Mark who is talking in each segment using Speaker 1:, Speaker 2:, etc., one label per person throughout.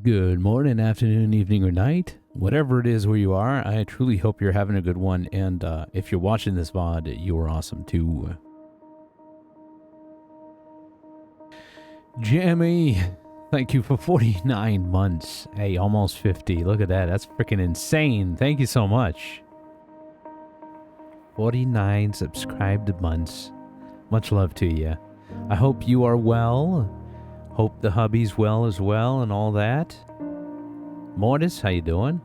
Speaker 1: Good morning, afternoon, evening, or night. Whatever it is where you are, I truly hope you're having a good one. And if you're watching this VOD, you are awesome too. Jimmy, thank you for 49 months. Hey, almost 50. Look at that. That's freaking insane. Thank you so much. 49 subscribed months. Much love to you. I hope you are well. Hope the hubby's well as well and all that. Mortis, how you doing?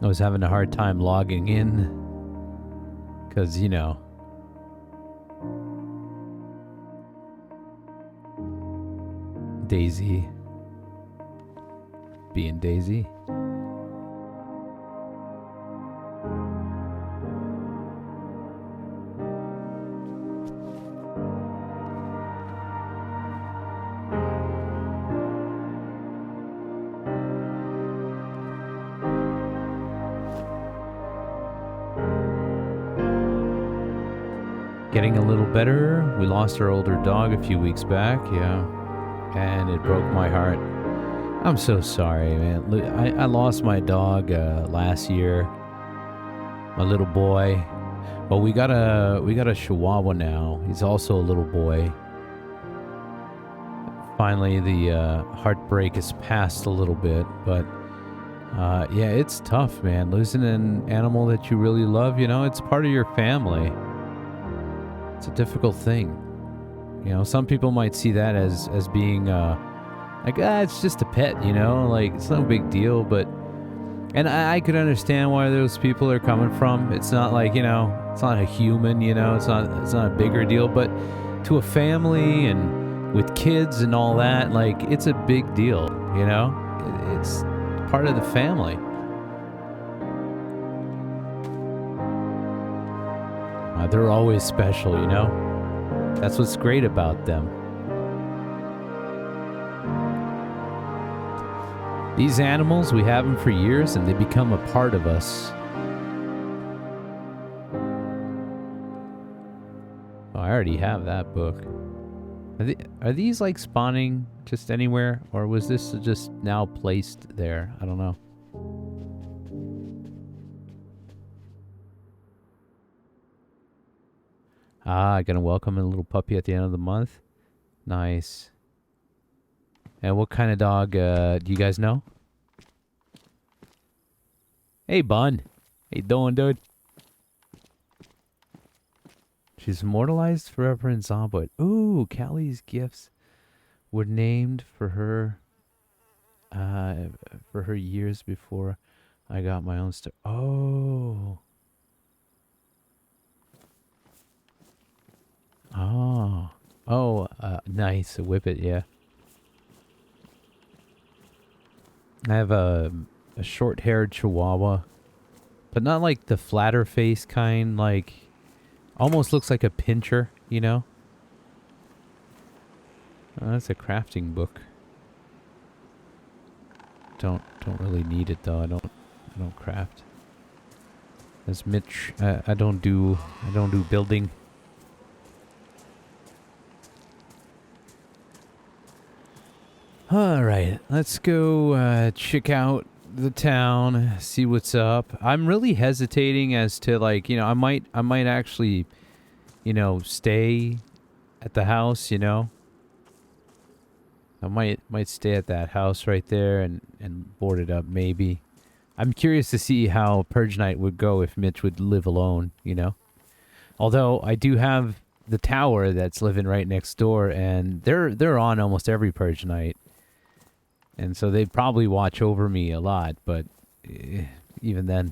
Speaker 1: I was having a hard time logging in. Because, you know. Daisy. Being Daisy. Getting a little better. We lost our older dog a few weeks back, yeah. And it broke my heart. I'm so sorry, man. I lost my dog last year. My little boy. Well, we got a Chihuahua now. He's also a little boy. Finally, the heartbreak is past a little bit, but yeah, it's tough, man. Losing an animal that you really love, you know, it's part of your family. It's a difficult thing. You know, some people might see that as being like, it's just a pet, you know, like it's no big deal, but and I could understand why those people are coming from. It's not like, you know, it's not a human, you know, it's not a bigger deal, but to a family and with kids and all that, like it's a big deal, you know? It's part of the family. They're always special, you know? That's what's great about them. These animals, we have them for years and they become a part of us. Oh, I already have that book. Are these like spawning just anywhere? Or was this just now placed there? I don't know. Ah, gonna welcome a little puppy at the end of the month. Nice. And what kind of dog do you guys know? Hey, Bun. How you doing, dude? She's immortalized forever in Zomboid. Ooh, Callie's gifts were named for her years before I got my own stuff. Oh. Oh. Oh, nice. A whippet, yeah. I have a short-haired Chihuahua, but not like the flatter face kind, like almost looks like a pincher, you know? Oh, that's a crafting book. Don't really need it though. I don't craft. As Mitch, I don't do building. All right, let's go check out the town, see what's up. I'm really hesitating as to, like, you know, I might actually, you know, stay at the house, you know. I might stay at that house right there and board it up maybe. I'm curious to see how Purge Night would go if Mitch would live alone, you know. Although I do have the tower that's living right next door, and they're on almost every Purge Night. And so they'd probably watch over me a lot, but even then,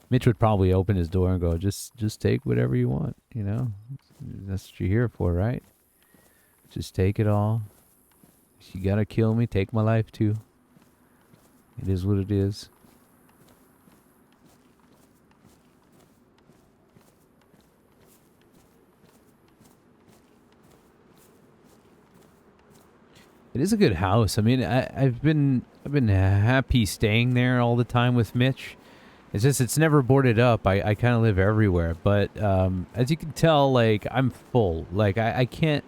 Speaker 1: Mitch would probably open his door and go, just take whatever you want, you know? That's what you're here for, right? Just take it all. If you gotta kill me, take my life too. It is what it is. It is a good house. I mean, I've been happy staying there all the time with Mitch. It's just it's never boarded up. I kind of live everywhere, but as you can tell, like I'm full. Like I can't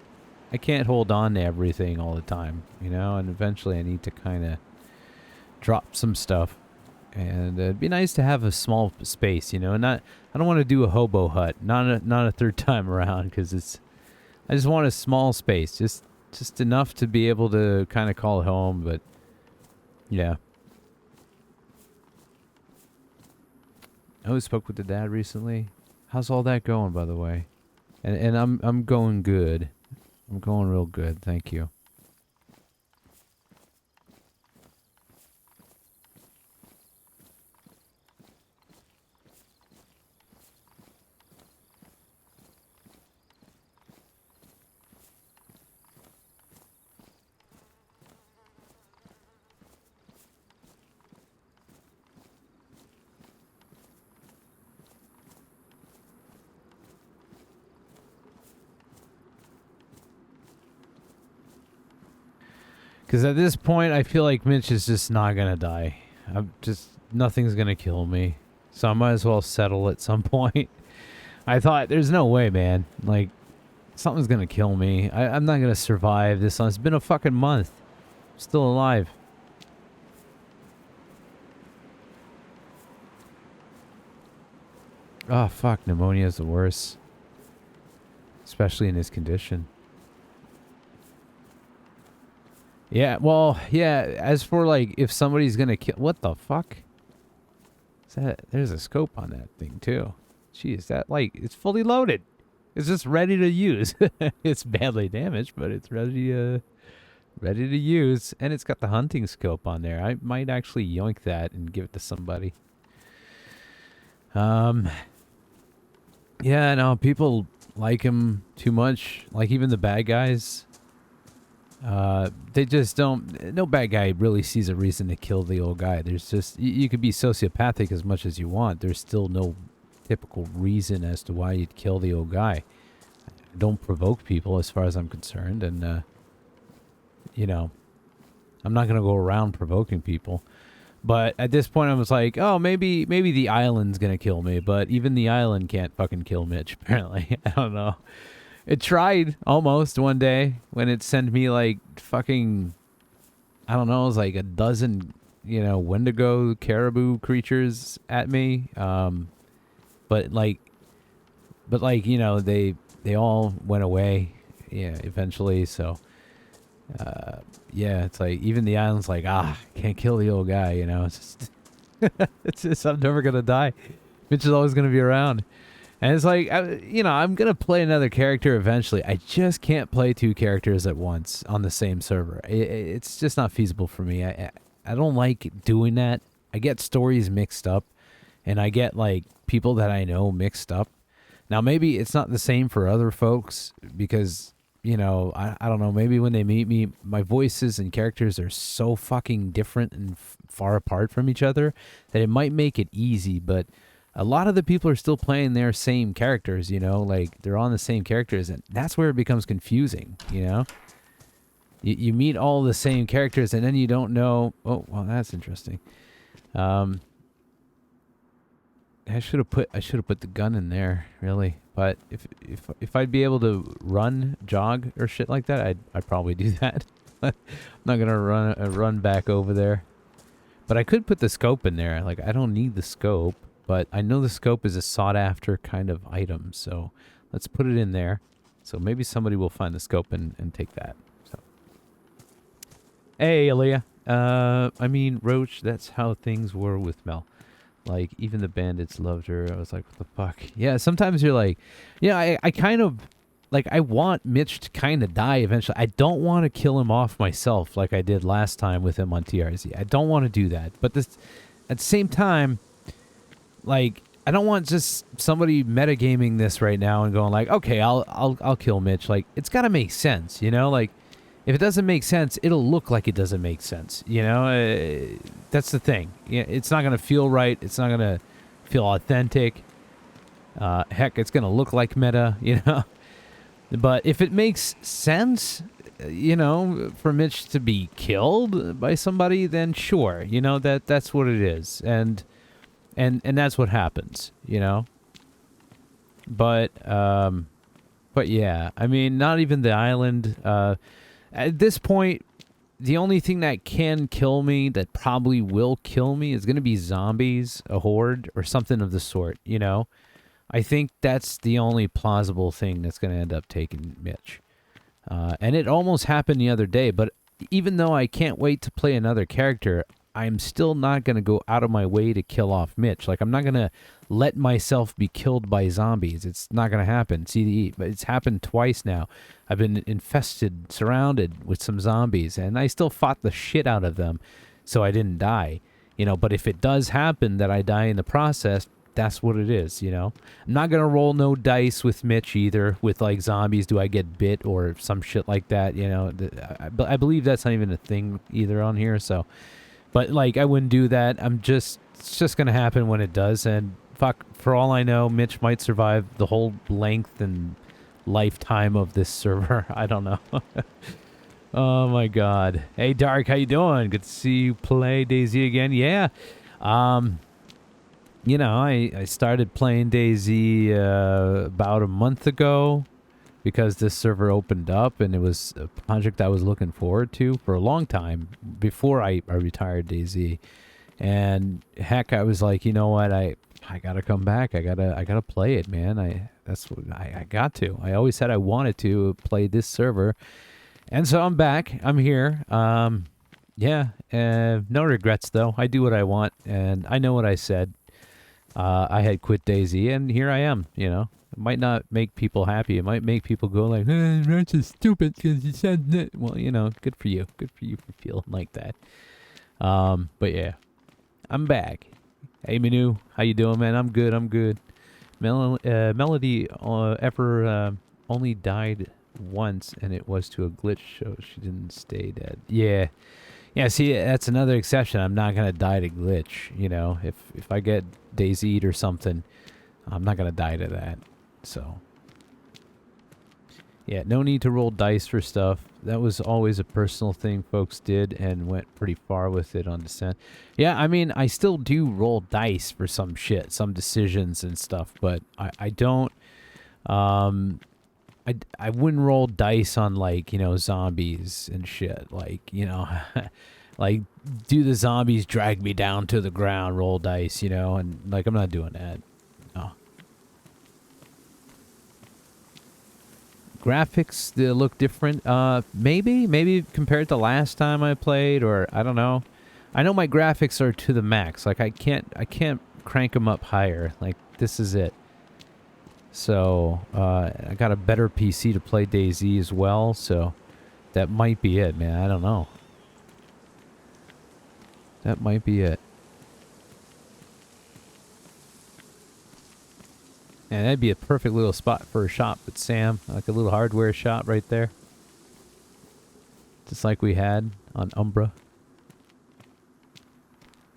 Speaker 1: hold on to everything all the time, you know. And eventually, I need to kind of drop some stuff. And it'd be nice to have a small space, you know. And not I don't want to do a hobo hut, not a third time around, because it's I just want a small space, just enough to be able to kind of call it home. But yeah. I spoke with the dad recently. How's all that going, by the way? And I'm going good. I'm going real good, thank you. Because at this point, I feel like Mitch is just not going to die. Nothing's going to kill me. So I might as well settle at some point. I thought, there's no way, man. Like, something's going to kill me. I'm not going to survive this long. It's been a fucking month. I'm still alive. Oh, fuck. Pneumonia is the worst. Especially in this condition. Yeah, well, yeah, as for, like, if somebody's gonna kill... What the fuck? Is that... There's a scope on that thing, too. Jeez, that, like, it's fully loaded. It's just ready to use. It's badly damaged, but it's ready to use. And it's got the hunting scope on there. I might actually yoink that and give it to somebody. Yeah, no, people like him too much. Like, even the bad guys... they just don't... No bad guy really sees a reason to kill the old guy. There's just... You could be sociopathic as much as you want. There's still no typical reason as to why you'd kill the old guy. Don't provoke people as far as I'm concerned. And, you know, I'm not going to go around provoking people. But at this point, I was like, oh, maybe the island's going to kill me. But even the island can't fucking kill Mitch, apparently. I don't know. It tried almost one day when it sent me like fucking, I don't know, it was like a dozen, you know, Wendigo caribou creatures at me. But like, you know, they all went away. Yeah, eventually. So, yeah, it's like even the island's like, can't kill the old guy. You know, it's just, it's just I'm never gonna die. Mitch is always gonna be around. And it's like, you know, I'm going to play another character eventually. I just can't play two characters at once on the same server. It's just not feasible for me. I don't like doing that. I get stories mixed up, and I get, like, people that I know mixed up. Now, maybe it's not the same for other folks because, you know, I don't know. Maybe when they meet me, my voices and characters are so fucking different and far apart from each other that it might make it easy, but... A lot of the people are still playing their same characters, you know, like they're on the same characters, and that's where it becomes confusing, you know. You meet all the same characters, and then you don't know. Oh, well, that's interesting. I should have put the gun in there, really. But if I'd be able to jog or shit like that, I'd probably do that. I'm not gonna run back over there. But I could put the scope in there. Like, I don't need the scope. But I know the scope is a sought-after kind of item, so let's put it in there. So maybe somebody will find the scope and take that. So, hey, Aaliyah. I mean, Roach, that's how things were with Mel. Like, even the bandits loved her. I was like, what the fuck? Yeah, sometimes you're like... Yeah, I kind of... Like, I want Mitch to kind of die eventually. I don't want to kill him off myself like I did last time with him on TRZ. I don't want to do that. But this, at the same time... Like, I don't want just somebody metagaming this right now and going like, okay, I'll kill Mitch. Like, it's got to make sense, you know? Like, if it doesn't make sense, it'll look like it doesn't make sense, you know? That's the thing. Yeah, it's not going to feel right. It's not going to feel authentic. Heck, it's going to look like meta, you know? But if it makes sense, you know, for Mitch to be killed by somebody, then sure, you know, that's what it is. And... and that's what happens, you know. But yeah, I mean, not even the island. At this point, the only thing that can kill me, that probably will kill me, is going to be zombies, a horde, or something of the sort, you know? I think that's the only plausible thing that's going to end up taking Mitch. And it almost happened the other day, but even though I can't wait to play another character, I'm still not going to go out of my way to kill off Mitch. Like, I'm not going to let myself be killed by zombies. It's not going to happen. CDE. But it's happened twice now. I've been infested, surrounded with some zombies, and I still fought the shit out of them, so I didn't die. You know, but if it does happen that I die in the process, that's what it is, you know? I'm not going to roll no dice with Mitch either, with, like, zombies. Do I get bit or some shit like that, you know? I believe that's not even a thing either on here, so... But, like, I wouldn't do that. It's just going to happen when it does. And, fuck, for all I know, Mitch might survive the whole length and lifetime of this server. I don't know. Oh, my God. Hey, Dark, how you doing? Good to see you play DayZ again. Yeah. You know, I started playing DayZ about a month ago, because this server opened up, and it was a project I was looking forward to for a long time before I retired DayZ. And heck, I was like, you know what, I gotta come back. I gotta play it, man. I got to. I always said I wanted to play this server, and so I'm back. I'm here. Yeah. No regrets though. I do what I want, and I know what I said. I had quit DayZ, and here I am. You know. It might not make people happy. It might make people go like, that's just stupid because you said that. Well, you know, good for you. Good for you for feeling like that. But yeah, I'm back. Hey, Manu, how you doing, man? I'm good. I'm good. Melody only died once, and it was to a glitch, so she didn't stay dead. Yeah. Yeah, see, that's another exception. I'm not going to die to glitch, you know. If I get DayZ'd or something, I'm not going to die to that. So, yeah, no need to roll dice for stuff. That was always a personal thing folks did and went pretty far with it on Descent. Yeah, I mean, I still do roll dice for some shit, some decisions and stuff, but I don't, I wouldn't roll dice on, like, you know, zombies and shit. Like, you know, like, do the zombies drag me down to the ground, roll dice, you know, and, like, I'm not doing that. No. Graphics, they look different. Maybe compared to last time I played, or I don't know. I know my graphics are to the max. Like, I can't crank them up higher. Like, this is it. So I got a better PC to play DayZ as well. So that might be it, man. I don't know. That might be it. And that'd be a perfect little spot for a shop with Sam. Like a little hardware shop right there. Just like we had on Umbra.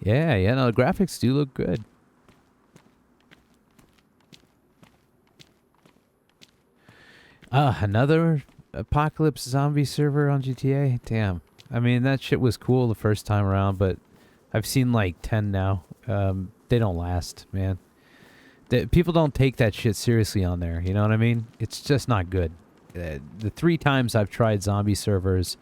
Speaker 1: Yeah, no, the graphics do look good. Another apocalypse zombie server on GTA? Damn. I mean, that shit was cool the first time around, but I've seen like 10 now. They don't last, man. People don't take that shit seriously on there, you know what I mean? It's just not good. The 3 times I've tried zombie servers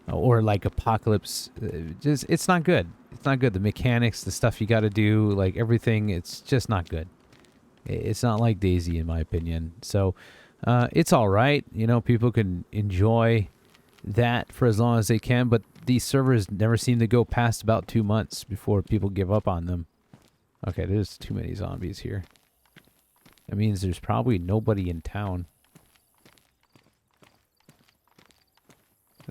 Speaker 1: or like apocalypse, it's not good. It's not good. The mechanics, the stuff you got to do, like everything, it's just not good. It's not like DayZ in my opinion. So it's all right. You know, people can enjoy that for as long as they can, but these servers never seem to go past about 2 months before people give up on them. Okay, there's too many zombies here. That means there's probably nobody in town.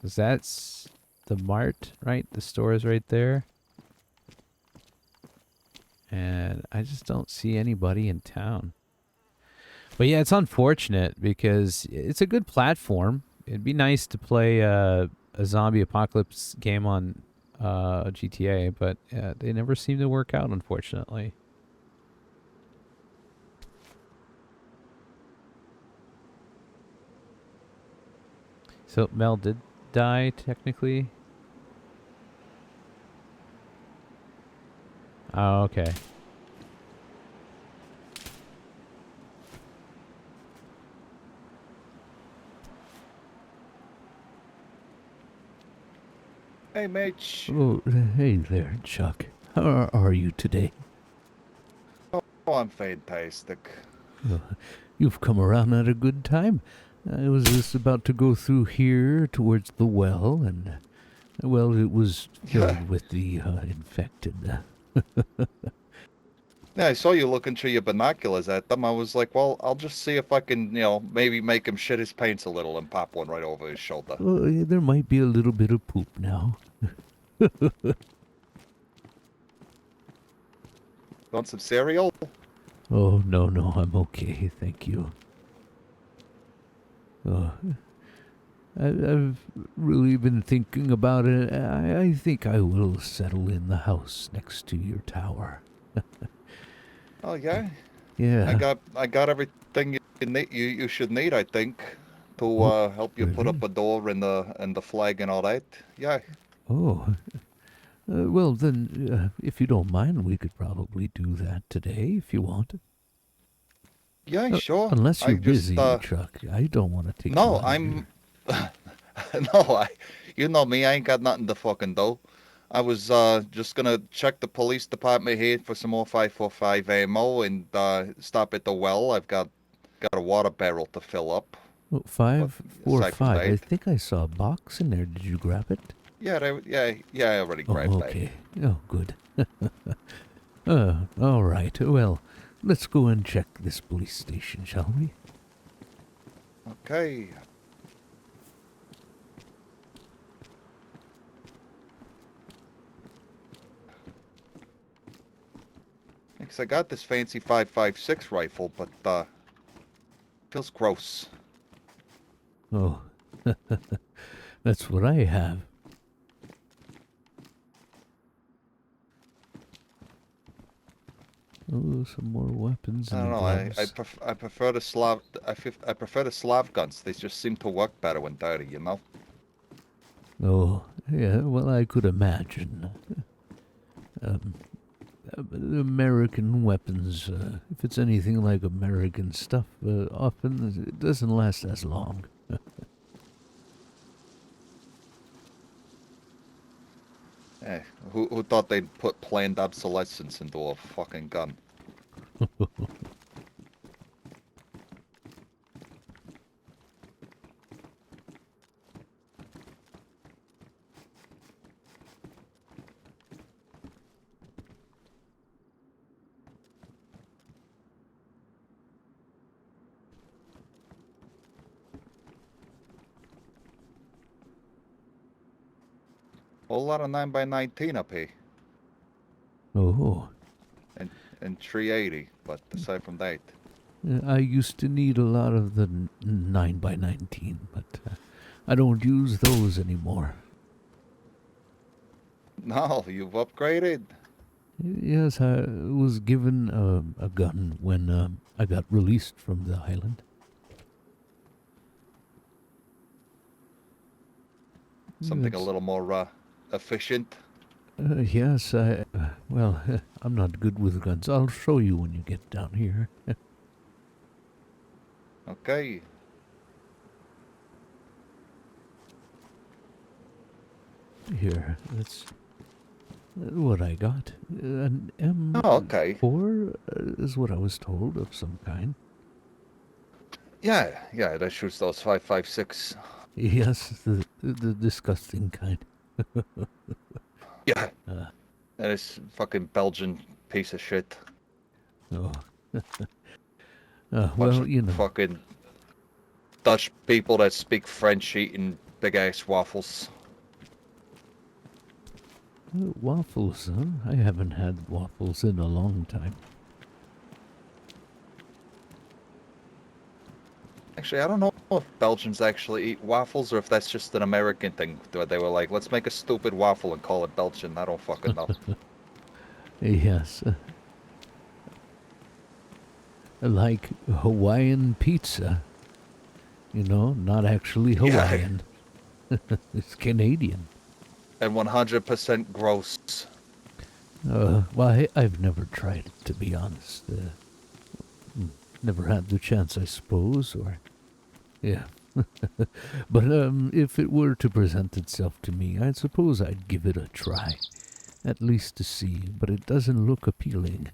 Speaker 1: 'Cause that's the mart, right? The store is right there. And I just don't see anybody in town. But yeah, it's unfortunate because it's a good platform. It'd be nice to play a zombie apocalypse game on GTA, but they never seem to work out, unfortunately. So Mel did die, technically. Oh, okay.
Speaker 2: Hey, Mitch.
Speaker 1: Oh, hey there, Chuck. How are you today?
Speaker 2: Oh, I'm fantastic.
Speaker 1: Uh, you've come around at a good time. I was just about to go through here towards the well, and, well, it was
Speaker 2: Yeah.
Speaker 1: filled with the infected.
Speaker 2: Yeah, I saw you looking through your binoculars at them. I was like, well, I'll just see if I can, maybe make him shit his pants a little and pop one right over his shoulder.
Speaker 1: There might be a little bit of poop now.
Speaker 2: Want some cereal?
Speaker 1: Oh, no, I'm okay, thank you. Uh, I've really been thinking about it. I think I will settle in the house next to your tower.
Speaker 2: Oh, yeah. I
Speaker 1: Yeah.
Speaker 2: got I got everything you should need, I think, to
Speaker 1: Oh,
Speaker 2: help you put up
Speaker 1: really?
Speaker 2: a door and the flag and all that. Yeah.
Speaker 1: Oh, well then, if you don't mind, we could probably do that today if you want.
Speaker 2: Yeah, sure.
Speaker 1: Unless
Speaker 2: I
Speaker 1: you're
Speaker 2: just
Speaker 1: busy, Chuck. I don't want to take a
Speaker 2: no,
Speaker 1: lot of
Speaker 2: I'm
Speaker 1: your...
Speaker 2: no, you know me, I ain't got nothing to fucking do. I was just gonna check the police department here for some more 545 ammo and stop at the well. I've got a water barrel to fill up.
Speaker 1: Oh,
Speaker 2: But
Speaker 1: five, four,
Speaker 2: aside from
Speaker 1: five. I
Speaker 2: that,
Speaker 1: think I saw a box in there. Did you grab it?
Speaker 2: yeah, I already
Speaker 1: Oh,
Speaker 2: grabbed that.
Speaker 1: okay. Oh, good. All right. Well, let's go and check this police station, shall we?
Speaker 2: Okay. Because I got this fancy 5.56 rifle, but feels gross.
Speaker 1: Oh, that's what I have. Oh, some more weapons
Speaker 2: I don't
Speaker 1: and
Speaker 2: know.
Speaker 1: gloves.
Speaker 2: I prefer the I prefer the Slav guns. They just seem to work better when dirty, you know.
Speaker 1: Oh, yeah, well, I could imagine. Um, American weapons, if it's anything like American stuff, often it doesn't last as long.
Speaker 2: Eh, who thought they'd put planned obsolescence into a fucking gun? Whole lot of 9x19 up here,
Speaker 1: Oh,
Speaker 2: and 380. But aside from that,
Speaker 1: I used to need a lot of the 9x19, but I don't use those anymore.
Speaker 2: no, you've upgraded.
Speaker 1: Yes, I was given a gun when I got released from the island.
Speaker 2: Something a
Speaker 1: That's,
Speaker 2: little more efficient.
Speaker 1: yes, well, I'm not good with guns. I'll show you when you get down here.
Speaker 2: Okay.
Speaker 1: Here, that's what I got. An
Speaker 2: Oh, okay.
Speaker 1: M4 is what I was told, of some kind.
Speaker 2: Yeah, that shoots those 5.56.
Speaker 1: Yes, the disgusting kind.
Speaker 2: Yeah,
Speaker 1: Uh,
Speaker 2: that is fucking Belgian piece of shit.
Speaker 1: oh,
Speaker 2: Bunch
Speaker 1: well,
Speaker 2: of
Speaker 1: you know.
Speaker 2: fucking Dutch people that speak French eating big ass waffles.
Speaker 1: Waffles, huh? I haven't had waffles in a long time.
Speaker 2: Actually, I don't know if Belgians actually eat waffles or if that's just an American thing. Where they were like, let's make a stupid waffle and call it Belgian. I don't fucking know.
Speaker 1: Yes, like Hawaiian pizza. You know, not actually
Speaker 2: Yeah,
Speaker 1: Hawaiian. It's Canadian.
Speaker 2: and 100% gross.
Speaker 1: Well, I've never tried it, to be honest. Never had the chance, I suppose, or... Yeah. But if it were to present itself to me, I suppose I'd give it a try. At least to see, but it doesn't look appealing.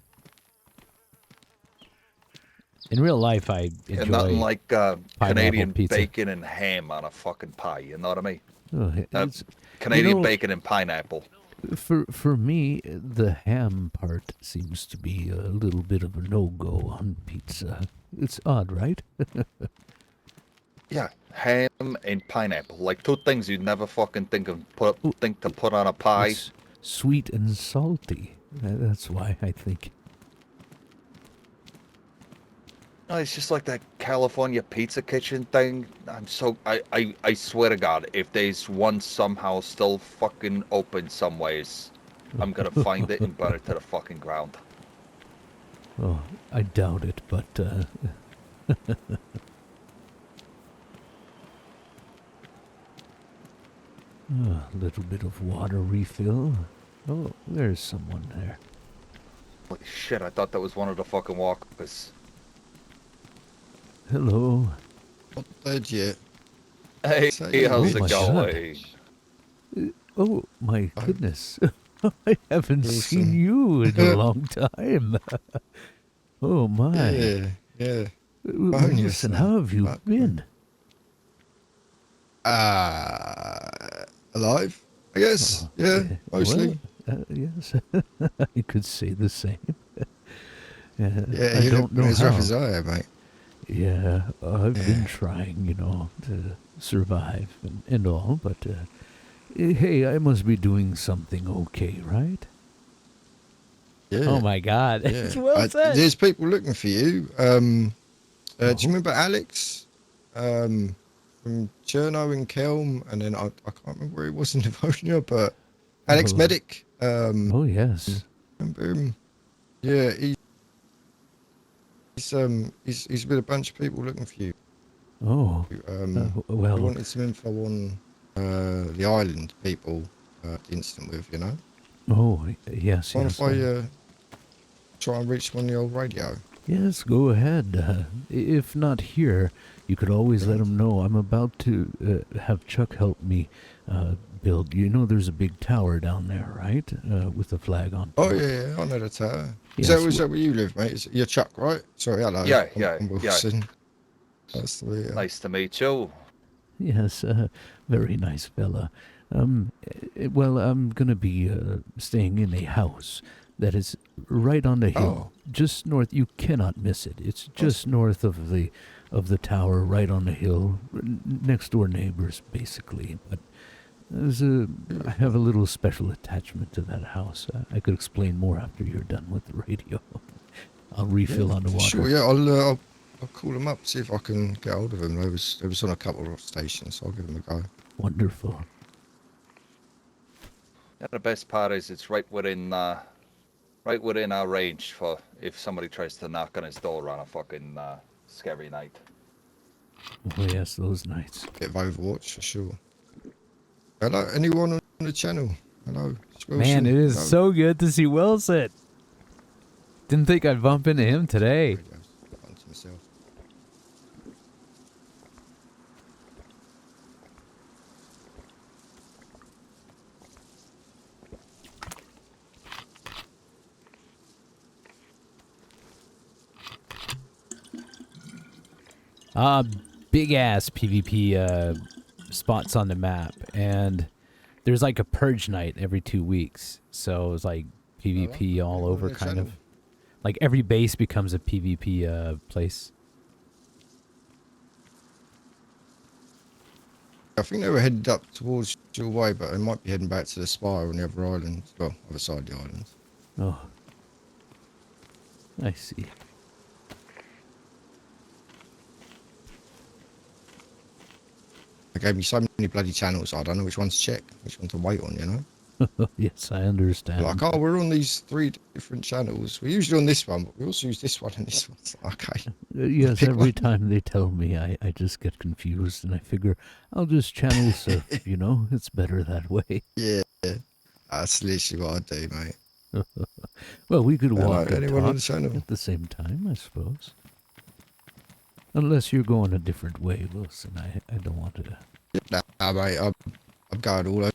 Speaker 1: In real life, I
Speaker 2: And nothing
Speaker 1: enjoy
Speaker 2: like
Speaker 1: pineapple
Speaker 2: Canadian
Speaker 1: pizza.
Speaker 2: bacon and ham on a fucking pie. You know what I mean?
Speaker 1: Oh, it's,
Speaker 2: Canadian bacon and pineapple.
Speaker 1: For me, the ham part seems to be a little bit of a no-go on pizza. It's odd, right?
Speaker 2: Yeah, ham and pineapple. Like two things you'd never fucking think to put on a pie.
Speaker 1: It's sweet and salty. That's why I think.
Speaker 2: No, it's just like that California Pizza Kitchen thing. I swear to God, if there's one somehow still fucking open some ways, I'm gonna find it and burn it to the fucking ground.
Speaker 1: Oh, I doubt it, but a little bit of water refill. Oh, there's someone there.
Speaker 2: Holy shit, I thought that was one of the fucking walkers.
Speaker 1: Hello.
Speaker 3: Not dead yet.
Speaker 2: Hey, how's
Speaker 1: Oh my
Speaker 2: it going?
Speaker 1: Oh my goodness. I haven't
Speaker 3: Wilson.
Speaker 1: seen you in a long time. Oh my.
Speaker 3: Yeah.
Speaker 1: Listen, how have you been?
Speaker 3: Alive, I guess. Yeah, mostly.
Speaker 1: Well, yes, I could say the same.
Speaker 3: Yeah,
Speaker 1: I
Speaker 3: you
Speaker 1: don't
Speaker 3: look
Speaker 1: know
Speaker 3: as
Speaker 1: how.
Speaker 3: rough as I am, mate.
Speaker 1: Yeah, I've been
Speaker 3: Yeah.
Speaker 1: trying, to survive and all, but hey, I must be doing something okay, right?
Speaker 3: Yeah.
Speaker 1: Oh my God,
Speaker 3: Yeah.
Speaker 1: it's well said.
Speaker 3: There's people looking for you. Do
Speaker 1: Oh.
Speaker 3: you remember Alex? From Cherno and Kelm, and then I can't remember where he was in Livonia, but Alex
Speaker 1: Oh.
Speaker 3: Medic.
Speaker 1: Oh yes.
Speaker 3: Remember him? Yeah, he's with a bunch of people looking for you.
Speaker 1: Oh,
Speaker 3: I
Speaker 1: well,
Speaker 3: wanted some info on the island people the incident with, you know.
Speaker 1: oh yes,
Speaker 3: Mind
Speaker 1: yes.
Speaker 3: if I try and reach them on the old radio?
Speaker 1: Yes, go ahead. If not here, you could always let him know I'm about to have Chuck help me build. You know there's a big tower down there, right? With the flag on
Speaker 3: Oh
Speaker 1: top.
Speaker 3: yeah, I know the tower.
Speaker 1: Yes,
Speaker 3: Is that where you live, mate? You're Chuck, right? Sorry, hello.
Speaker 2: Yeah,
Speaker 3: I'm Wilson. That's the way.
Speaker 2: Nice to meet you.
Speaker 1: Yes, very nice fella. Well, I'm gonna be staying in a house that is right on the hill, just north. You cannot miss it. It's just north of the tower, right on the hill, next door neighbors, basically. But I have a little special attachment to that house. I could explain more after you're done with the radio. I'll refill on the water.
Speaker 3: Sure, yeah. I'll call them up, see if I can get hold of them. They was on a couple of stations, so I'll give them a go.
Speaker 1: Wonderful.
Speaker 2: Yeah, the best part is it's right within our range for if somebody tries to knock on his door on a fucking scary night.
Speaker 1: Oh yes, those nights.
Speaker 3: Bit of Overwatch for sure. Hello, anyone on the channel? Hello, it's Wilson.
Speaker 1: Man, it is
Speaker 3: Hello.
Speaker 1: so good to see Wilson. Didn't think I'd bump into him today.
Speaker 3: Onto myself.
Speaker 1: Big ass PvP spots on the map, and there's like a purge night every 2 weeks. So it's like PvP all over, kind of. Like every base becomes a PvP place.
Speaker 3: I think they were headed up towards your way, but they might be heading back to the spire on the other island. Well, other side of the island.
Speaker 1: Oh, I see.
Speaker 3: They gave me so many bloody channels, I don't know which one to check, which one to wait on, you know?
Speaker 1: Yes, I understand.
Speaker 3: Like, oh, we're on these 3 different channels. We're usually on this one, but we also use this one and this one. It's like, okay.
Speaker 1: Yes,
Speaker 3: Pick
Speaker 1: every
Speaker 3: one.
Speaker 1: time they tell me, I just get confused, and I figure I'll just channel surf, It's better that way.
Speaker 3: Yeah. That's literally what I do, mate.
Speaker 1: Well, we could walk and
Speaker 3: anyone on
Speaker 1: talk
Speaker 3: the channel?
Speaker 1: at the same time, I suppose. Unless you're going a different way, Wilson. I don't want to.
Speaker 3: Nah, mate, I'm going all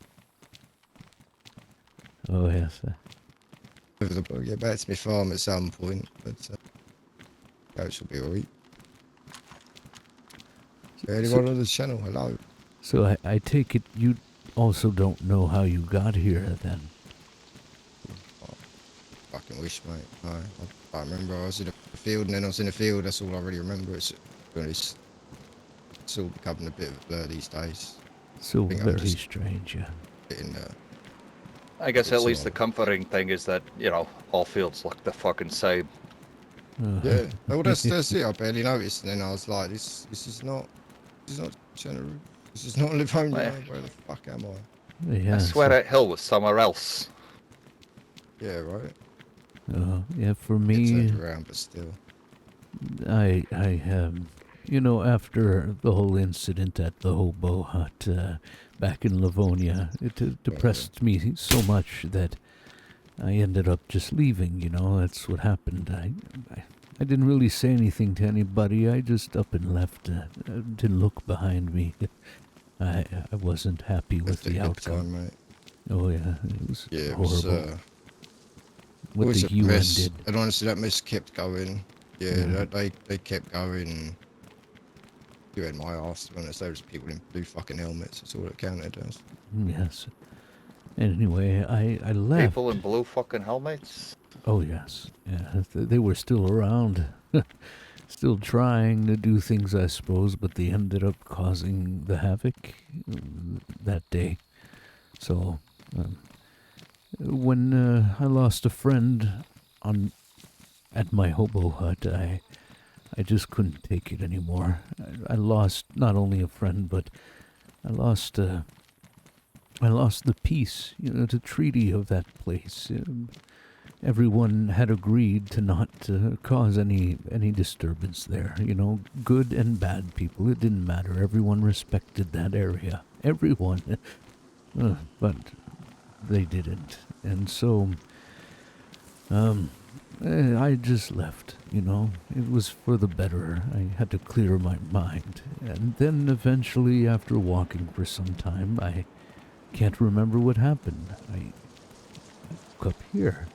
Speaker 1: Oh, yes.
Speaker 3: over the book. Get back to my farm at some point, but coach will be alright. Anyone on the channel? Hello.
Speaker 1: So I take it you also don't know how you got here, then?
Speaker 3: Fucking wish, mate. No, I can't remember. I was in the field, and then I was in the field. That's all I really remember. It's all becoming a bit of a blur these days.
Speaker 1: So
Speaker 3: think I'm
Speaker 1: very
Speaker 3: just-
Speaker 1: strange, yeah.
Speaker 3: Getting,
Speaker 2: I guess at
Speaker 3: It's
Speaker 2: least the
Speaker 3: all-
Speaker 2: comforting thing is that, you know, all fields look the fucking same.
Speaker 3: yeah. Well, that's it. I barely noticed, and then I was like, this is not General. This is not Livonia.
Speaker 2: Well,
Speaker 3: Where the fuck am I?
Speaker 1: Yeah,
Speaker 2: I swear
Speaker 1: so-
Speaker 2: that hill was somewhere else.
Speaker 3: Yeah, right.
Speaker 1: yeah, for
Speaker 3: It's
Speaker 1: me,
Speaker 3: around, but still.
Speaker 1: I you know, after the whole incident at the hobo hut back in Livonia, it depressed me so much that I ended up just leaving. You know, that's what happened. I didn't really say anything to anybody. I just up and left. Didn't look behind me. I wasn't happy with
Speaker 3: That's a
Speaker 1: the
Speaker 3: good
Speaker 1: outcome.
Speaker 3: time, mate.
Speaker 1: Oh yeah, it was
Speaker 3: Yeah, it
Speaker 1: horrible.
Speaker 3: was.
Speaker 1: What
Speaker 3: Always
Speaker 1: the
Speaker 3: a
Speaker 1: UN
Speaker 3: mess,
Speaker 1: did.
Speaker 3: and honestly, that mess kept going. Yeah,
Speaker 1: Yeah.
Speaker 3: they kept going. You had my ass, to be honest. There was people in blue fucking helmets. That's all it counted as.
Speaker 1: Yes. Anyway, I left.
Speaker 2: People in blue fucking helmets.
Speaker 1: Oh yes, yeah. They were still around, still trying to do things, I suppose, but they ended up causing the havoc that day. So, when I lost a friend at my hobo hut, I just couldn't take it anymore. I lost not only a friend, but I lost the peace, you know, the treaty of that place. Everyone had agreed to not cause any disturbance there. You know, good and bad people. It didn't matter. Everyone respected that area. Everyone. But they didn't, and so I just left. You know, it was for the better. I had to clear my mind, and then eventually, after walking for some time, I can't remember what happened. I woke up here.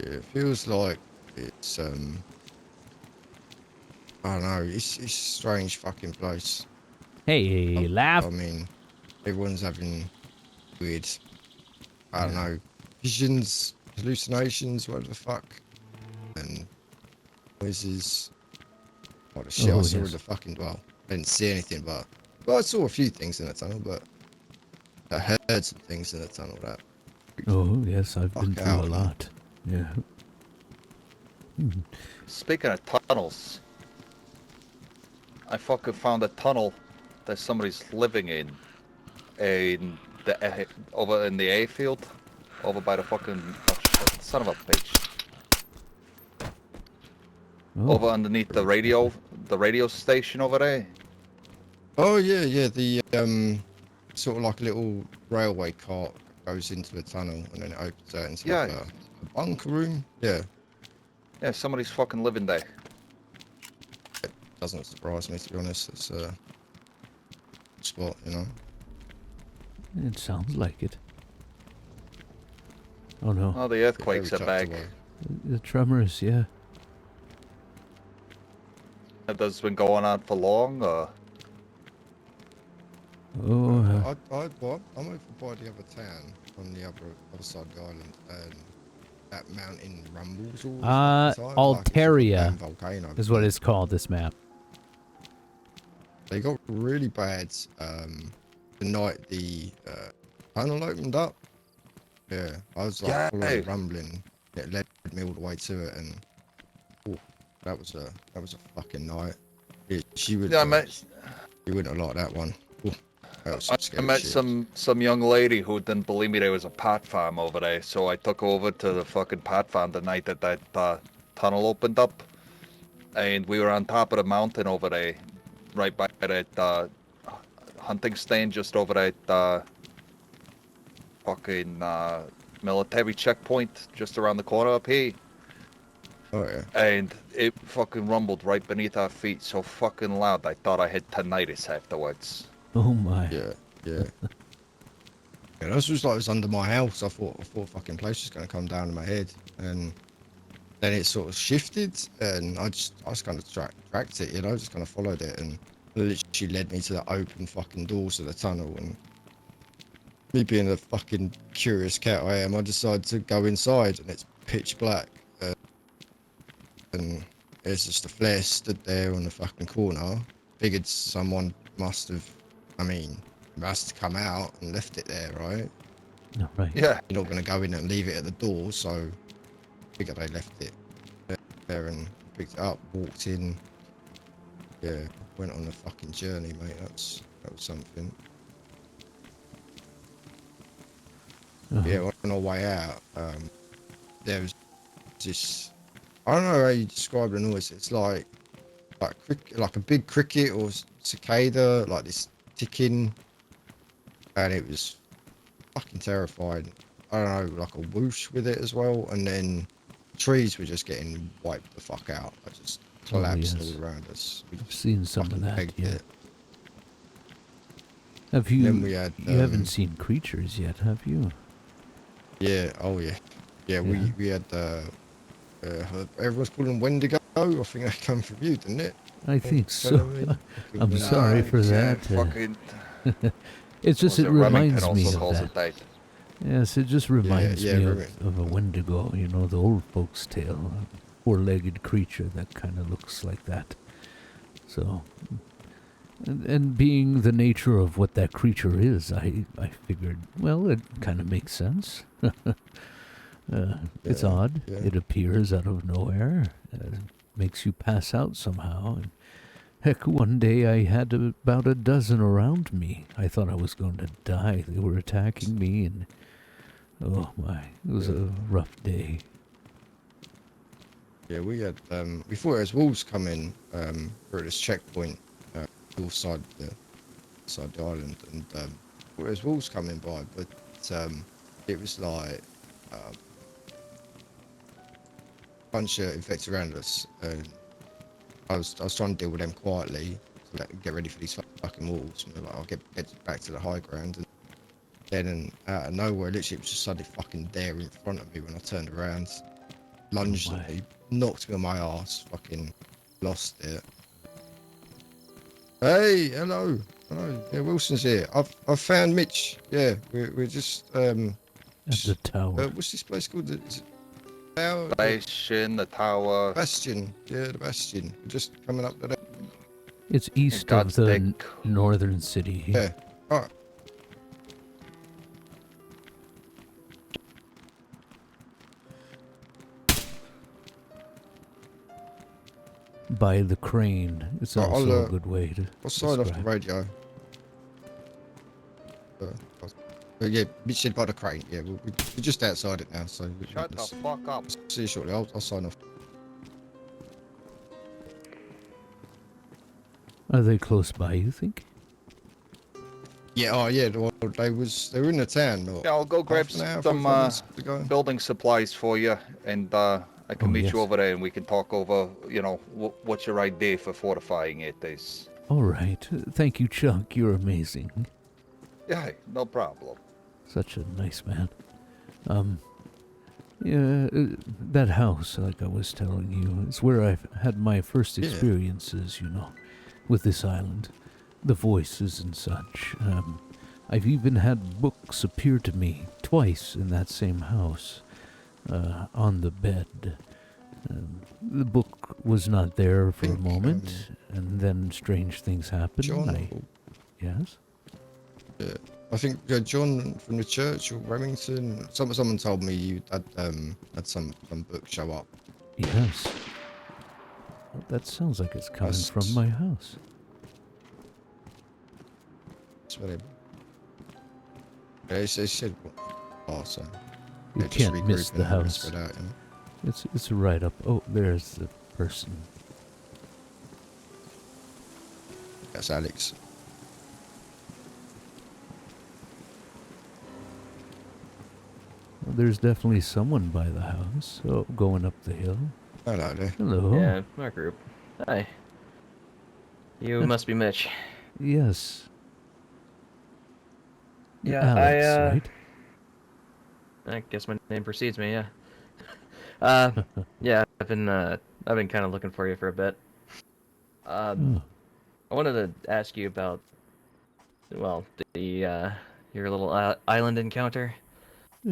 Speaker 3: Yeah, it feels like it's I don't know. It's a strange fucking place.
Speaker 1: Hey, laugh.
Speaker 3: I mean, everyone's having weird, I don't know, visions, hallucinations, whatever the fuck, and noises. Oh, the shit I
Speaker 1: Oh,
Speaker 3: saw in
Speaker 1: yes.
Speaker 3: the fucking, well, I didn't see anything, but, well, I saw a few things in the tunnel, but I heard some things in the tunnel that,
Speaker 1: Oh, yes, I've been
Speaker 3: Fuck
Speaker 1: through a
Speaker 3: out, man.
Speaker 1: lot. Yeah.
Speaker 2: Speaking of tunnels, I fucking found a tunnel that somebody's living in the over in the A field, over by the fucking shit, son of a bitch,
Speaker 1: Oh,
Speaker 2: over underneath the radio station over there.
Speaker 3: oh yeah, the, sort of like a little railway cart goes into the tunnel, and then it opens out into like
Speaker 2: Yeah.
Speaker 3: a bunker room. Yeah,
Speaker 2: Yeah, somebody's fucking living there.
Speaker 3: doesn't surprise me, to be honest. It's a spot, you know.
Speaker 1: it sounds like it. Oh no,
Speaker 2: Oh, the earthquakes are
Speaker 3: Very
Speaker 2: back.
Speaker 3: tucked away.
Speaker 1: the tremors. Yeah.
Speaker 2: Have those been going on for long, or?
Speaker 1: Oh,
Speaker 3: I'm over by the other town on the other side of the island, and that mountain rumbles all the fucking time, like it's a
Speaker 1: Altaria
Speaker 3: damn volcano.
Speaker 1: is what it's called. This map.
Speaker 3: They got really bad the night the tunnel opened up. Yeah, I was like
Speaker 2: Yeah.
Speaker 3: following the rumbling. It led me all the way to it, and that was a fucking night. Yeah, she would.
Speaker 2: Yeah,
Speaker 3: You wouldn't have liked that one. Ooh, that was some
Speaker 2: I
Speaker 3: scary
Speaker 2: met
Speaker 3: shit.
Speaker 2: some young lady who didn't believe me there was a pot farm over there, so I took her over to the fucking pot farm the night that tunnel opened up, and we were on top of the mountain over there, right by that hunting stand just over that fucking military checkpoint just around the corner up here.
Speaker 3: Oh yeah.
Speaker 2: and it fucking rumbled right beneath our feet so fucking loud I thought I had tinnitus afterwards.
Speaker 1: Oh my.
Speaker 3: Yeah. Yeah. Yeah, this was like it was under my house. I thought fucking place was gonna come down on my head, and then it sort of shifted, and I just kind of tracked it, you know, just kind of followed it, and it literally led me to the open fucking doors of the tunnel. And me being the fucking curious cat I am, I decided to go inside, and it's pitch black, and there's just a flare stood there on the fucking corner. Figured someone must have, I mean, must have come out and left it there, right?
Speaker 1: No, right.
Speaker 2: Yeah.
Speaker 3: You're not gonna go in and leave it at the door, so figured they left it there and picked it up, walked in. Yeah, went on a fucking journey, mate. That was something. Yeah, on our way out, there was this. I don't know how you describe the noise. It's like a big cricket or cicada, like this ticking, and it was fucking terrifying. I don't know, like a whoosh with it as well, and then trees were just getting wiped the fuck out. I just collapsed
Speaker 1: yes.
Speaker 3: all around us. We
Speaker 1: I've
Speaker 3: just
Speaker 1: seen some of
Speaker 3: fucking
Speaker 1: that,
Speaker 3: pegged
Speaker 1: yeah.
Speaker 3: it.
Speaker 1: Have
Speaker 3: And
Speaker 1: you,
Speaker 3: then we had,
Speaker 1: you haven't seen creatures yet, have you?
Speaker 3: yeah, oh yeah. Yeah, we had, everyone's calling them Wendigo. I think that came from you, didn't it?
Speaker 1: I think so.
Speaker 3: Fucking
Speaker 1: I'm
Speaker 3: Wendigo.
Speaker 1: sorry for
Speaker 2: Yeah,
Speaker 1: that.
Speaker 2: fucking.
Speaker 1: It's just,
Speaker 2: Was
Speaker 1: it
Speaker 2: Remington
Speaker 1: reminds me
Speaker 2: also
Speaker 1: of
Speaker 2: calls
Speaker 1: that.
Speaker 2: it that.
Speaker 1: Yes, it just reminds
Speaker 3: yeah,
Speaker 1: me
Speaker 3: Remington.
Speaker 1: of a Wendigo, you know, the old folks' tale. A four-legged creature that kind of looks like that. So, and being the nature of what that creature is, I figured, well, it kind of makes sense. It's
Speaker 3: Yeah,
Speaker 1: odd.
Speaker 3: yeah.
Speaker 1: It appears out of nowhere, makes you pass out somehow. And heck, one day I had about a dozen around me. I thought I was going to die. They were attacking me, and oh my, it was a rough day.
Speaker 3: Yeah, we had, we thought there was wolves coming, for this checkpoint, north side the island, and, there was wolves coming by, but, it was like, bunch of infected around us, and I was trying to deal with them quietly, so get ready for these fucking wolves, and like, I'll get back to the high ground, and then out of nowhere, literally, it was just suddenly fucking there in front of me when I turned around, lunged
Speaker 1: Oh
Speaker 3: at
Speaker 1: my.
Speaker 3: me, knocked me on my ass, fucking lost it. Hey, hello, yeah, Wilson's here. I've found Mitch. Yeah, we're just
Speaker 1: At the tower.
Speaker 3: what's this place called? Is it Tower?
Speaker 2: Bastion, the tower.
Speaker 3: Bastion. Yeah, the Bastion. We're just coming up to there.
Speaker 1: It's east of
Speaker 2: God's
Speaker 1: the
Speaker 2: dick.
Speaker 1: northern city.
Speaker 3: Yeah. All right.
Speaker 1: By the crane. It's
Speaker 3: Right,
Speaker 1: also
Speaker 3: I'll,
Speaker 1: a good way to
Speaker 3: I'll sign off the
Speaker 1: describe.
Speaker 3: radio. Yeah, Mitch said by the crane. Yeah, we're just outside it now, so
Speaker 2: Shut the fuck up.
Speaker 3: see you shortly. I'll sign off.
Speaker 1: Are they close by, you think?
Speaker 3: Yeah, oh yeah, well, they were in the town.
Speaker 2: Yeah, I'll go grab
Speaker 3: half an hour,
Speaker 2: some
Speaker 3: 45 minutes ago.
Speaker 2: building supplies for you, and I can
Speaker 1: Oh,
Speaker 2: meet
Speaker 1: yes.
Speaker 2: you over there, and we can talk over, you know, what's your idea for fortifying it is.
Speaker 1: All right. Thank you, Chuck. You're amazing.
Speaker 2: Yeah, no problem.
Speaker 1: Such a nice man. Yeah, that house, like I was telling you, is where I've had my first
Speaker 3: Yeah.
Speaker 1: experiences, you know, with this island. The voices and such. I've even had books appear to me twice in that same house, on the bed. The book was not there for a
Speaker 3: Think,
Speaker 1: moment, and then strange things happened.
Speaker 3: John,
Speaker 1: Yes?
Speaker 3: yeah, I think John from the church or Remington. Someone told me you had some book show up.
Speaker 1: Yes. Well, that sounds like it's coming
Speaker 3: That's-
Speaker 1: from my house.
Speaker 3: That's what they said. Oh, so
Speaker 1: You
Speaker 3: yeah, just
Speaker 1: can't miss
Speaker 3: regrouping
Speaker 1: the
Speaker 3: and all this
Speaker 1: house.
Speaker 3: without him.
Speaker 1: It's right up. Oh, there's the person.
Speaker 3: That's Alex.
Speaker 1: Well, there's definitely someone by the house. Oh, going up the hill.
Speaker 3: Hello there.
Speaker 1: Hello.
Speaker 4: Yeah, our group. Hi. You must be Mitch.
Speaker 1: Yes.
Speaker 4: Yeah,
Speaker 1: Alex, right?
Speaker 4: I guess my name precedes me, yeah. Yeah, I've been kind of looking for you for a bit.
Speaker 1: Oh,
Speaker 4: I wanted to ask you about, well, your little island encounter.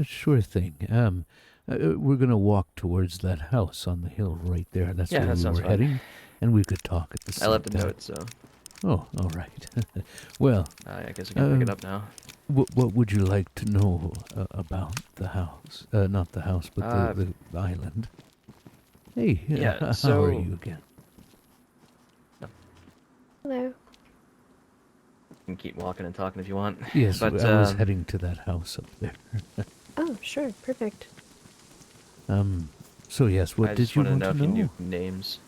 Speaker 1: sure thing. We're gonna walk towards that house on the hill right there. That's
Speaker 4: Yeah,
Speaker 1: where
Speaker 4: that
Speaker 1: we
Speaker 4: sounds
Speaker 1: were
Speaker 4: fun.
Speaker 1: heading, and we could talk at the
Speaker 4: I
Speaker 1: same
Speaker 4: left a
Speaker 1: time.
Speaker 4: note, so
Speaker 1: Oh, all right. Well,
Speaker 4: I guess I can pick it up now.
Speaker 1: what would you like to know about the house? Not the house, but
Speaker 4: Uh,
Speaker 1: the island. Hey,
Speaker 4: yeah,
Speaker 1: how are
Speaker 4: so
Speaker 1: you again?
Speaker 5: Hello.
Speaker 4: you can keep walking and talking if you want.
Speaker 1: Yes,
Speaker 4: But
Speaker 1: I was heading to that house up there.
Speaker 5: Oh, sure. Perfect.
Speaker 1: So yes, what
Speaker 4: I
Speaker 1: did
Speaker 4: just
Speaker 1: you
Speaker 4: wanted to
Speaker 1: want
Speaker 4: know
Speaker 1: to
Speaker 4: if you knew
Speaker 1: know?
Speaker 4: names.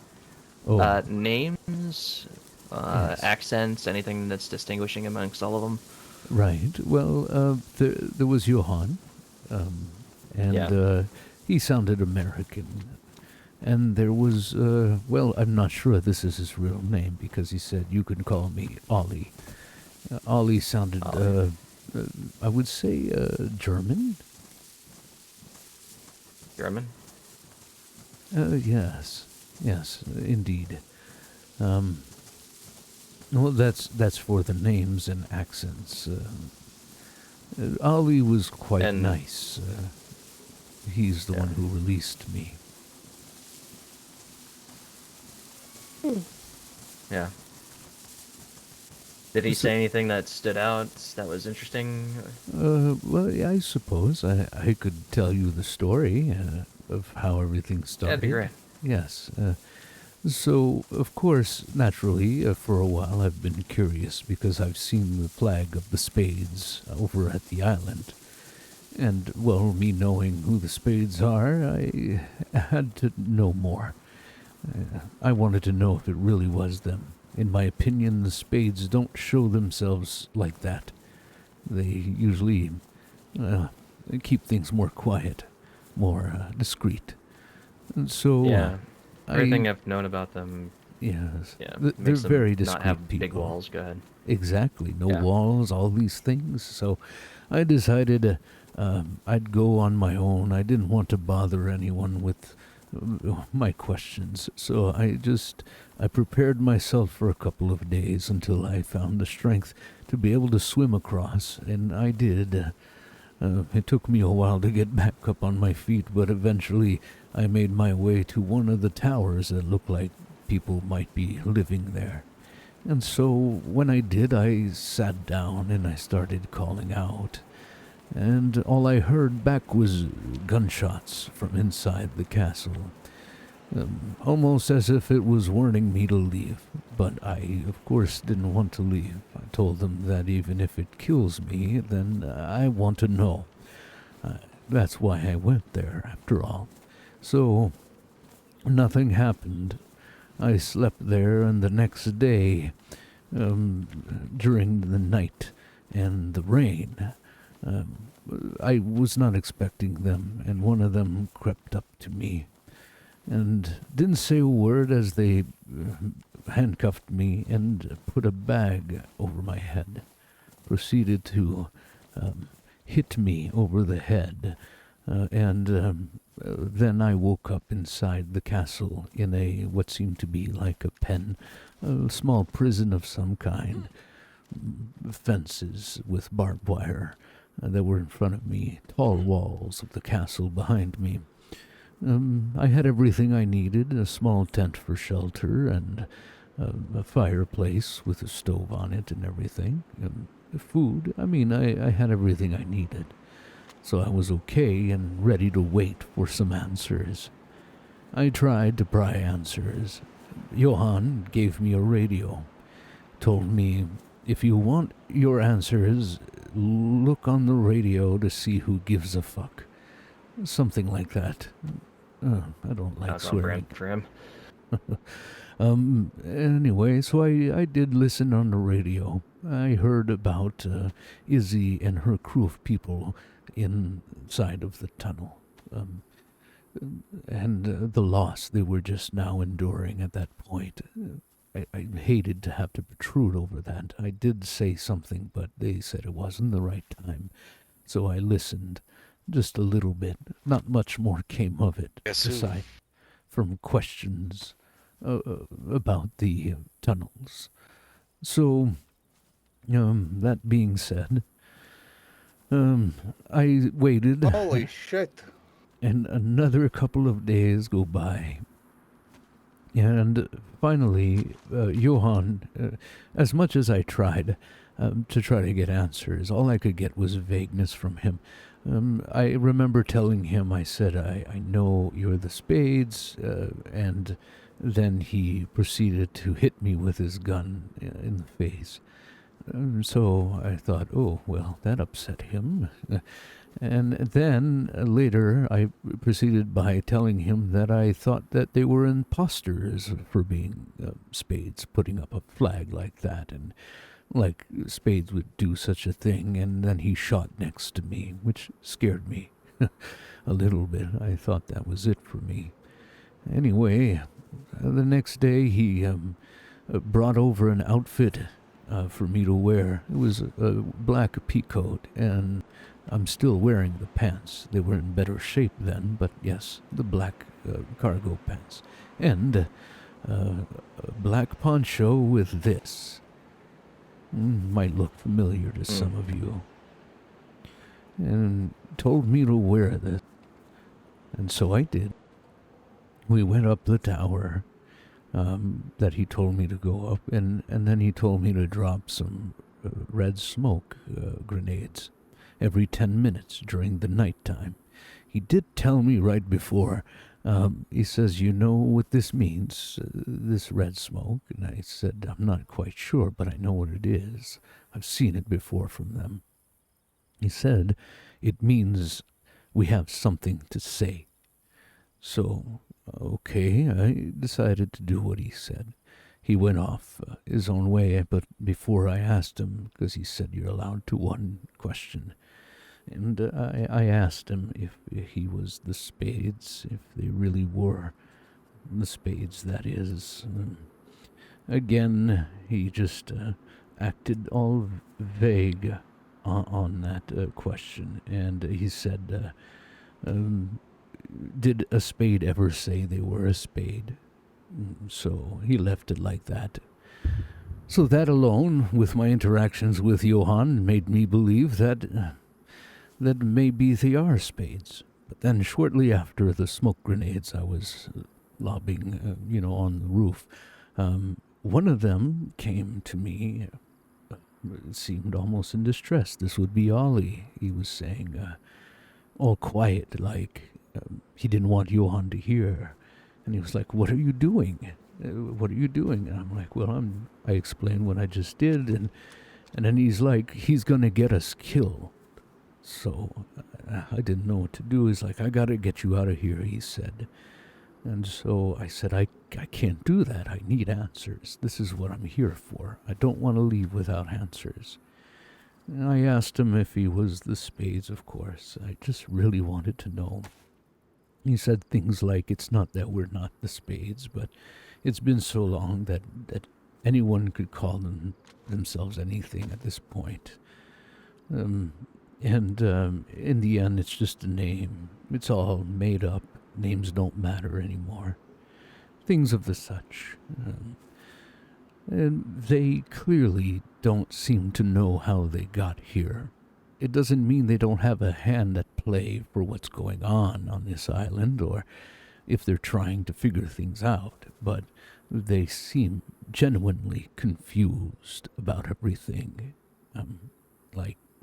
Speaker 1: Oh,
Speaker 4: Names,
Speaker 1: yes.
Speaker 4: accents, anything that's distinguishing amongst all of them.
Speaker 1: Right. Well, there was Johann, and
Speaker 4: Yeah.
Speaker 1: he sounded American. And there was, well, I'm not sure this is his real name because he said you can call me Ollie. Ollie sounded,
Speaker 4: Ollie.
Speaker 1: I would say, German.
Speaker 4: German?
Speaker 1: Yes, indeed. Well, that's for the names and accents. Ollie was quite
Speaker 4: And
Speaker 1: nice. He's the
Speaker 4: yeah.
Speaker 1: one who released me.
Speaker 4: Yeah. Did he
Speaker 1: So-
Speaker 4: say anything that stood out that was interesting?
Speaker 1: Well, yeah, I suppose I could tell you the story of how everything started.
Speaker 4: That'd be great.
Speaker 1: Yes. So, of course, naturally, for a while I've been curious because I've seen the flag of the Spades over at the island. And, well, me knowing who the Spades are, I had to know more. I wanted to know if it really was them. In my opinion, the Spades don't show themselves like that. They usually keep things more quiet, more discreet. And so,
Speaker 4: Yeah. Everything
Speaker 1: I,
Speaker 4: I've known about them,
Speaker 1: yes,
Speaker 4: yeah,
Speaker 1: they're
Speaker 4: makes them
Speaker 1: very
Speaker 4: not
Speaker 1: discreet
Speaker 4: have
Speaker 1: people.
Speaker 4: big walls. Go ahead.
Speaker 1: Exactly, no
Speaker 4: Yeah.
Speaker 1: walls, all these things. So I decided I'd go on my own. I didn't want to bother anyone with my questions. So I prepared myself for a couple of days until I found the strength to be able to swim across, and I did. It took me a while to get back up on my feet, but eventually I made my way to one of the towers that looked like people might be living there. And so when I did, I sat down and I started calling out. And all I heard back was gunshots from inside the castle. Almost as if it was warning me to leave. But I, of course, didn't want to leave. I told them that even if it kills me, then I want to know. That's why I went there, after all. So, nothing happened. I slept there, and the next day, during the night and the rain, I was not expecting them, and one of them crept up to me and didn't say a word as they handcuffed me and put a bag over my head. Proceeded to hit me over the head, and then I woke up inside the castle in what seemed to be like a pen, a small prison of some kind. Fences with barbed wire that were in front of me, tall walls of the castle behind me. I had everything I needed, a small tent for shelter, and a fireplace with a stove on it and everything. Food, I had everything I needed. So I was okay and ready to wait for some answers. I tried to pry answers. Johann gave me a radio, told me, if you want your answers, look on the radio to see who gives a fuck. Something like that. I don't like
Speaker 4: That's on
Speaker 1: swearing.
Speaker 4: brand for him.
Speaker 1: Anyway, so I did listen on the radio. I heard about Izzy and her crew of people inside of the tunnel. and the loss they were just now enduring at that point. I hated to have to protrude over that. I did say something, but they said it wasn't the right time, so I listened just a little bit. Not much more came of it, aside from questions about the tunnels. So, that being said, I waited.
Speaker 2: Holy shit.
Speaker 1: And another couple of days go by. And finally, Johann, as much as I tried to try to get answers, all I could get was vagueness from him. I remember telling him, I said, I know you're the Spades, and then he proceeded to hit me with his gun in the face. So I thought, oh, well, that upset him. And then later I proceeded by telling him that I thought that they were imposters for being Spades, putting up a flag like that, and like Spades would do such a thing. And then he shot next to me, which scared me a little bit. I thought that was it for me. Anyway, the next day he brought over an outfit for me to wear. It was a black peacoat, and I'm still wearing the pants. They were in better shape then, but yes, the black cargo pants. And a black poncho with this. Might look familiar to some of you. And told me to wear this. And so I did. We went up the tower that he told me to go up, and then he told me to drop some red smoke grenades every 10 minutes during the nighttime. He did tell me right before, he says, you know what this means, this red smoke? And I said, I'm not quite sure, but I know what it is. I've seen it before from them. He said, it means we have something to say. So, okay, I decided to do what he said. He went off his own way, but before I asked him, because he said you're allowed to one question, and I asked him if he was the Spades, if they really were the Spades, that is. Again, he just acted all vague on that question, and he said, did a Spade ever say they were a Spade? So he left it like that. So that alone, with my interactions with Johann, made me believe that maybe they are Spades. But then shortly after the smoke grenades I was lobbing, on the roof, one of them came to me. It seemed almost in distress. This would be Ollie, he was saying, all quiet, like he didn't want Johann to hear. And he was like, what are you doing? What are you doing? And I'm like, well, I explained what I just did. And then he's like, he's going to get us killed. So I didn't know what to do. He's like, I got to get you out of here, he said. And so I said, I can't do that. I need answers. This is what I'm here for. I don't want to leave without answers. And I asked him if he was the Spades, of course. I just really wanted to know. He said things like, it's not that we're not the Spades, but it's been so long that anyone could call themselves anything at this point. And in the end, it's just a name. It's all made up. Names don't matter anymore. Things of the such. And they clearly don't seem to know how they got here. It doesn't mean they don't have a hand at play for what's going on this island, or if they're trying to figure things out, but they seem genuinely confused about everything.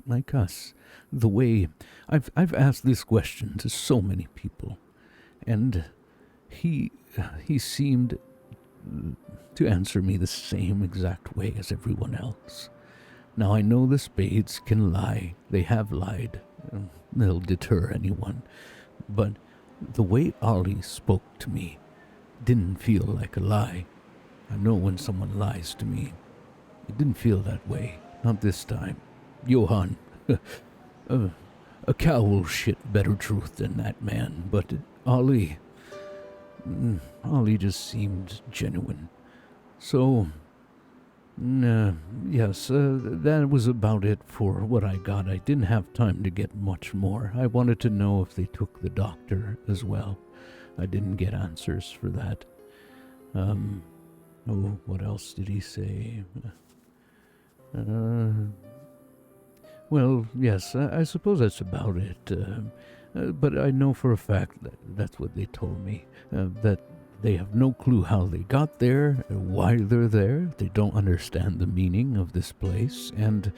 Speaker 1: Like us. The way I've asked this question to so many people, and he seemed to answer me the same exact way as everyone else. Now, I know the Spades can lie. They have lied. They'll deter anyone. But the way Ollie spoke to me didn't feel like a lie. I know when someone lies to me. It didn't feel that way. Not this time. Johann, a cow will shit better truth than that man, but Ollie. Ollie just seemed genuine. So, yes, that was about it for what I got. I didn't have time to get much more. I wanted to know if they took the doctor as well. I didn't get answers for that. What else did he say? Well, yes, I suppose that's about it. But I know for a fact that that's what they told me. That they have no clue how they got there, why they're there. They don't understand the meaning of this place, and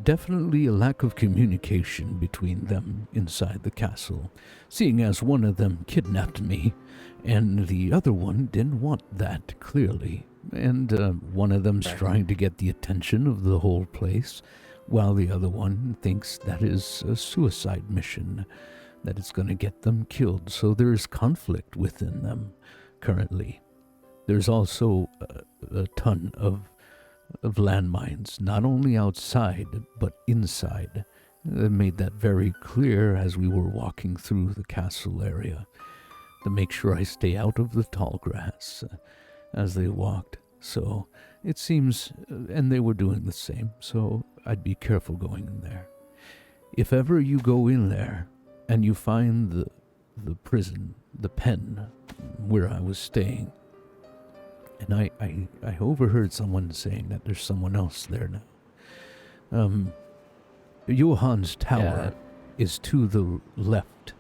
Speaker 1: definitely a lack of communication between them inside the castle, seeing as one of them kidnapped me, and the other one didn't want that, clearly. And one of them's trying to get the attention of the whole place, while the other one thinks that is a suicide mission, that it's going to get them killed. So there's conflict within them currently. There's also a ton of landmines, not only outside, but inside. They made that very clear as we were walking through the castle area, to make sure I stay out of the tall grass as they walked. So it seems, and they were doing the same, so I'd be careful going in there. If ever you go in there and you find the prison, the pen where I was staying, and I overheard someone saying that there's someone else there now. Johann's tower is to the left.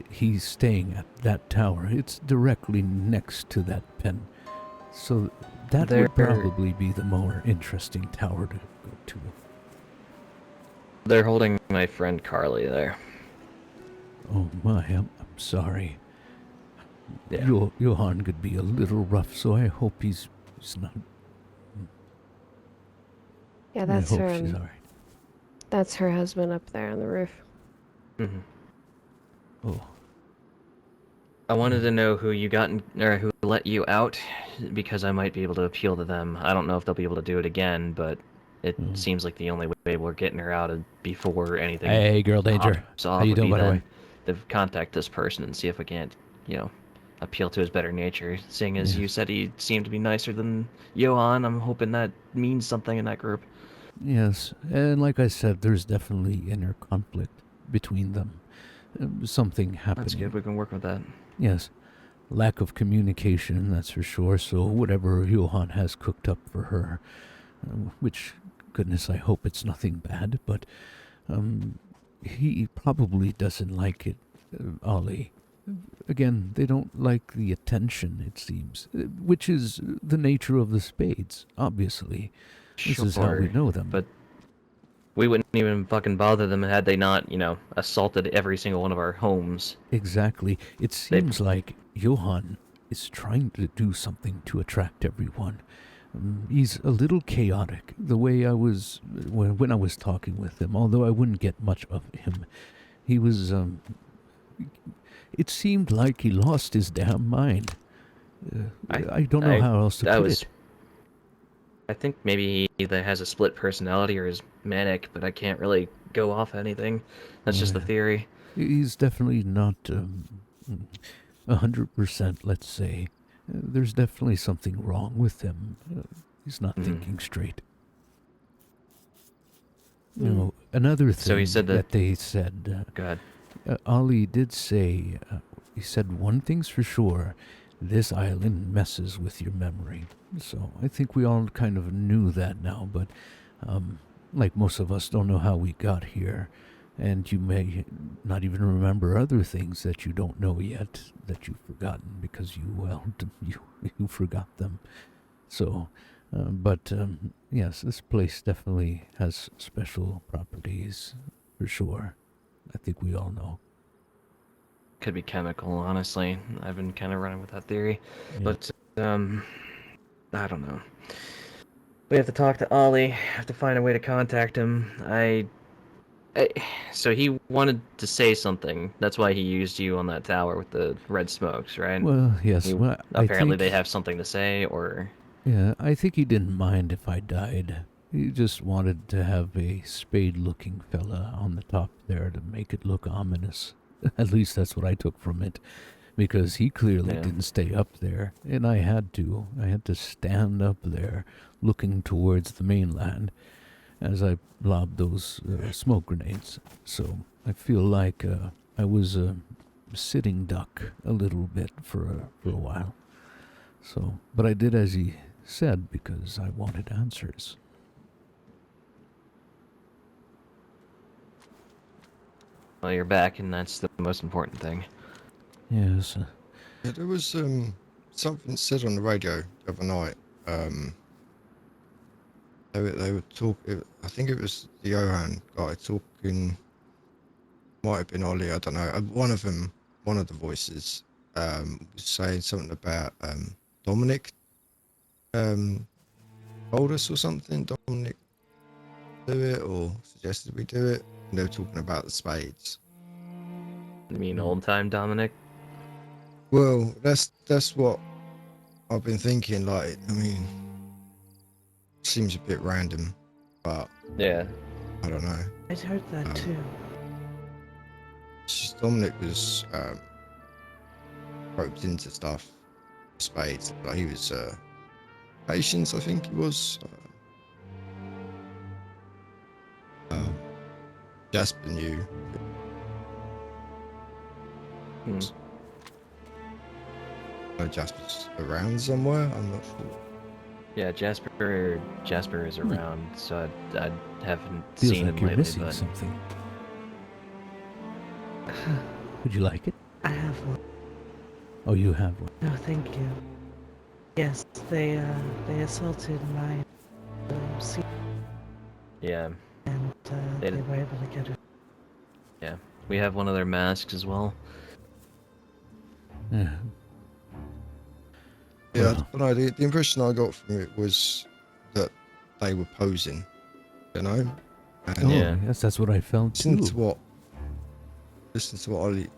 Speaker 1: He's staying at that tower. It's directly next to that pen. So that would probably be the more interesting tower to go to.
Speaker 4: They're holding my friend Carly there.
Speaker 1: Oh my, I'm sorry.
Speaker 4: Yeah.
Speaker 1: Johann could be a little rough, so I hope he's not.
Speaker 5: Yeah, that's
Speaker 1: I hope
Speaker 5: her.
Speaker 1: she's all right.
Speaker 5: That's her husband up there on the roof.
Speaker 4: Mm-hmm.
Speaker 1: Oh.
Speaker 4: I wanted to know who you got or who let you out, because I might be able to appeal to them. I don't know if they'll be able to do it again, but it seems like the only way we're getting her out before anything.
Speaker 1: Hey, girl danger. How you doing, by the way?
Speaker 4: To contact this person and see if I can't, appeal to his better nature. Seeing as you said he seemed to be nicer than Johan, I'm hoping that means something in that group.
Speaker 1: Yes, and like I said, there's definitely inner conflict between them. Something happening.
Speaker 4: That's good. We can work with that.
Speaker 1: Yes. Lack of communication, that's for sure. So whatever Johan has cooked up for her, which, goodness, I hope it's nothing bad, but he probably doesn't like it, Ollie. Again, they don't like the attention, it seems, which is the nature of the Spades, obviously. This is how we know them.
Speaker 4: But we wouldn't even fucking bother them had they not, assaulted every single one of our homes.
Speaker 1: Exactly. It seems like Johan is trying to do something to attract everyone. He's a little chaotic, the way I was when I was talking with him, although I wouldn't get much of him. He was, it seemed like he lost his damn mind. I don't know how else to put it.
Speaker 4: I think maybe he either has a split personality or is manic, but I can't really go off anything. That's just the theory.
Speaker 1: He's definitely not 100%, let's say. There's definitely something wrong with him. He's not thinking straight. You know, another thing
Speaker 4: he said
Speaker 1: that they said...
Speaker 4: Go ahead.
Speaker 1: Ollie did say, he said, one thing's for sure, this island messes with your memory. So I think we all kind of knew that now, but like most of us don't know how we got here. And you may not even remember other things that you don't know yet, that you've forgotten because you forgot them. So, yes, this place definitely has special properties, for sure. I think we all know.
Speaker 4: Could be chemical, honestly. I've been kind of running with that theory. Yeah. But, I don't know. We have to talk to Ollie. Have to find a way to contact him. So he wanted to say something. That's why he used you on that tower with the red smokes, right?
Speaker 1: Well, yes.
Speaker 4: Apparently they have something to say, or...
Speaker 1: Yeah, I think he didn't mind if I died. He just wanted to have a spade-looking fella on the top there to make it look ominous. At least that's what I took from it, because he clearly
Speaker 4: Yeah.
Speaker 1: didn't stay up there, and I had to. I had to stand up there, looking towards the mainland, as I lobbed those smoke grenades. So I feel like I was a sitting duck a little bit for a while. So, but I did as he said because I wanted answers.
Speaker 4: Well, you're back, and that's the most important thing.
Speaker 1: Yes.
Speaker 3: Yeah, there was something said on the radio the other night. They were talking. I think it was the Johan guy talking. Might have been Ollie. I don't know. One of them, one of the voices, was saying something about Dominic told us or something. Dominic do it or suggested we do it. And they were talking about the spades.
Speaker 4: You mean old time Dominic?
Speaker 3: Well, that's what I've been thinking. Like, I mean, seems a bit random, but
Speaker 4: Yeah.
Speaker 3: I don't know.
Speaker 6: I'd heard that too.
Speaker 3: Dominic was roped into stuff, spades. Like he was patience, I think he was. Jasper knew.
Speaker 4: Hmm.
Speaker 3: Jasper's around somewhere. I'm not sure.
Speaker 4: Yeah, Jasper is around, so I haven't
Speaker 1: Feels
Speaker 4: seen
Speaker 1: like
Speaker 4: him
Speaker 1: you're
Speaker 4: lately,
Speaker 1: missing
Speaker 4: but
Speaker 1: something. Would you like it?
Speaker 6: I have one.
Speaker 1: Oh, you have one.
Speaker 6: No, thank you. Yes, they assaulted my seat
Speaker 4: yeah,
Speaker 6: and
Speaker 4: They
Speaker 6: they
Speaker 4: did-
Speaker 6: were able to get her.
Speaker 4: yeah. We have one of their masks as well.
Speaker 1: Yeah.
Speaker 3: Yeah,
Speaker 1: Well.
Speaker 3: I don't know. The impression I got from it was that they were posing, you know. And
Speaker 1: Oh,
Speaker 4: Yeah.
Speaker 1: yes, that's what I felt
Speaker 3: listen
Speaker 1: too.
Speaker 3: to what Ollie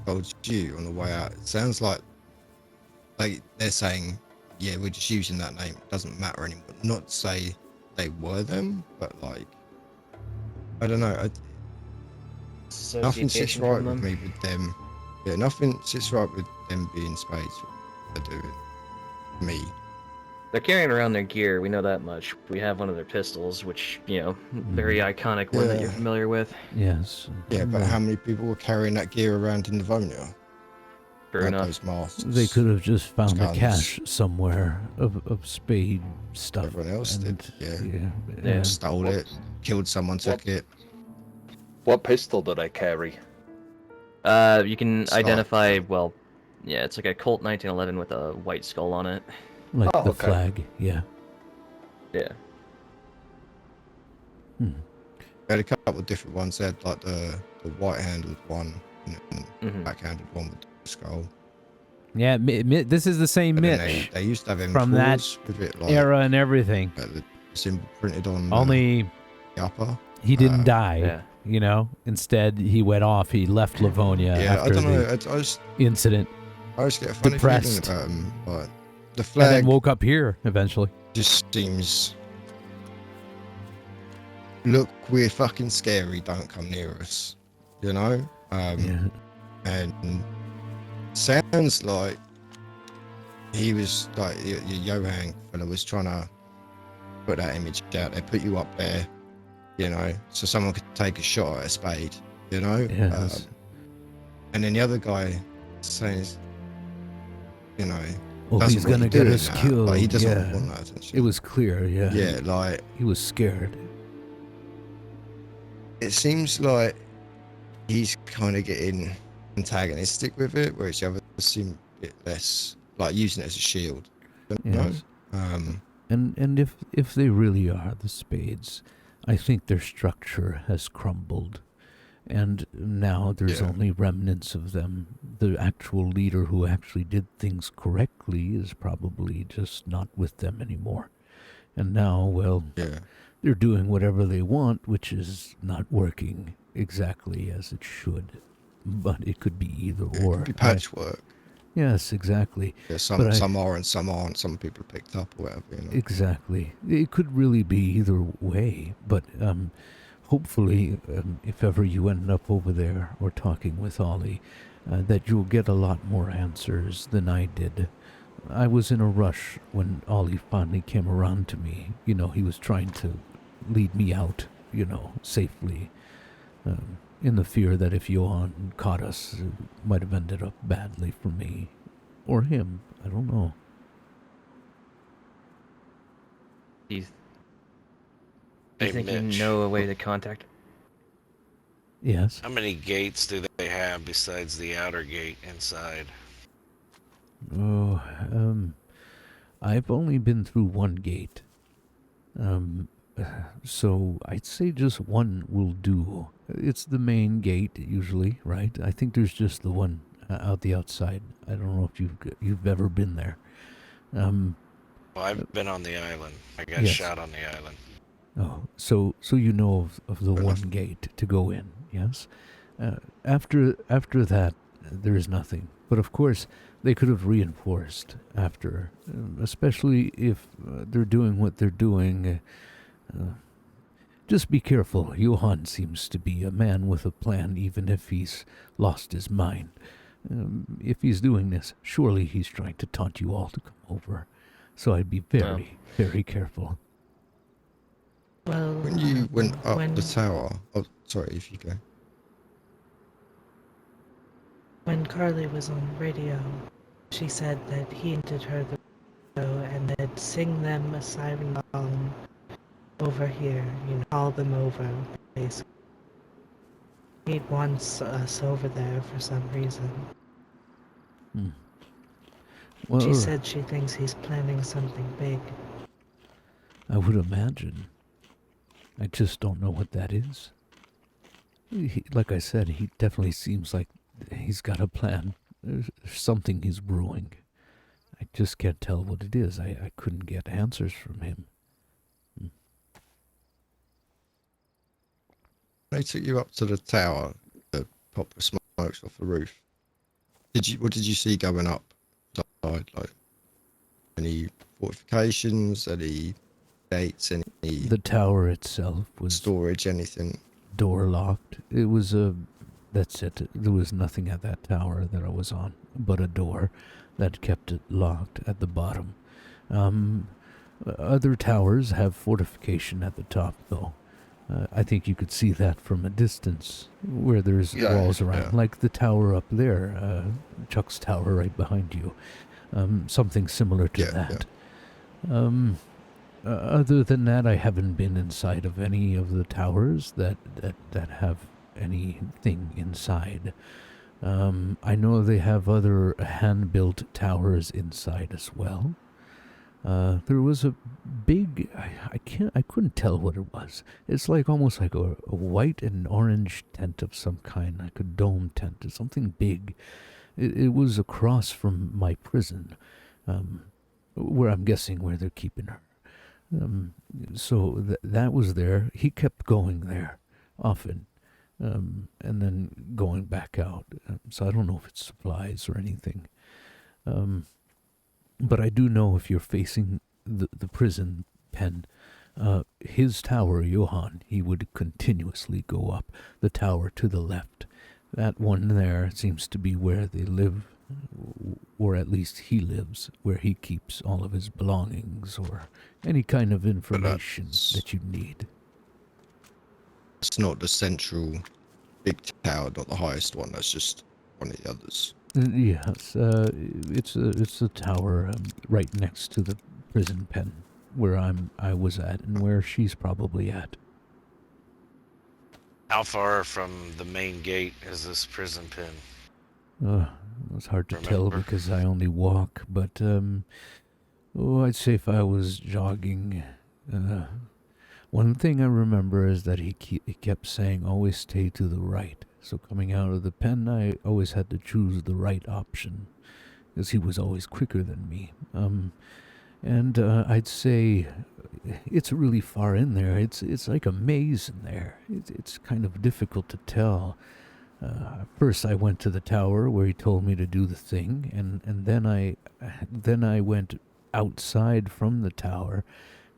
Speaker 3: told you on the way out. It sounds like they're saying, yeah, we're just using that name. It doesn't matter anymore. Not to say they were them, but like, I don't know. Nothing sits
Speaker 4: Association
Speaker 3: right
Speaker 4: from
Speaker 3: with
Speaker 4: them.
Speaker 3: me with them. Yeah, nothing sits right with them being spades. They're doing me.
Speaker 4: They're carrying around their gear. We know that much. We have one of their pistols, which very iconic one that you're
Speaker 3: Yeah.
Speaker 4: familiar with.
Speaker 1: Yes.
Speaker 3: Yeah, but
Speaker 1: Well,
Speaker 3: how many people were carrying that gear around in Livonia?
Speaker 4: True
Speaker 3: Like
Speaker 4: enough.
Speaker 3: those masks.
Speaker 1: They could have just found the
Speaker 3: guns.
Speaker 1: cache somewhere of spade stuff.
Speaker 3: Everyone else did, yeah.
Speaker 4: Yeah.
Speaker 3: Stole it, killed someone, took it.
Speaker 2: What pistol did I carry?
Speaker 4: You can
Speaker 3: Sorry.
Speaker 4: identify. Well, yeah, it's like a Colt 1911 with a white skull on it.
Speaker 1: Like
Speaker 2: Oh,
Speaker 1: the
Speaker 2: okay.
Speaker 1: flag, yeah.
Speaker 4: Yeah.
Speaker 3: We had a couple of different ones. They had like the white-handled one and
Speaker 4: Mhm.
Speaker 3: black-handled one with the skull.
Speaker 1: Yeah, this is the same
Speaker 3: But then
Speaker 1: Mitch
Speaker 3: they used to have
Speaker 1: from that
Speaker 3: M4s with it like
Speaker 1: era and everything.
Speaker 3: the symbol printed on
Speaker 1: Only
Speaker 3: the upper.
Speaker 1: he didn't die,
Speaker 4: Yeah.
Speaker 1: you know? Instead, he went off. He left Livonia
Speaker 3: Yeah, I
Speaker 1: after
Speaker 3: don't know.
Speaker 1: the
Speaker 3: I just
Speaker 1: incident
Speaker 3: get a funny
Speaker 1: Depressed.
Speaker 3: feeling about him. Like the
Speaker 1: and
Speaker 3: flag
Speaker 1: then woke up here eventually.
Speaker 3: just seems. Look, we're fucking scary. Don't come near us. You know.
Speaker 1: Yeah.
Speaker 3: And sounds like he was like your Johan fella was trying to put that image out there, put you up there, you know, so someone could take a shot at a spade, you know.
Speaker 1: Yes.
Speaker 3: And then the other guy saying, you know,
Speaker 1: Oh,
Speaker 3: doesn't
Speaker 1: he's
Speaker 3: want
Speaker 1: gonna
Speaker 3: you
Speaker 1: get
Speaker 3: doing
Speaker 1: us
Speaker 3: that.
Speaker 1: killed.
Speaker 3: Like, he doesn't
Speaker 1: Yeah.
Speaker 3: want that attention.
Speaker 1: It was clear, yeah.
Speaker 3: Yeah, like
Speaker 1: He was scared.
Speaker 3: it seems like he's kind of getting antagonistic with it, whereas the others seem a bit less like using it as a shield. You know?
Speaker 1: Yes.
Speaker 3: Um,
Speaker 1: And if they really are the spades, I think their structure has crumbled. And now there's
Speaker 3: Yeah.
Speaker 1: only remnants of them. The actual leader who actually did things correctly is probably just not with them anymore. And now, well,
Speaker 3: yeah.
Speaker 1: they're doing whatever they want, which is not working exactly as it should. But it could be either
Speaker 3: It
Speaker 1: or.
Speaker 3: could be patchwork.
Speaker 1: Yes, exactly.
Speaker 3: Yeah,
Speaker 1: But I-
Speaker 3: some are and some aren't. Some people picked up or whatever. You know?
Speaker 1: Exactly. It could really be either way. But hopefully, if ever you end up over there or talking with Ollie, that you'll get a lot more answers than I did. I was in a rush when Ollie finally came around to me. You know, he was trying to lead me out, you know, safely. In the fear that if Johan caught us, it might have ended up badly for me. Or him. I don't know.
Speaker 4: Do you
Speaker 7: Hey,
Speaker 4: think you
Speaker 7: Mitch,
Speaker 4: know a way to contact?
Speaker 1: Yes.
Speaker 7: how many gates do they have besides the outer gate inside?
Speaker 1: Oh, I've only been through one gate. So I'd say just one will do. It's the main gate usually, right? I think there's just the one out the outside. I don't know if you've ever been there.
Speaker 7: Well, I've been on the island. I got
Speaker 1: Yes.
Speaker 7: shot on the island.
Speaker 1: Oh, so you know of the
Speaker 3: Fair
Speaker 1: one
Speaker 3: enough.
Speaker 1: gate to go in, yes? After that, there is nothing. But of course, they could have reinforced after, especially if they're doing what they're doing. Just be careful. Johan seems to be a man with a plan, even if he's lost his mind. If he's doing this, surely he's trying to taunt you all to come over. So I'd be very, very careful.
Speaker 6: Well,
Speaker 3: When you went up
Speaker 6: when,
Speaker 3: the tower, oh, sorry, if you go.
Speaker 6: when Carly was on radio, she said that he hinted her the radio and that sing them a siren song over here, you know, call them over, basically. He wants us over there for some reason.
Speaker 1: Hmm. Well,
Speaker 6: She said she thinks he's planning something big.
Speaker 1: I would imagine. I just don't know what that is. Like I said, he definitely seems like he's got a plan. There's something he's brewing. I just can't tell what it is. I couldn't get answers from him.
Speaker 3: They took you up to the tower to pop the smokes off the roof. What did you see going up? Like any fortifications, any gates, any
Speaker 1: The tower itself was
Speaker 3: storage, anything?
Speaker 1: door locked. It was that's it. There was nothing at that tower that I was on but a door that kept it locked at the bottom. Other towers have fortification at the top, though. I think you could see that from a distance, where there's
Speaker 2: Yeah,
Speaker 1: walls around,
Speaker 3: yeah.
Speaker 1: like the tower up there, Chuck's tower right behind you. Something similar to
Speaker 3: Yeah,
Speaker 1: that. Other than that, I haven't been inside of any of the towers that have anything inside. I know they have other hand-built towers inside as well. There was a big, I couldn't tell what it was. It's like almost like a white and orange tent of some kind, like a dome tent or something big. It was across from my prison, where I'm guessing where they're keeping her. So that was there. He kept going there often, and then going back out. So I don't know if it's supplies or anything. But I do know if you're facing the prison pen, his tower, Johan, he would continuously go up. The tower to the left. That one there seems to be where they live, or at least he lives, where he keeps all of his belongings or any kind of information that you need.
Speaker 3: It's not the central big tower, not the highest one. That's just one of the others.
Speaker 1: Yes, it's a tower right next to the prison pen where I was at and where she's probably at.
Speaker 7: How far from the main gate is this prison pen?
Speaker 1: It's hard to tell
Speaker 7: Remember?
Speaker 1: because I only walk, but I'd say if I was jogging, one thing I remember is that he kept saying always stay to the right. So coming out of the pen, I always had to choose the right option, because he was always quicker than me. And I'd say it's really far in there. It's like a maze in there. It's kind of difficult to tell. First, I went to the tower where he told me to do the thing, and then I went outside from the tower.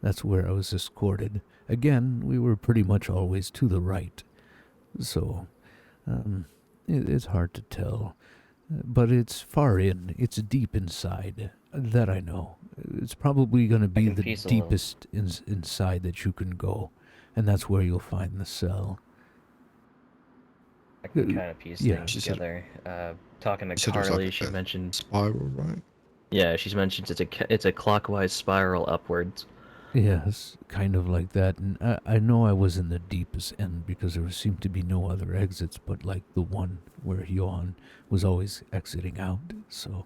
Speaker 1: That's where I was escorted. Again, we were pretty much always to the right. So, it's hard to tell. But it's far in. It's deep inside. That I know. It's probably going to be
Speaker 4: can
Speaker 1: the
Speaker 4: piece a little.
Speaker 1: deepest inside that you can go. And that's where you'll find the cell.
Speaker 4: I can kind of piece
Speaker 1: yeah.
Speaker 4: things
Speaker 3: She said-
Speaker 4: together. Talking to
Speaker 3: You said it was like
Speaker 4: Carly,
Speaker 3: a
Speaker 4: she mentioned.
Speaker 3: spiral, right?
Speaker 4: Yeah, she's mentioned it's a clockwise spiral upwards.
Speaker 1: Yes, kind of like that. And I know I was in the deepest end because there seemed to be no other exits but like the one where Johan was always exiting out. So,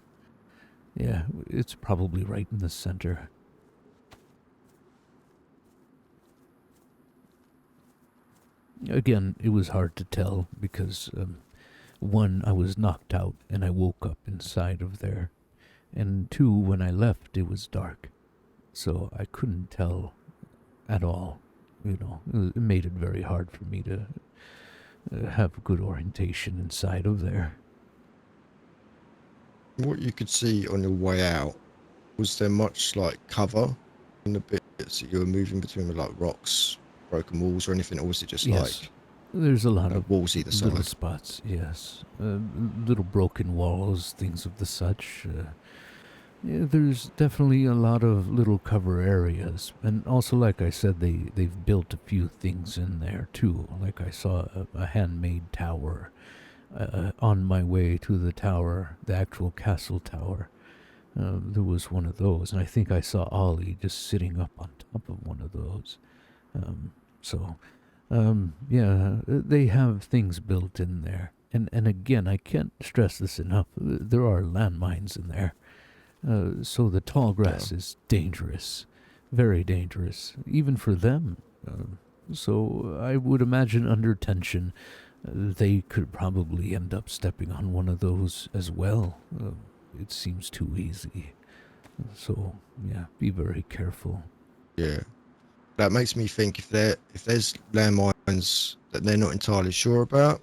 Speaker 1: yeah, it's probably right in the center. Again, it was hard to tell because, one, I was knocked out and I woke up inside of there. And two, when I left, it was dark. So I couldn't tell at all. You know, it made it very hard for me to have good orientation inside of there.
Speaker 3: What you could see on your way out, was there much like cover in the bits that you were moving between, like rocks, broken walls, or anything, or was it just
Speaker 1: Yes,
Speaker 3: like
Speaker 1: there's a lot of
Speaker 3: walls either
Speaker 1: little
Speaker 3: side?
Speaker 1: spots. Yes, little broken walls, things of the such. Yeah, there's definitely a lot of little cover areas, and also, like I said, they've built a few things in there too. Like I saw a handmade tower. On my way to the tower, the actual castle tower, there was one of those, and I think I saw Ollie just sitting up on top of one of those. So, yeah, they have things built in there. And again, I can't stress this enough. There are landmines in there. So the tall grass is dangerous. Very dangerous. Even for them. So I would imagine under tension, they could probably end up stepping on one of those as well. It seems too easy. So, yeah, be very careful.
Speaker 3: Yeah. That makes me think if there's landmines that they're not entirely sure about,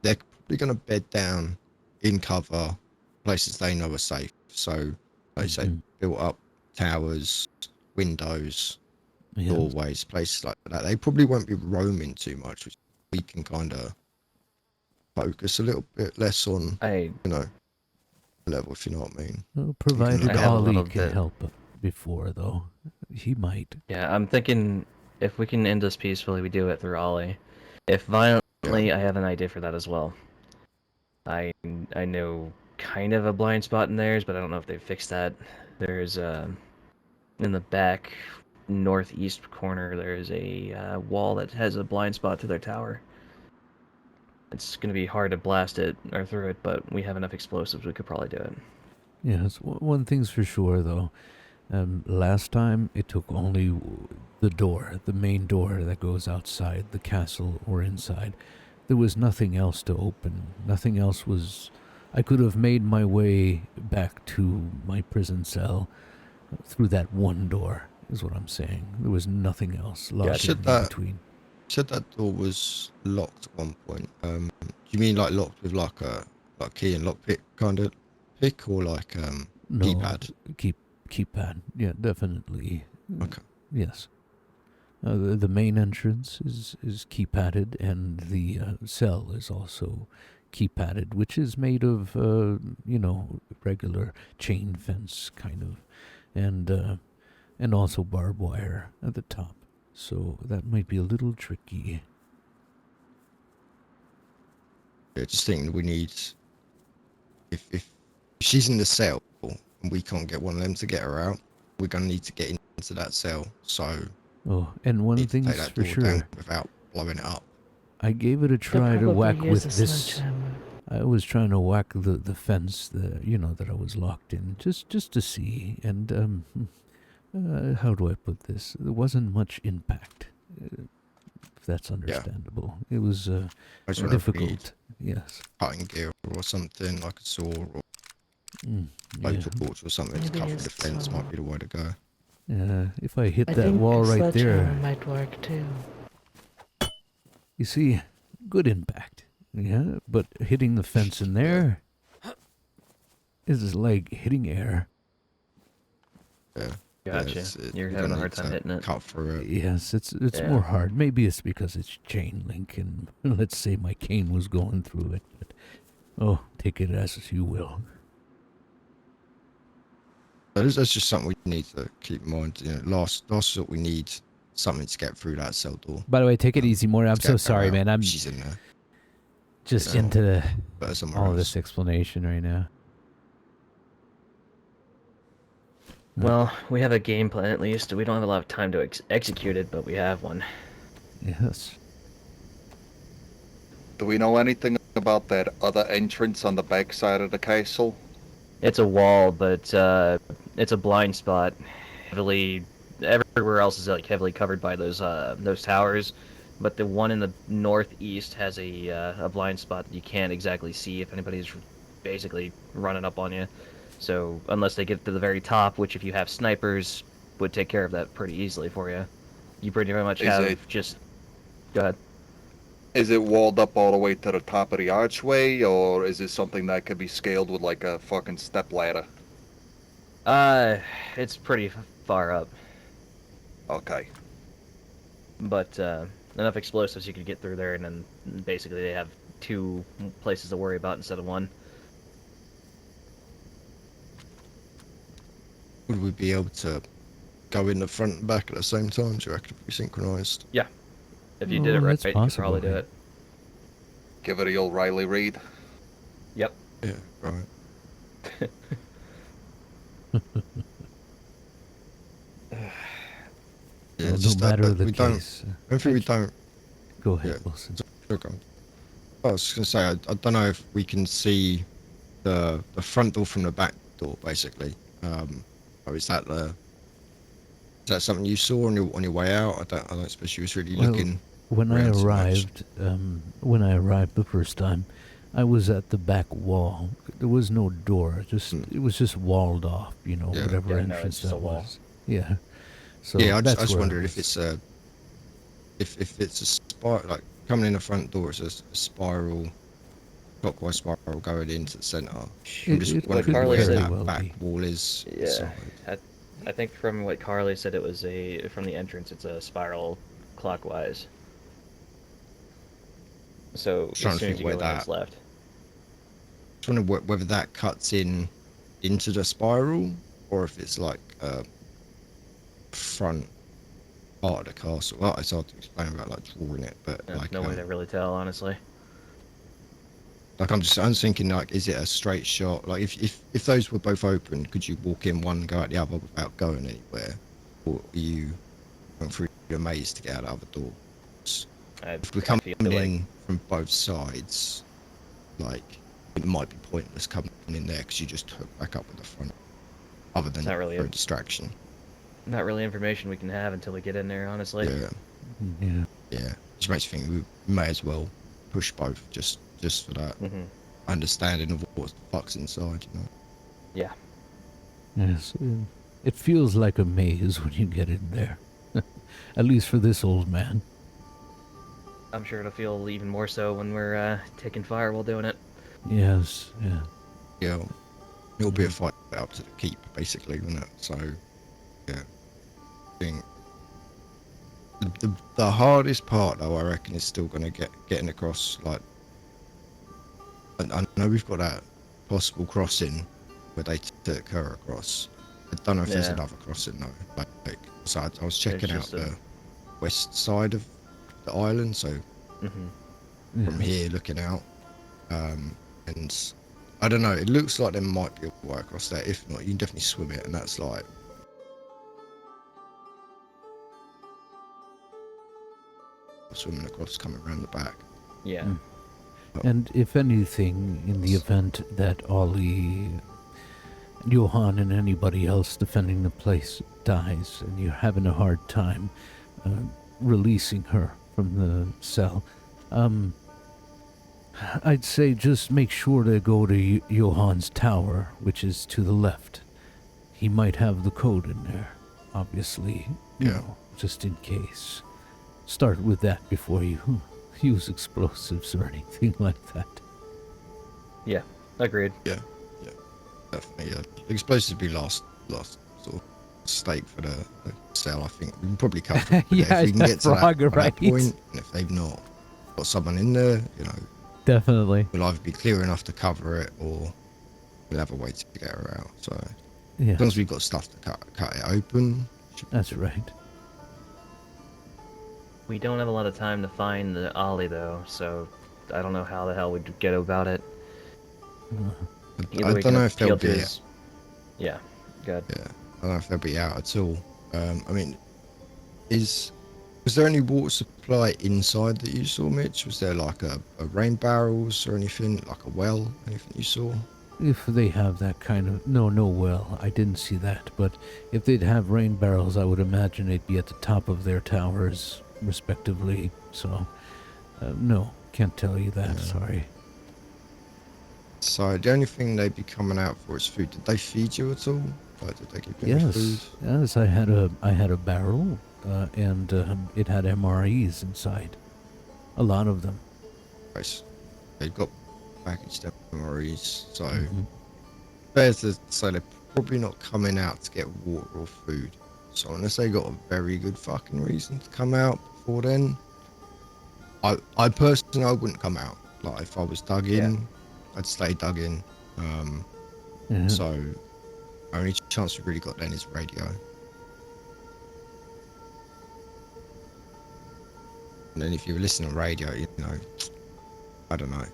Speaker 3: they're probably going to bed down in cover, places they know are safe. So, like I say, built up towers, windows,
Speaker 1: Yeah.
Speaker 3: doorways, places like that. They probably won't be roaming too much, which we can kind of focus a little bit less on,
Speaker 4: I
Speaker 3: level, if you know what I mean.
Speaker 1: Well, provided
Speaker 3: look
Speaker 4: I have a
Speaker 1: Ollie
Speaker 4: little
Speaker 1: can
Speaker 4: bit.
Speaker 1: help before, though. He might.
Speaker 4: Yeah, I'm thinking if we can end this peacefully, we do it through Ollie. If violently, I have an idea for that as well. I know kind of a blind spot in theirs, but I don't know if they've fixed that. There's in the back northeast corner, there's a wall that has a blind spot to their tower. It's gonna be hard to blast it or through it, but we have enough explosives, we could probably do it.
Speaker 1: Yes, one thing's for sure, though. Last time, it took only the door, the main door that goes outside the castle or inside. There was nothing else to open. Nothing else was... I could have made my way back to my prison cell through that one door, is what I'm saying. There was nothing else locked
Speaker 3: Said
Speaker 1: in
Speaker 3: that-
Speaker 1: between.
Speaker 3: You said that door was locked at one point. Do you mean like locked with like a key and lockpick kind of pick, or like
Speaker 1: No,
Speaker 3: keypad?
Speaker 1: Keypad. Yeah, definitely.
Speaker 3: Okay.
Speaker 1: Yes. The main entrance is keypadded, and the cell is also keypadded, which is made of, regular chain fence kind of, and also barbed wire at the top. So that might be a little tricky.
Speaker 3: Yeah, just thinking we need, if she's in the cell and we can't get one of them to get her out, we're gonna need to get into that cell. So
Speaker 1: Oh, and one
Speaker 3: need to take
Speaker 1: thing's
Speaker 3: that
Speaker 1: for
Speaker 3: door down
Speaker 1: sure.
Speaker 3: without blowing it up.
Speaker 1: I gave it a
Speaker 6: They'll
Speaker 1: try to
Speaker 6: probably
Speaker 1: whack
Speaker 6: use
Speaker 1: with
Speaker 6: a
Speaker 1: this.
Speaker 6: sledgehammer.
Speaker 1: I was trying to whack the fence, that I was locked in, just to see. And how do I put this? There wasn't much impact. If that's understandable. It was
Speaker 3: I just wonder if we need
Speaker 1: difficult. Yes.
Speaker 3: cutting gear or something, like a saw or
Speaker 1: Yeah.
Speaker 3: torch or something to
Speaker 6: Maybe
Speaker 3: cut through the
Speaker 6: it's
Speaker 3: fence might be the way to go.
Speaker 1: If I hit
Speaker 6: I
Speaker 1: that
Speaker 6: think
Speaker 1: wall
Speaker 6: a
Speaker 1: right
Speaker 6: sledgehammer
Speaker 1: there,
Speaker 6: might work too.
Speaker 1: you see, good impact. Yeah, but hitting the fence in there is like hitting air.
Speaker 3: Yeah.
Speaker 4: Gotcha. You're
Speaker 3: we're
Speaker 4: having a
Speaker 3: gonna
Speaker 4: hard
Speaker 3: need
Speaker 4: time
Speaker 3: to
Speaker 4: hitting it.
Speaker 3: cut through it.
Speaker 1: Yes, it's
Speaker 4: Yeah.
Speaker 1: more hard. Maybe it's because it's chain link, and let's say my cane was going through it. But oh, take it as you will.
Speaker 3: That's just something we need to keep in mind. You know, last resort, we need something to get through that cell door.
Speaker 1: By the way, take it easy, Maury. I'm
Speaker 3: To
Speaker 1: so
Speaker 3: get her
Speaker 1: sorry,
Speaker 3: out.
Speaker 1: man. I'm
Speaker 3: She's in there.
Speaker 1: just
Speaker 3: Yeah.
Speaker 1: into
Speaker 3: Better somewhere
Speaker 1: all
Speaker 3: else.
Speaker 1: this explanation right now.
Speaker 4: Well, we have a game plan at least. We don't have a lot of time to execute it, but we have one.
Speaker 1: Yes.
Speaker 2: Do we know anything about that other entrance on the back side of the castle?
Speaker 4: It's a wall, but it's a blind spot. Heavily, everywhere else is like heavily covered by those towers, but the one in the northeast has a blind spot that you can't exactly see if anybody's basically running up on you. So unless they get to the very top, which if you have snipers, would take care of that pretty easily for you. You pretty much
Speaker 2: Is
Speaker 4: have
Speaker 2: it-
Speaker 4: just. Go ahead.
Speaker 2: Is it walled up all the way to the top of the archway, or is it something that could be scaled with like a fucking step ladder?
Speaker 4: It's pretty far up,
Speaker 2: Okay.
Speaker 4: but enough explosives you could get through there, and then basically they have two places to worry about instead of one.
Speaker 3: Would we be able to go in the front and back at the same time? Do you reckon if we synchronized?
Speaker 4: If you did it
Speaker 1: Oh,
Speaker 4: right,
Speaker 1: that's
Speaker 4: you could
Speaker 1: possible,
Speaker 4: probably do
Speaker 1: yeah.
Speaker 4: it.
Speaker 2: Give it the old Riley Reid.
Speaker 4: Yep.
Speaker 3: Yeah, right. Yeah,
Speaker 1: Well,
Speaker 3: just
Speaker 1: no matter
Speaker 3: that
Speaker 1: the
Speaker 3: we don't.
Speaker 1: case.
Speaker 3: I think we don't.
Speaker 1: Go ahead,
Speaker 3: Yeah.
Speaker 1: Wilson.
Speaker 3: Look, I was going to say, I don't know if we can see the front door from the back door, basically. Or is that something you saw on your way out? I don't suppose you was really
Speaker 1: Well,
Speaker 3: looking.
Speaker 1: When I
Speaker 3: around so much.
Speaker 1: arrived the first time, I was at the back wall. There was no door. It was just walled off. You know,
Speaker 3: Yeah.
Speaker 1: whatever
Speaker 4: Yeah, no,
Speaker 1: entrance
Speaker 4: it's just a
Speaker 1: that
Speaker 4: wall.
Speaker 1: was. Yeah. So
Speaker 3: Yeah, I
Speaker 1: that's
Speaker 3: just
Speaker 1: where
Speaker 3: wondered
Speaker 1: was.
Speaker 3: if it's a if it's a spiral, like coming in the front door, it's a spiral, clockwise spiral going into the center. I'm just
Speaker 1: It
Speaker 3: wondering
Speaker 4: could
Speaker 3: where
Speaker 4: very
Speaker 3: that
Speaker 1: well
Speaker 3: back
Speaker 1: be.
Speaker 3: wall is.
Speaker 4: Yeah.
Speaker 3: Side.
Speaker 4: I think from what Carly said, it was from the entrance. It's a spiral clockwise. So
Speaker 3: Trying
Speaker 4: as
Speaker 3: to
Speaker 4: soon as
Speaker 3: think
Speaker 4: you
Speaker 3: where
Speaker 4: go in, it's
Speaker 3: that-
Speaker 4: left.
Speaker 3: Just wondering whether that cuts into the spiral, or if it's like front part of the castle. Well, it's hard to explain about like drawing it, but
Speaker 4: Yeah,
Speaker 3: like
Speaker 4: no way to really tell, honestly.
Speaker 3: like I'm thinking like, is it a straight shot? Like if those were both open, could you walk in one, go out the other without going anywhere, or are you going through the maze to get out the other door? If we come
Speaker 4: feel
Speaker 3: in
Speaker 4: like-
Speaker 3: from both sides, like it might be pointless coming in there because you just hook back up with the front, other than
Speaker 4: Not really
Speaker 3: for
Speaker 4: a-
Speaker 3: a distraction.
Speaker 4: Not really information we can have until we get in there, honestly.
Speaker 3: Yeah,
Speaker 1: Yeah.
Speaker 3: just makes you think we may as well push both just for that
Speaker 4: Hmm.
Speaker 3: understanding of what the fuck's inside, you know.
Speaker 4: Yeah.
Speaker 1: Yes. It feels like a maze when you get in there. At least for this old man.
Speaker 4: I'm sure it'll feel even more so when we're taking fire while doing it.
Speaker 1: Yes. Yeah.
Speaker 3: Yeah, it'll be a fight up to the keep, basically, won't it? So, yeah. I think the hardest part, though, I reckon, is still going to getting across. Like, I know we've got that possible crossing where they took her across. I don't know if there's
Speaker 4: Yeah.
Speaker 3: another crossing though. Like, so I was checking out
Speaker 4: just a-
Speaker 3: the west side of the island, so
Speaker 4: Hmm.
Speaker 3: from here looking out, and I don't know, it looks like there might be a way across there. If not, you can definitely swim it, and that's like swimming across, coming around the back.
Speaker 4: Yeah.
Speaker 1: Mm. And if anything, in the event that Ollie, Johan, and anybody else defending the place dies, and you're having a hard time releasing her from the cell, I'd say just make sure to go to Johan's tower, which is to the left. He might have the code in there, obviously. You
Speaker 3: Yeah.
Speaker 1: know, just in case. Start with that before you use explosives or anything like that.
Speaker 4: Agreed.
Speaker 3: Definitely, yeah. Explosives would be last sort. steak for the sale. I think we can probably cover it. But
Speaker 1: Yeah,
Speaker 3: if we can
Speaker 1: that
Speaker 3: get to
Speaker 1: frog,
Speaker 3: that, by
Speaker 1: right.
Speaker 3: that point, and if they've not got someone in there, you know,
Speaker 1: Definitely.
Speaker 3: we'll either be clear enough to cover it, or we'll have a way to get her out. So
Speaker 1: Yeah,
Speaker 3: as long as we've got stuff to cut it open, should be
Speaker 1: that's
Speaker 3: good.
Speaker 1: right.
Speaker 4: We don't have a lot of time to find the Ollie, though, so I don't know how the hell we'd get about it. Either
Speaker 3: I
Speaker 4: we
Speaker 3: don't
Speaker 4: can
Speaker 3: know if they'll
Speaker 4: appeal to
Speaker 3: be.
Speaker 4: his... Yeah, good.
Speaker 3: Yeah, I don't know if they'll be out at all. I mean, was there any water supply inside that you saw, Mitch? Was there like a rain barrels or anything, like a well, anything you saw?
Speaker 1: If they have that kind of... No, well, I didn't see that. But if they'd have rain barrels, I would imagine they'd be at the top of their towers, respectively. So, no, can't tell you that, sorry.
Speaker 3: So the only thing they'd be coming out for is food. Did they feed you at all? Like, did they give you any food?
Speaker 1: Yes, I had a barrel, and it had MREs inside. A lot of them.
Speaker 3: Right. They've got packaged MREs, so
Speaker 1: Mhm.
Speaker 3: fair to say they're probably not coming out to get water or food. So unless they got a very good fucking reason to come out before then, I personally, I wouldn't come out. Like, if I was dug in, I'd stay dug in.
Speaker 1: Yeah.
Speaker 3: So only chance we've really got then is radio. And then if you listen to radio, you know, I don't know.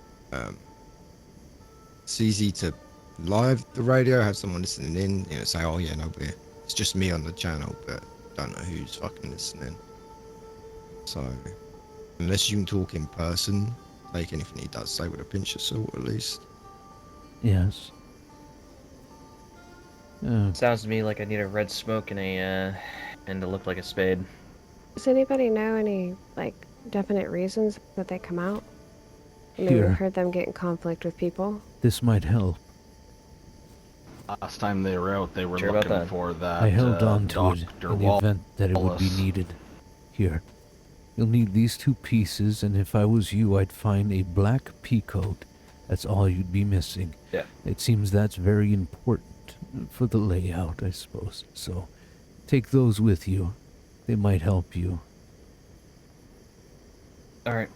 Speaker 3: It's easy to live the radio, have someone listening in, you know, say, oh yeah, no, it's just me on the channel, but don't know who's fucking listening. So unless you can talk in person, take anything he does say with a pinch of salt at least.
Speaker 1: Yes.
Speaker 4: Sounds to me like I need a red smoke and to look like a spade.
Speaker 5: Does anybody know any, like, definite reasons that they come out? I mean,
Speaker 1: Here.
Speaker 5: we've heard them get in conflict with people.
Speaker 1: This might help.
Speaker 8: Last time they were out, they were
Speaker 4: Sure about
Speaker 8: looking
Speaker 4: that?
Speaker 8: for that
Speaker 1: I held on to it
Speaker 8: Dr.
Speaker 1: in the event that it would be
Speaker 8: Wallace.
Speaker 1: needed. Here. You'll need these 2 pieces, and if I was you, I'd find a black peacoat. That's all you'd be missing.
Speaker 4: Yeah.
Speaker 1: It seems that's very important for the layout, I suppose. So, take those with you. They might help you.
Speaker 4: Alright.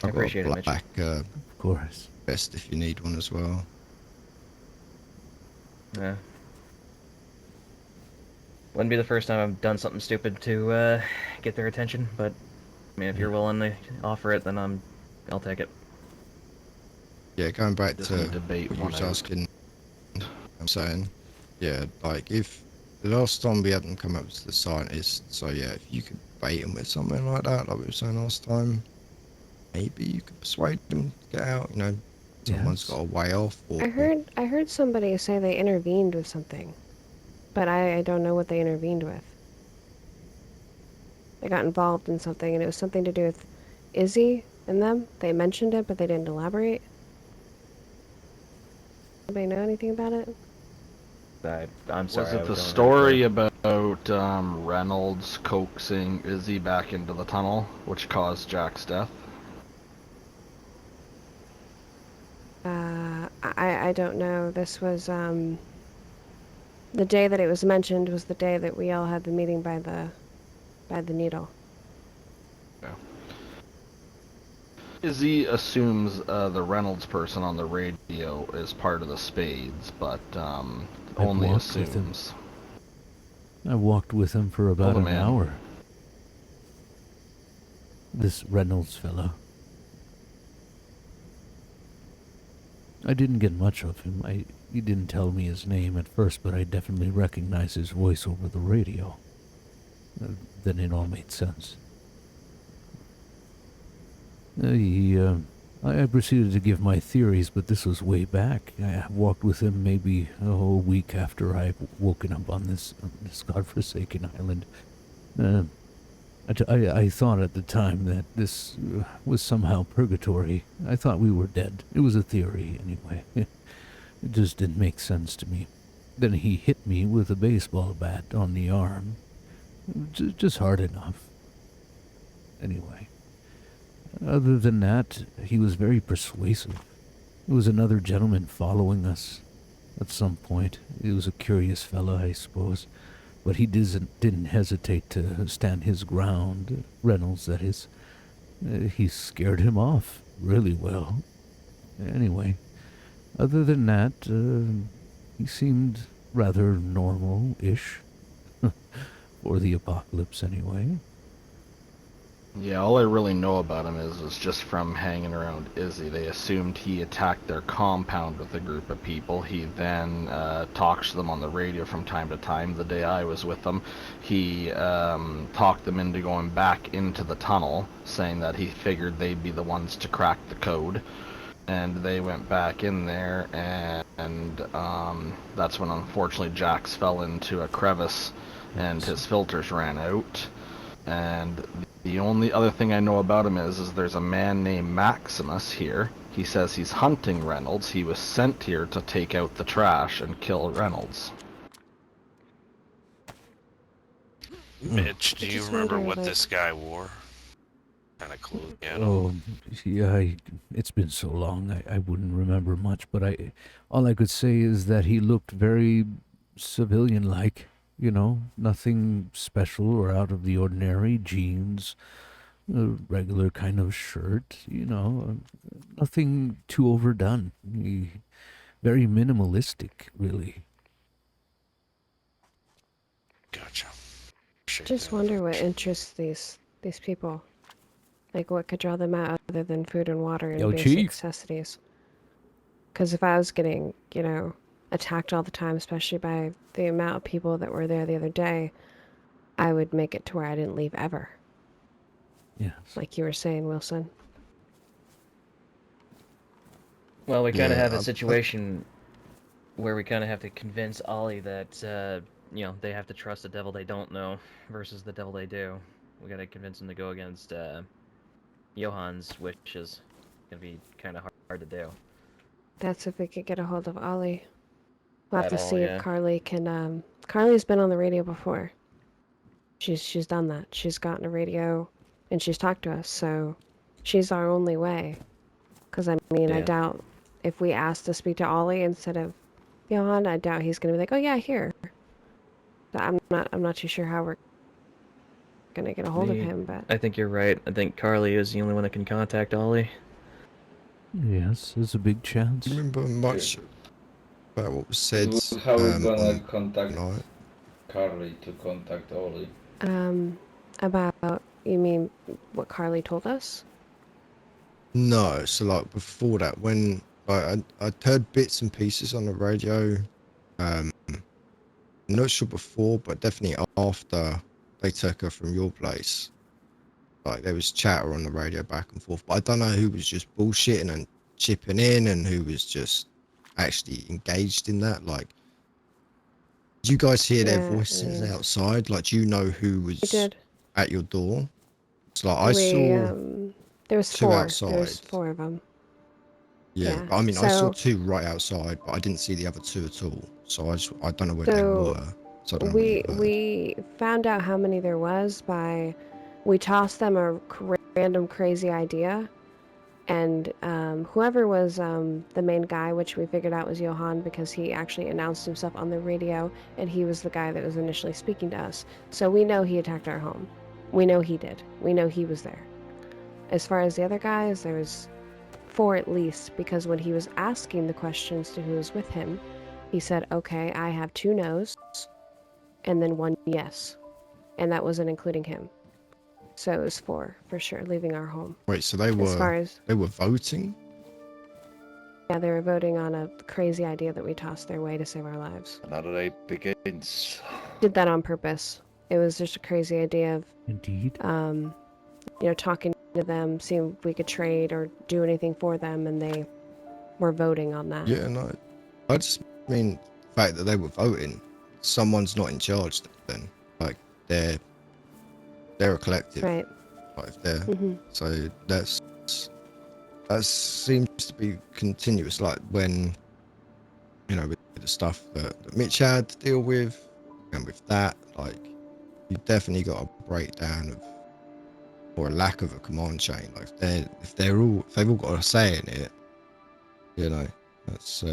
Speaker 4: I
Speaker 3: I've got
Speaker 4: appreciate
Speaker 3: a
Speaker 4: it, Mitch.
Speaker 3: black
Speaker 1: Of course.
Speaker 3: vest if you need one as well.
Speaker 4: Yeah. Wouldn't be the first time I've done something stupid to get their attention, but I mean, if you're willing to offer it, then I'll take it.
Speaker 3: Yeah, going back
Speaker 8: Just
Speaker 3: to
Speaker 8: gonna debate
Speaker 3: what you
Speaker 8: one
Speaker 3: was
Speaker 8: out.
Speaker 3: asking, I'm saying, yeah, like if the last time we had them come up to the scientist, so yeah, if you could bait them with something like that, like we were saying last time, maybe you could persuade them to get out. You know, someone's
Speaker 1: Yes.
Speaker 3: got a way off. Or
Speaker 5: I heard somebody say they intervened with something, but I don't know what they intervened with. They got involved in something, and it was something to do with Izzy and them. They mentioned it, but they didn't elaborate. Anybody know anything about it?
Speaker 4: I'm sorry.
Speaker 8: Was
Speaker 4: I
Speaker 8: it the
Speaker 4: don't
Speaker 8: story
Speaker 4: remember.
Speaker 8: about Reynolds coaxing Izzy back into the tunnel, which caused Jack's death?
Speaker 5: I don't know. This was, the day that it was mentioned was the day that we all had the meeting by the needle.
Speaker 8: Izzy assumes the Reynolds person on the radio is part of the Spades, but only
Speaker 1: walked with him.
Speaker 8: assumes.
Speaker 1: I walked with him for about
Speaker 8: the
Speaker 1: an
Speaker 8: man.
Speaker 1: hour. This Reynolds fellow. I didn't get much of him. He didn't tell me his name at first, but I definitely recognized his voice over the radio. Then it all made sense. I proceeded to give my theories, but this was way back. I walked with him maybe a week after I'd woken up on this godforsaken island. I thought at the time that this was somehow purgatory. I thought we were dead. It was a theory, anyway. It just didn't make sense to me. Then he hit me with a baseball bat on the arm. Just hard enough. Anyway. Other than that, he was very persuasive. There was another gentleman following us. at some point. He was a curious fellow, I suppose, but he didn't hesitate to stand his ground. Reynolds, that is. He scared him off really well. Anyway, other than that, he seemed rather normal-ish. For the apocalypse, anyway.
Speaker 8: Yeah, all I really know about him is just from hanging around Izzy. They assumed he attacked their compound with a group of people. He then talks to them on the radio from time to time. The day I was with them, he talked them into going back into the tunnel, saying that he figured they'd be the ones to crack the code. And they went back in there, and that's when unfortunately Jax fell into a crevice and his filters ran out. And the only other thing I know about him is there's a man named Maximus here. He says he's hunting Reynolds. He was sent here to take out the trash and kill Reynolds.
Speaker 7: Mitch, do
Speaker 5: I
Speaker 7: you
Speaker 5: just
Speaker 7: remember
Speaker 5: wonder,
Speaker 7: what
Speaker 5: like-
Speaker 7: this guy wore? Kind of clothes he had on?
Speaker 1: Oh, yeah, it's been so long, I wouldn't remember much, but all I could say is that he looked very civilian-like, nothing special or out of the ordinary. Jeans, a regular kind of shirt, nothing too overdone. Very minimalistic, really.
Speaker 7: Gotcha. Appreciate
Speaker 5: Just
Speaker 7: that.
Speaker 5: wonder what interests these people. Like, what could draw them out other than food and water and
Speaker 1: Yo,
Speaker 5: basic
Speaker 1: Chief.
Speaker 5: necessities? Because if I was getting, attacked all the time, especially by the amount of people that were there the other day, I would make it to where I didn't leave ever.
Speaker 1: Yes.
Speaker 5: Like you were saying, Wilson.
Speaker 4: Well, we kind of
Speaker 3: Yeah,
Speaker 4: have a situation where we kind of have to convince Ollie that, they have to trust the devil they don't know versus the devil they do. We gotta convince him to go against Johann's, which is gonna be kind of hard to do.
Speaker 5: That's if we could get a hold of Ollie. We'll have
Speaker 4: At
Speaker 5: to
Speaker 4: all,
Speaker 5: see
Speaker 4: yeah.
Speaker 5: if Carly can. Carly's been on the radio before. She's done that. She's gotten a radio, and she's talked to us. So, she's our only way. Because I
Speaker 4: Yeah.
Speaker 5: doubt if we ask to speak to Ollie instead of Johan, I doubt he's gonna be like, "Oh yeah, here." So I'm not too sure how we're gonna get a hold of him, but
Speaker 4: I think you're right. I think Carly is the only one that can contact Ollie.
Speaker 1: Yes, there's a big chance.
Speaker 3: Do you remember much about what was said?
Speaker 9: How we gonna
Speaker 3: on
Speaker 9: contact
Speaker 3: night?
Speaker 9: Carly to contact Ollie?
Speaker 5: about you mean what Carly told us?
Speaker 3: No, so like before that, when I'd heard bits and pieces on the radio, I'm not sure before, but definitely after they took her from your place, like there was chatter on the radio back and forth, but I don't know who was just bullshitting and chipping in and who was just actually engaged in that. Like, did you guys hear their
Speaker 5: Yeah,
Speaker 3: voices
Speaker 5: I mean,
Speaker 3: outside? Like, do you know who
Speaker 5: we
Speaker 3: was
Speaker 5: did.
Speaker 3: at your door? It's like I
Speaker 5: We
Speaker 3: saw
Speaker 5: there was
Speaker 3: two
Speaker 5: four.
Speaker 3: outside.
Speaker 5: There was four of them.
Speaker 3: Yeah,
Speaker 5: Yeah,
Speaker 3: I mean, I saw
Speaker 5: so-
Speaker 3: two right outside, but I didn't see the other two at all. So I don't know where they
Speaker 5: So,
Speaker 3: were. So I don't know what you heard.
Speaker 5: We found out how many there was by we tossed them a random crazy idea, and whoever was the main guy, which we figured out was Johan because he actually announced himself on the radio, and he was the guy that was initially speaking to us. So we know he attacked our home. We know he did. We know he was there. As far as the other guys, there was four at least, because when he was asking the questions to who was with him, he said, "Okay, I have 2 no's and then 1 yes," and that wasn't including him. So it was 4 for sure leaving our home.
Speaker 3: Wait, so they
Speaker 5: As far
Speaker 3: were
Speaker 5: as
Speaker 3: voting?
Speaker 5: yeah, they were voting on a crazy idea that we tossed their way to save our lives.
Speaker 2: Another day begins.
Speaker 5: Did that on purpose. It was just a crazy idea of
Speaker 1: Indeed.
Speaker 5: talking to them, seeing if we could trade or do anything for them, and they were voting on that.
Speaker 3: Yeah, no. I just mean the fact that they were voting. Someone's not in charge then. Like they're a collective.
Speaker 5: Right.
Speaker 3: Like if they're
Speaker 5: hmm
Speaker 3: so that seems to be continuous. Like when with the stuff that Mitch had to deal with, and with that, like you definitely got a breakdown of or a lack of a command chain. Like if they've all got a say in it, that's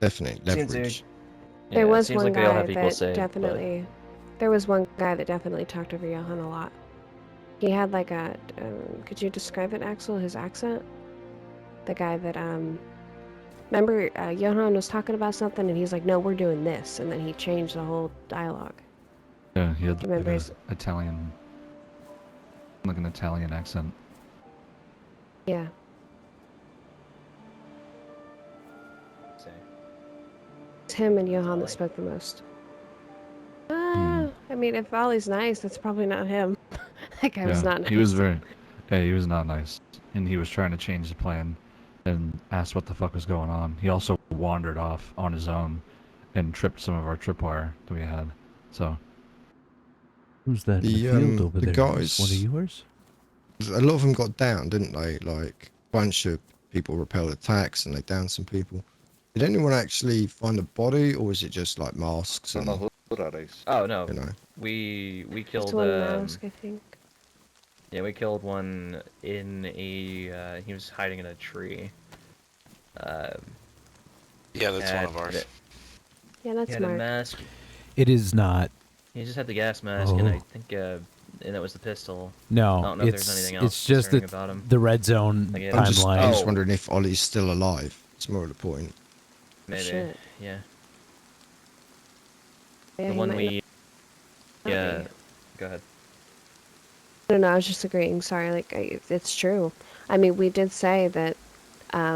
Speaker 3: definitely
Speaker 4: Seems
Speaker 3: leverage.
Speaker 5: There
Speaker 4: Yeah, it
Speaker 5: was
Speaker 4: seems
Speaker 5: one
Speaker 4: like they all
Speaker 5: guy
Speaker 4: have equal
Speaker 5: that
Speaker 4: say, but
Speaker 5: definitely. There was one guy that definitely talked over Johan a lot. He had like a. Could you describe it, Axel? His accent. The guy that Remember, Johan was talking about something, and he's like, "No, we're doing this," and then he changed the whole dialogue.
Speaker 10: Yeah, he had
Speaker 5: Remember
Speaker 10: like
Speaker 5: his?
Speaker 10: an Italian accent.
Speaker 5: Yeah. It's him and Johan that spoke the most. I mean, if Ollie's nice, that's probably not him. That guy was not nice.
Speaker 10: He was very, yeah, he was not nice, and he was trying to change the plan, and asked what the fuck was going on. He also wandered off on his own, and tripped some of our tripwire that we had. So
Speaker 1: Who's that in the field over
Speaker 3: The
Speaker 1: there? Is one of
Speaker 3: guys,
Speaker 1: yours?
Speaker 3: a lot of them got down, didn't they? Like a bunch of people repelled attacks and they downed some people. Did anyone actually find a body, or was it just like masks
Speaker 2: I
Speaker 3: and
Speaker 2: don't know who that is.
Speaker 4: Oh no,
Speaker 3: you know?
Speaker 4: we
Speaker 5: Just
Speaker 4: killed
Speaker 5: one mask, I think.
Speaker 4: yeah, we killed one in a he was hiding in a tree.
Speaker 7: Yeah, that's one
Speaker 4: had
Speaker 7: of ours.
Speaker 4: it-
Speaker 5: Yeah,
Speaker 4: He
Speaker 5: that's
Speaker 4: had a
Speaker 5: Mark.
Speaker 4: mask.
Speaker 1: It is not.
Speaker 4: He just had the gas mask, and I
Speaker 1: Oh.
Speaker 4: think and it was the pistol. I
Speaker 1: No,
Speaker 4: don't know if there's anything else
Speaker 1: it's just
Speaker 4: concerning
Speaker 1: that
Speaker 4: about him.
Speaker 1: the red zone
Speaker 4: Like,
Speaker 3: I'm
Speaker 1: timeline.
Speaker 3: just
Speaker 4: Oh.
Speaker 3: wondering if Ollie's still alive. It's more of the point.
Speaker 4: Maybe,
Speaker 5: Shit.
Speaker 4: yeah.
Speaker 5: Yeah,
Speaker 4: The
Speaker 5: he
Speaker 4: one
Speaker 5: might
Speaker 4: we,
Speaker 5: not
Speaker 4: yeah.
Speaker 5: be.
Speaker 4: Go ahead.
Speaker 5: No, I was just agreeing. Sorry, like it's true. I mean, we did say that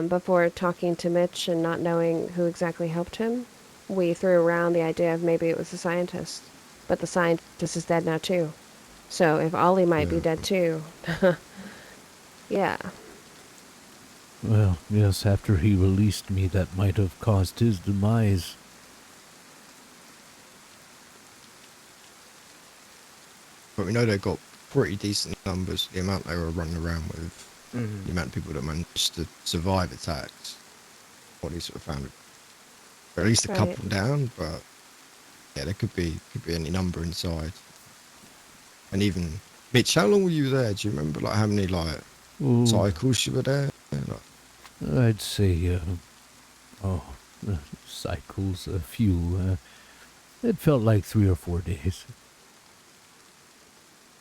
Speaker 5: before talking to Mitch and not knowing who exactly helped him, we threw around the idea of maybe it was the scientist, but the scientist is dead now too. So if Ollie might be
Speaker 3: Yeah.
Speaker 5: dead too, yeah.
Speaker 1: Well, yes, after he released me, that might have caused his demise.
Speaker 3: But we know they got pretty decent numbers. The amount they were running around with,
Speaker 4: Mm-hmm.
Speaker 3: the amount of people that managed to survive attacks. Bodies were found. At least a
Speaker 5: Right.
Speaker 3: couple down, but yeah, there could be any number inside. And even Mitch, how long were you there? Do you remember like how many like
Speaker 1: Ooh,
Speaker 3: cycles you were there? Like,
Speaker 1: I'd say, cycles, a few. It felt like 3 or 4 days.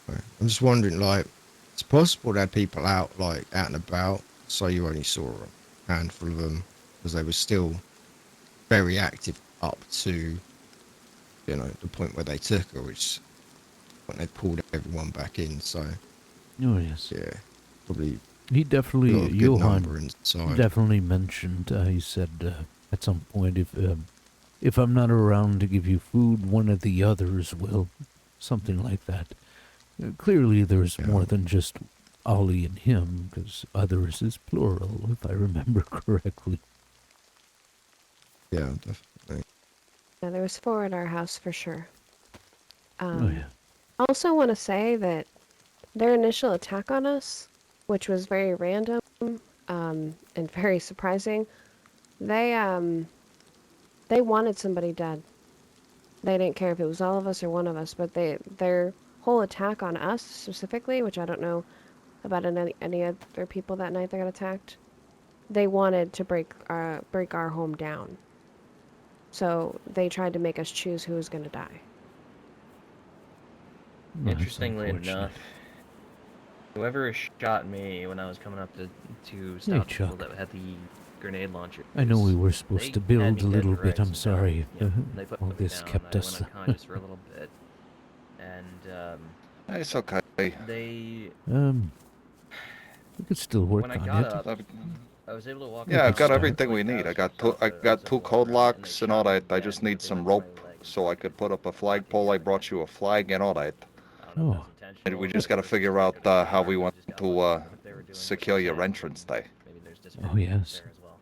Speaker 3: I'm just wondering, like, it's possible that people out and about, so you only saw a handful of them because they were still very active up to, you know, the point where they took her, which when they pulled everyone back in. So
Speaker 1: Oh, yes.
Speaker 3: yeah, probably
Speaker 1: He
Speaker 3: got
Speaker 1: definitely,
Speaker 3: a good number
Speaker 1: Johan
Speaker 3: inside.
Speaker 1: definitely mentioned, he said at some point, if I'm not around to give you food, one of the others will. Something like that. Clearly there's
Speaker 3: Yeah.
Speaker 1: more than just Ollie and him, because others is plural, if I remember correctly.
Speaker 3: Yeah, definitely.
Speaker 5: Yeah, there was 4 at our house for sure.
Speaker 1: Oh, yeah.
Speaker 5: I also want to say that their initial attack on us, which was very random and very surprising, they wanted somebody dead. They didn't care if it was all of us or one of us, but their whole attack on us specifically, which I don't know about any other people that night that got attacked, they wanted to break our home down. So they tried to make us choose who was going to die.
Speaker 1: Well, that's
Speaker 4: Interestingly
Speaker 1: unfortunate.
Speaker 4: enough, whoever shot me when I was coming up to stop the people
Speaker 1: Chuck.
Speaker 4: that had the grenade launcher.
Speaker 1: I know we were supposed to build a little bit. I'm sorry.
Speaker 4: They put
Speaker 1: All
Speaker 4: me
Speaker 1: this
Speaker 4: down.
Speaker 1: kept
Speaker 4: I
Speaker 1: us.
Speaker 4: went unconscious for a little bit, and
Speaker 2: It's okay.
Speaker 4: they.
Speaker 1: We could still work
Speaker 4: When I
Speaker 1: on
Speaker 4: got
Speaker 1: it.
Speaker 4: up, I was able to walk.
Speaker 2: Yeah, I've got
Speaker 1: start.
Speaker 2: everything we need. I got two code locks and all that. I just need some rope so I could put up a flagpole. I brought you a flag and all that.
Speaker 1: Oh.
Speaker 2: And we just got to figure out how we want to secure your entrance day.
Speaker 1: Oh, yes.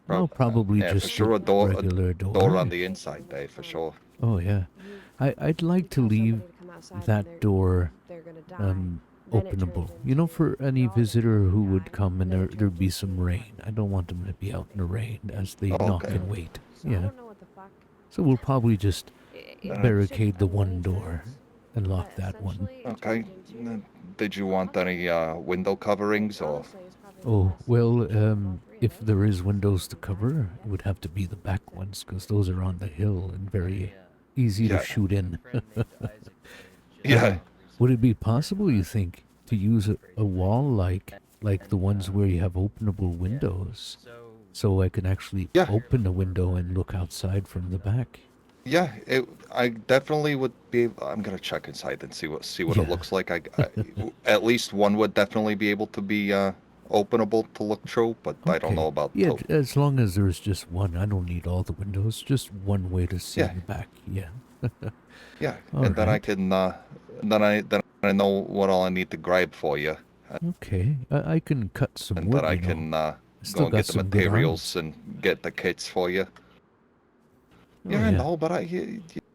Speaker 1: Oh, probably
Speaker 2: Yeah, for
Speaker 1: just
Speaker 2: sure,
Speaker 1: a
Speaker 2: a door-
Speaker 1: regular door.
Speaker 2: Door on the inside day, for sure.
Speaker 1: Oh, yeah. I'd like to leave that door openable. You know, for any visitor who would come and there'd be some rain. I don't want them to be out in the rain as they
Speaker 2: Oh,
Speaker 1: knock
Speaker 2: okay.
Speaker 1: and wait.
Speaker 5: So I
Speaker 1: Yeah.
Speaker 5: don't know what the fuck.
Speaker 1: So we'll probably just
Speaker 5: It
Speaker 1: barricade the
Speaker 5: should
Speaker 1: one
Speaker 5: make
Speaker 1: door
Speaker 5: sense,
Speaker 1: and lock
Speaker 5: but
Speaker 1: that one.
Speaker 5: essentially it
Speaker 2: Okay.
Speaker 5: turned into-
Speaker 2: Did you want any window coverings or?
Speaker 5: honestly, it's probably
Speaker 1: Oh, well, if there is windows to cover, it would have to be the back ones, because those are on the hill and very easy to
Speaker 2: Yeah.
Speaker 1: shoot in.
Speaker 2: Yeah.
Speaker 1: Would it be possible, you think, to use a wall like the ones where you have openable windows, so I can actually
Speaker 2: Yeah.
Speaker 1: open a window and look outside from the back?
Speaker 2: Yeah, I definitely would be. I'm gonna check inside and see what
Speaker 1: Yeah.
Speaker 2: it looks like. At least one would definitely be able to be openable to look through, but I don't know
Speaker 1: Okay.
Speaker 2: about
Speaker 1: Yeah,
Speaker 2: two.
Speaker 1: as long as there's just one. I don't need all the windows. Just one way to see
Speaker 2: Yeah.
Speaker 1: the back. Yeah.
Speaker 2: Yeah,
Speaker 1: All
Speaker 2: and then I
Speaker 1: right.
Speaker 2: can then I know what all I need to grab for you,
Speaker 1: Okay. I can cut some
Speaker 2: and
Speaker 1: wood,
Speaker 2: then I
Speaker 1: you know.
Speaker 2: can
Speaker 1: I
Speaker 2: go
Speaker 1: still
Speaker 2: and
Speaker 1: got
Speaker 2: get the
Speaker 1: some good
Speaker 2: materials
Speaker 1: arms.
Speaker 2: and get the kits for you.
Speaker 1: Oh,
Speaker 2: Yeah, I
Speaker 1: yeah.
Speaker 2: know, but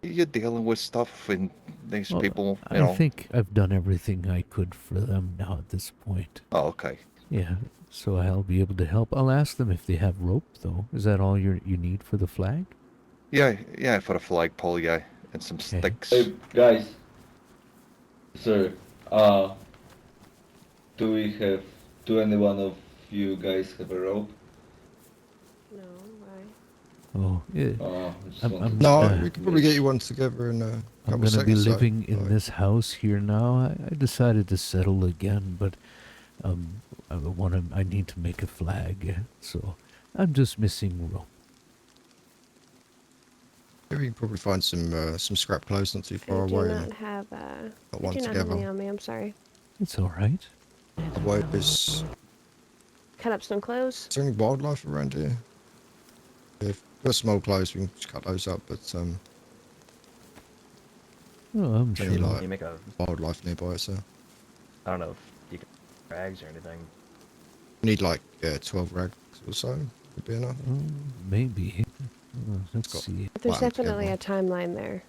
Speaker 2: you're dealing with stuff, and these
Speaker 1: Well,
Speaker 2: people, you
Speaker 1: I
Speaker 2: know.
Speaker 1: think I've done everything I could for them now at this point.
Speaker 2: Oh, okay.
Speaker 1: Yeah, so I'll be able to help. I'll ask them if they have rope, though. Is that all you need for the flag?
Speaker 2: Yeah, yeah, for the flagpole, yeah, and some
Speaker 1: Okay.
Speaker 2: sticks.
Speaker 9: Hey guys, sir, uh, do we have, do any one of you guys have a rope?
Speaker 5: No, why?
Speaker 1: Oh, yeah.
Speaker 9: I just wanted
Speaker 1: I'm,
Speaker 9: to
Speaker 3: No,
Speaker 1: uh,
Speaker 3: we could probably get you one together in a
Speaker 1: I'm
Speaker 3: couple of
Speaker 1: gonna be
Speaker 3: seconds. though.
Speaker 1: living in
Speaker 3: Like,
Speaker 1: this house here now. I decided to settle again, but I need to make a flag, so I'm just missing rope.
Speaker 3: maybe we can probably find some scrap clothes not too far
Speaker 5: I do
Speaker 3: away
Speaker 5: not
Speaker 3: and
Speaker 5: have
Speaker 3: put
Speaker 5: I
Speaker 3: one
Speaker 5: do not have any
Speaker 3: together.
Speaker 5: on me. I'm sorry.
Speaker 1: It's all right.
Speaker 3: Otherwise,
Speaker 5: Cut up some clothes.
Speaker 3: is there any wildlife around here? If we've got some old clothes, we can just cut those up. But
Speaker 1: Oh, I'm
Speaker 3: any
Speaker 1: sure.
Speaker 3: like
Speaker 4: You make a,
Speaker 3: wildlife nearby, so
Speaker 4: I don't know if you can rags or anything.
Speaker 3: we need like 12 rags or so. Would be enough.
Speaker 1: Maybe. Let's
Speaker 3: got-
Speaker 1: see.
Speaker 5: There's
Speaker 3: Bottom
Speaker 5: definitely a
Speaker 3: together.
Speaker 5: timeline there,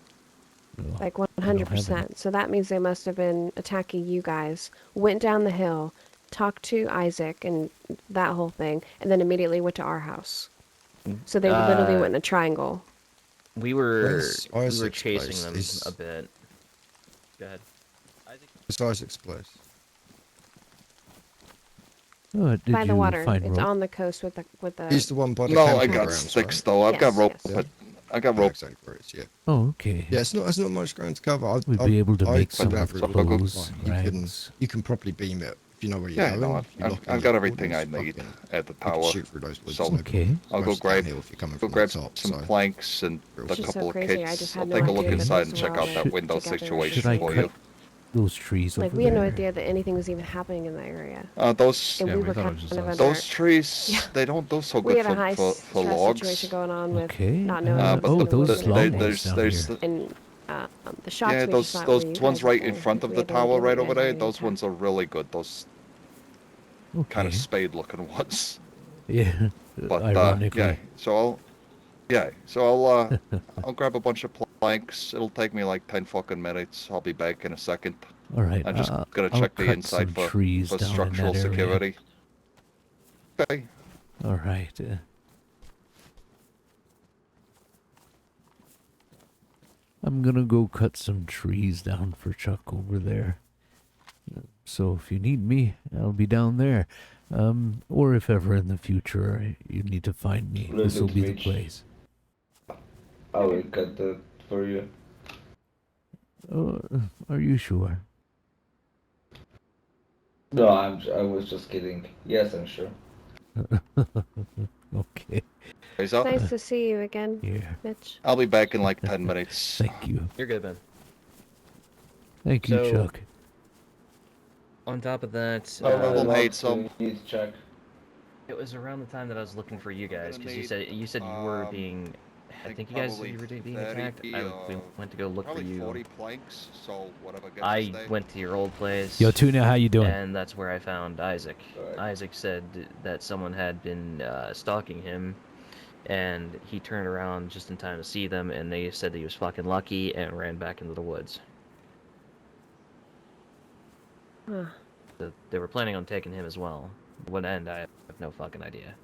Speaker 1: Oh,
Speaker 5: like
Speaker 1: I don't have any.
Speaker 5: 100%. So that means they must have been attacking you guys. Went down the hill, talked to Isaac and that whole thing, and then immediately went to our house. So they literally went in a triangle.
Speaker 4: We were
Speaker 3: Where's
Speaker 4: we were
Speaker 3: Isaac's
Speaker 4: chasing
Speaker 3: place?
Speaker 4: them
Speaker 3: Is
Speaker 4: a bit. Go ahead. Isaac.
Speaker 3: it's Isaac's place?
Speaker 1: Oh, did
Speaker 5: By the
Speaker 1: you
Speaker 5: water.
Speaker 1: find
Speaker 5: It's
Speaker 1: rope?
Speaker 5: on the coast with the
Speaker 3: He's the one by the
Speaker 2: No, I
Speaker 3: camping
Speaker 2: got
Speaker 3: grounds,
Speaker 2: sticks
Speaker 3: right?
Speaker 2: though. I've got
Speaker 5: Yes,
Speaker 2: rope,
Speaker 5: yes.
Speaker 2: but I got
Speaker 3: Yeah,
Speaker 2: rope.
Speaker 3: exactly where it is. Yeah.
Speaker 1: Oh, okay.
Speaker 3: Yeah, it's not much ground to cover.
Speaker 1: We'd be able to make some
Speaker 3: have
Speaker 1: with
Speaker 3: rope.
Speaker 1: clothes,
Speaker 3: Fine.
Speaker 1: rags.
Speaker 3: You can probably beam it if you know where you're
Speaker 2: Yeah,
Speaker 3: going.
Speaker 2: no,
Speaker 3: If you
Speaker 2: I've,
Speaker 3: lock in
Speaker 2: I've
Speaker 3: your
Speaker 2: got everything I
Speaker 3: coordinates,
Speaker 2: need
Speaker 3: fucking-
Speaker 2: at the
Speaker 3: You can
Speaker 2: tower.
Speaker 3: shoot through those woods.
Speaker 2: So-
Speaker 3: no
Speaker 1: Okay.
Speaker 3: problem.
Speaker 2: I'll go
Speaker 3: Most
Speaker 2: grab
Speaker 3: downhill if you're coming
Speaker 2: go
Speaker 3: from
Speaker 2: grab
Speaker 3: the top.
Speaker 2: some
Speaker 3: so
Speaker 2: planks and
Speaker 3: Real
Speaker 2: a
Speaker 3: quick.
Speaker 5: Which is so
Speaker 2: couple of
Speaker 5: crazy, I
Speaker 2: kits.
Speaker 5: just
Speaker 2: I'll
Speaker 5: had no
Speaker 2: take a
Speaker 5: idea
Speaker 2: look
Speaker 5: that
Speaker 2: inside
Speaker 5: those
Speaker 2: and
Speaker 5: were
Speaker 2: check
Speaker 5: all,
Speaker 2: out that
Speaker 5: like,
Speaker 2: window
Speaker 5: together.
Speaker 2: situation
Speaker 1: Should I
Speaker 2: for
Speaker 1: cut
Speaker 2: you.
Speaker 1: those trees
Speaker 5: Like
Speaker 1: over
Speaker 5: we had no
Speaker 1: there?
Speaker 5: idea that anything was even happening in that area,
Speaker 2: Those
Speaker 5: and
Speaker 10: Yeah,
Speaker 5: we
Speaker 10: we
Speaker 5: were
Speaker 10: thought it
Speaker 5: kind
Speaker 10: was just
Speaker 5: of
Speaker 10: us.
Speaker 5: under.
Speaker 2: those trees,
Speaker 5: Yeah.
Speaker 2: they don't do so
Speaker 5: We
Speaker 2: good
Speaker 5: had a high
Speaker 2: for
Speaker 5: stress
Speaker 2: logs.
Speaker 5: situation going on with
Speaker 1: Okay.
Speaker 5: not knowing what
Speaker 2: but
Speaker 5: was
Speaker 1: Oh,
Speaker 5: going to
Speaker 1: those
Speaker 5: work
Speaker 1: slow
Speaker 5: and
Speaker 1: logs
Speaker 5: everything.
Speaker 1: down here.
Speaker 5: And the shots
Speaker 2: Yeah,
Speaker 5: we just
Speaker 2: those
Speaker 5: thought were you
Speaker 2: ones
Speaker 5: guys
Speaker 2: right
Speaker 5: out
Speaker 2: in
Speaker 5: there.
Speaker 2: front
Speaker 5: Like,
Speaker 2: of
Speaker 5: we
Speaker 2: the
Speaker 5: had no idea
Speaker 2: tower
Speaker 5: that
Speaker 2: right
Speaker 5: you
Speaker 2: over
Speaker 5: guys were
Speaker 2: there.
Speaker 5: getting
Speaker 2: Those ones
Speaker 5: attacked.
Speaker 2: are really good. Those kind of
Speaker 1: Okay.
Speaker 2: spade looking ones.
Speaker 1: Yeah.
Speaker 2: But
Speaker 1: Ironically.
Speaker 2: yeah, I'll grab a bunch of planks. It'll take me like 10 fucking minutes. I'll be back in a second.
Speaker 1: All right.
Speaker 2: I'm just gonna
Speaker 1: I'll
Speaker 2: check the
Speaker 1: cut
Speaker 2: inside
Speaker 1: some
Speaker 2: for
Speaker 1: trees down in
Speaker 2: structural
Speaker 1: that area.
Speaker 2: security. Okay.
Speaker 1: All right. I'm gonna go cut some trees down for Chuck over there. So if you need me, I'll be down there. Or if ever in the future you need to find me, this will be the
Speaker 9: Mitch.
Speaker 1: place.
Speaker 9: I will cut that for you.
Speaker 1: Oh, are you sure?
Speaker 9: No, I was just kidding. Yes, I'm sure.
Speaker 1: Okay.
Speaker 2: Raise up.
Speaker 5: Nice to see you again,
Speaker 1: Here.
Speaker 5: Mitch.
Speaker 2: I'll be back in like 10 minutes.
Speaker 1: Thank you.
Speaker 4: You're good, man.
Speaker 1: Thank you,
Speaker 4: So-
Speaker 1: Chuck.
Speaker 4: On top of that,
Speaker 2: No problem,
Speaker 9: logs
Speaker 2: mate,
Speaker 9: do
Speaker 2: so-
Speaker 9: you need, Chuck?
Speaker 4: it was around the time that I was looking for you guys
Speaker 2: gonna
Speaker 4: because
Speaker 2: need,
Speaker 4: you said you were being. I
Speaker 2: like
Speaker 4: think you guys said
Speaker 2: probably
Speaker 4: you were being
Speaker 2: 30,
Speaker 4: attacked. We went to go look for
Speaker 2: Probably
Speaker 4: you.
Speaker 2: 40 planks, so whatever gets us
Speaker 4: I
Speaker 2: there.
Speaker 4: went to your old place.
Speaker 1: Yo, Tuna, how you doing?
Speaker 4: And that's where I found Isaac.
Speaker 9: Alright.
Speaker 4: Isaac said that someone had been stalking him, and he turned around just in time to see them, and they said that he was fucking lucky and ran back into the woods.
Speaker 5: Huh.
Speaker 4: They were planning on taking him as well. What end, I have no fucking idea.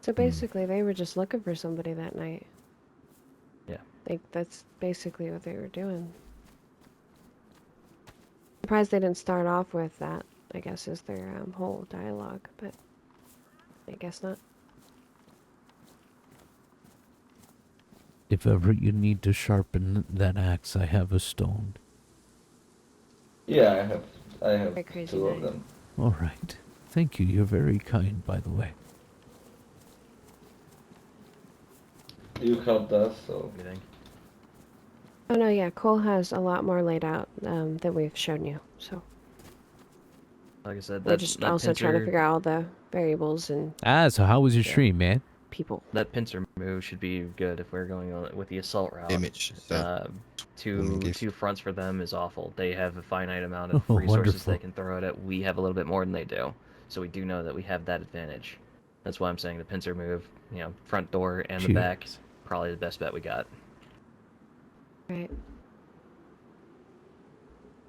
Speaker 5: So basically, they were just looking for somebody that night.
Speaker 4: Yeah.
Speaker 5: Like that's basically what they were doing. Surprised they didn't start off with that. I guess is their whole dialogue, but I guess not.
Speaker 1: If ever you need to sharpen that axe, I have a stone.
Speaker 9: Yeah, I have
Speaker 5: Very crazy
Speaker 9: two of
Speaker 5: night.
Speaker 9: them.
Speaker 1: All right. Thank you. You're very kind, by the way.
Speaker 9: You helped us, so
Speaker 4: Everything.
Speaker 5: Oh no, yeah, Cole has a lot more laid out than we've shown you. So
Speaker 4: Like I said,
Speaker 5: we're just also trying to figure out all the variables and
Speaker 1: So how was your
Speaker 5: Yeah.
Speaker 1: stream, man?
Speaker 5: people.
Speaker 4: that pincer move should be good if we're going on with the assault route.
Speaker 3: Image. Woman gift.
Speaker 4: Two fronts for them is awful. They have a finite amount of
Speaker 1: Oh,
Speaker 4: resources they
Speaker 1: wonderful.
Speaker 4: can throw it at. We have a little bit more than they do, so we do know that we have that advantage. That's why I'm saying the pincer move, front door and the back,
Speaker 1: Cheers.
Speaker 4: probably the best bet we got.
Speaker 5: Right.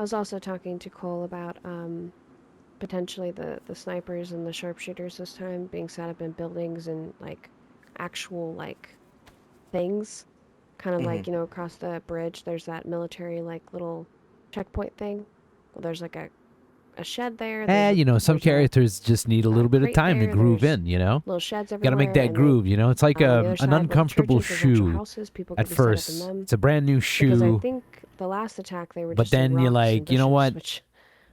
Speaker 5: I was also talking to Cole about potentially the snipers and the sharpshooters this time being set up in buildings and like actual like things. Kind of like, across the bridge there's that military like little checkpoint thing. Well, there's like a shed there.
Speaker 1: Some
Speaker 5: There's a
Speaker 1: characters just need a little bit of
Speaker 5: crate
Speaker 1: time to
Speaker 5: there,
Speaker 1: groove
Speaker 5: there's
Speaker 1: in,
Speaker 5: little sheds
Speaker 1: Gotta make
Speaker 5: everywhere,
Speaker 1: that
Speaker 5: and
Speaker 1: groove, It's like
Speaker 5: on the other
Speaker 1: an
Speaker 5: side, little
Speaker 1: uncomfortable
Speaker 5: churches, residential
Speaker 1: shoe
Speaker 5: houses, people
Speaker 1: at
Speaker 5: could be set up in
Speaker 1: first.
Speaker 5: them.
Speaker 1: It's a brand new
Speaker 5: Because I
Speaker 1: shoe,
Speaker 5: think the last attack they were
Speaker 1: but
Speaker 5: just in
Speaker 1: then you're
Speaker 5: rocks and
Speaker 1: like, you know
Speaker 5: bushes,
Speaker 1: what?
Speaker 5: which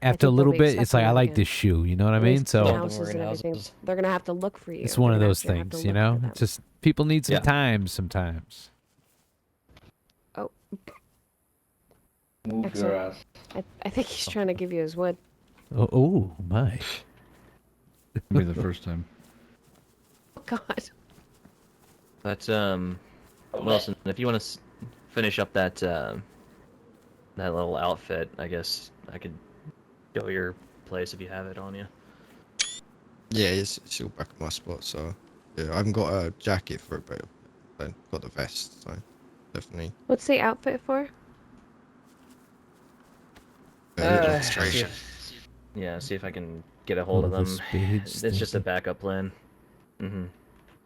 Speaker 5: I
Speaker 1: After a
Speaker 5: think they'll
Speaker 1: little
Speaker 5: be
Speaker 1: bit, it's like,
Speaker 5: expecting
Speaker 1: I
Speaker 5: that
Speaker 1: like
Speaker 5: again.
Speaker 1: this shoe, you know what I
Speaker 5: At
Speaker 1: mean?
Speaker 5: least
Speaker 4: Some
Speaker 5: the
Speaker 4: of
Speaker 1: So
Speaker 4: them were
Speaker 5: houses
Speaker 4: in
Speaker 5: and everything,
Speaker 4: houses.
Speaker 5: they're gonna have to look for you.
Speaker 1: it's
Speaker 5: They're
Speaker 1: one of
Speaker 5: gonna
Speaker 1: those
Speaker 5: actually have to
Speaker 1: things,
Speaker 5: look for them.
Speaker 1: It's just people need some
Speaker 4: Yeah.
Speaker 1: time sometimes.
Speaker 5: Oh,
Speaker 9: move
Speaker 5: excellent.
Speaker 9: your ass.
Speaker 5: I think he's trying to give you his wood.
Speaker 1: Oh my.
Speaker 10: Be the first time.
Speaker 5: Oh God.
Speaker 4: But Wilson, if you want to finish up that that little outfit, I guess I could go your place if you have it on you.
Speaker 3: Yeah, it's all back at my spot, so yeah, I haven't got a jacket for it, but I've got the vest, so definitely
Speaker 5: What's the outfit for?
Speaker 3: demonstration.
Speaker 4: See if I can get a hold of
Speaker 1: the
Speaker 4: them.
Speaker 1: spades
Speaker 4: It's just a
Speaker 1: thing.
Speaker 4: backup plan. Mm-hmm.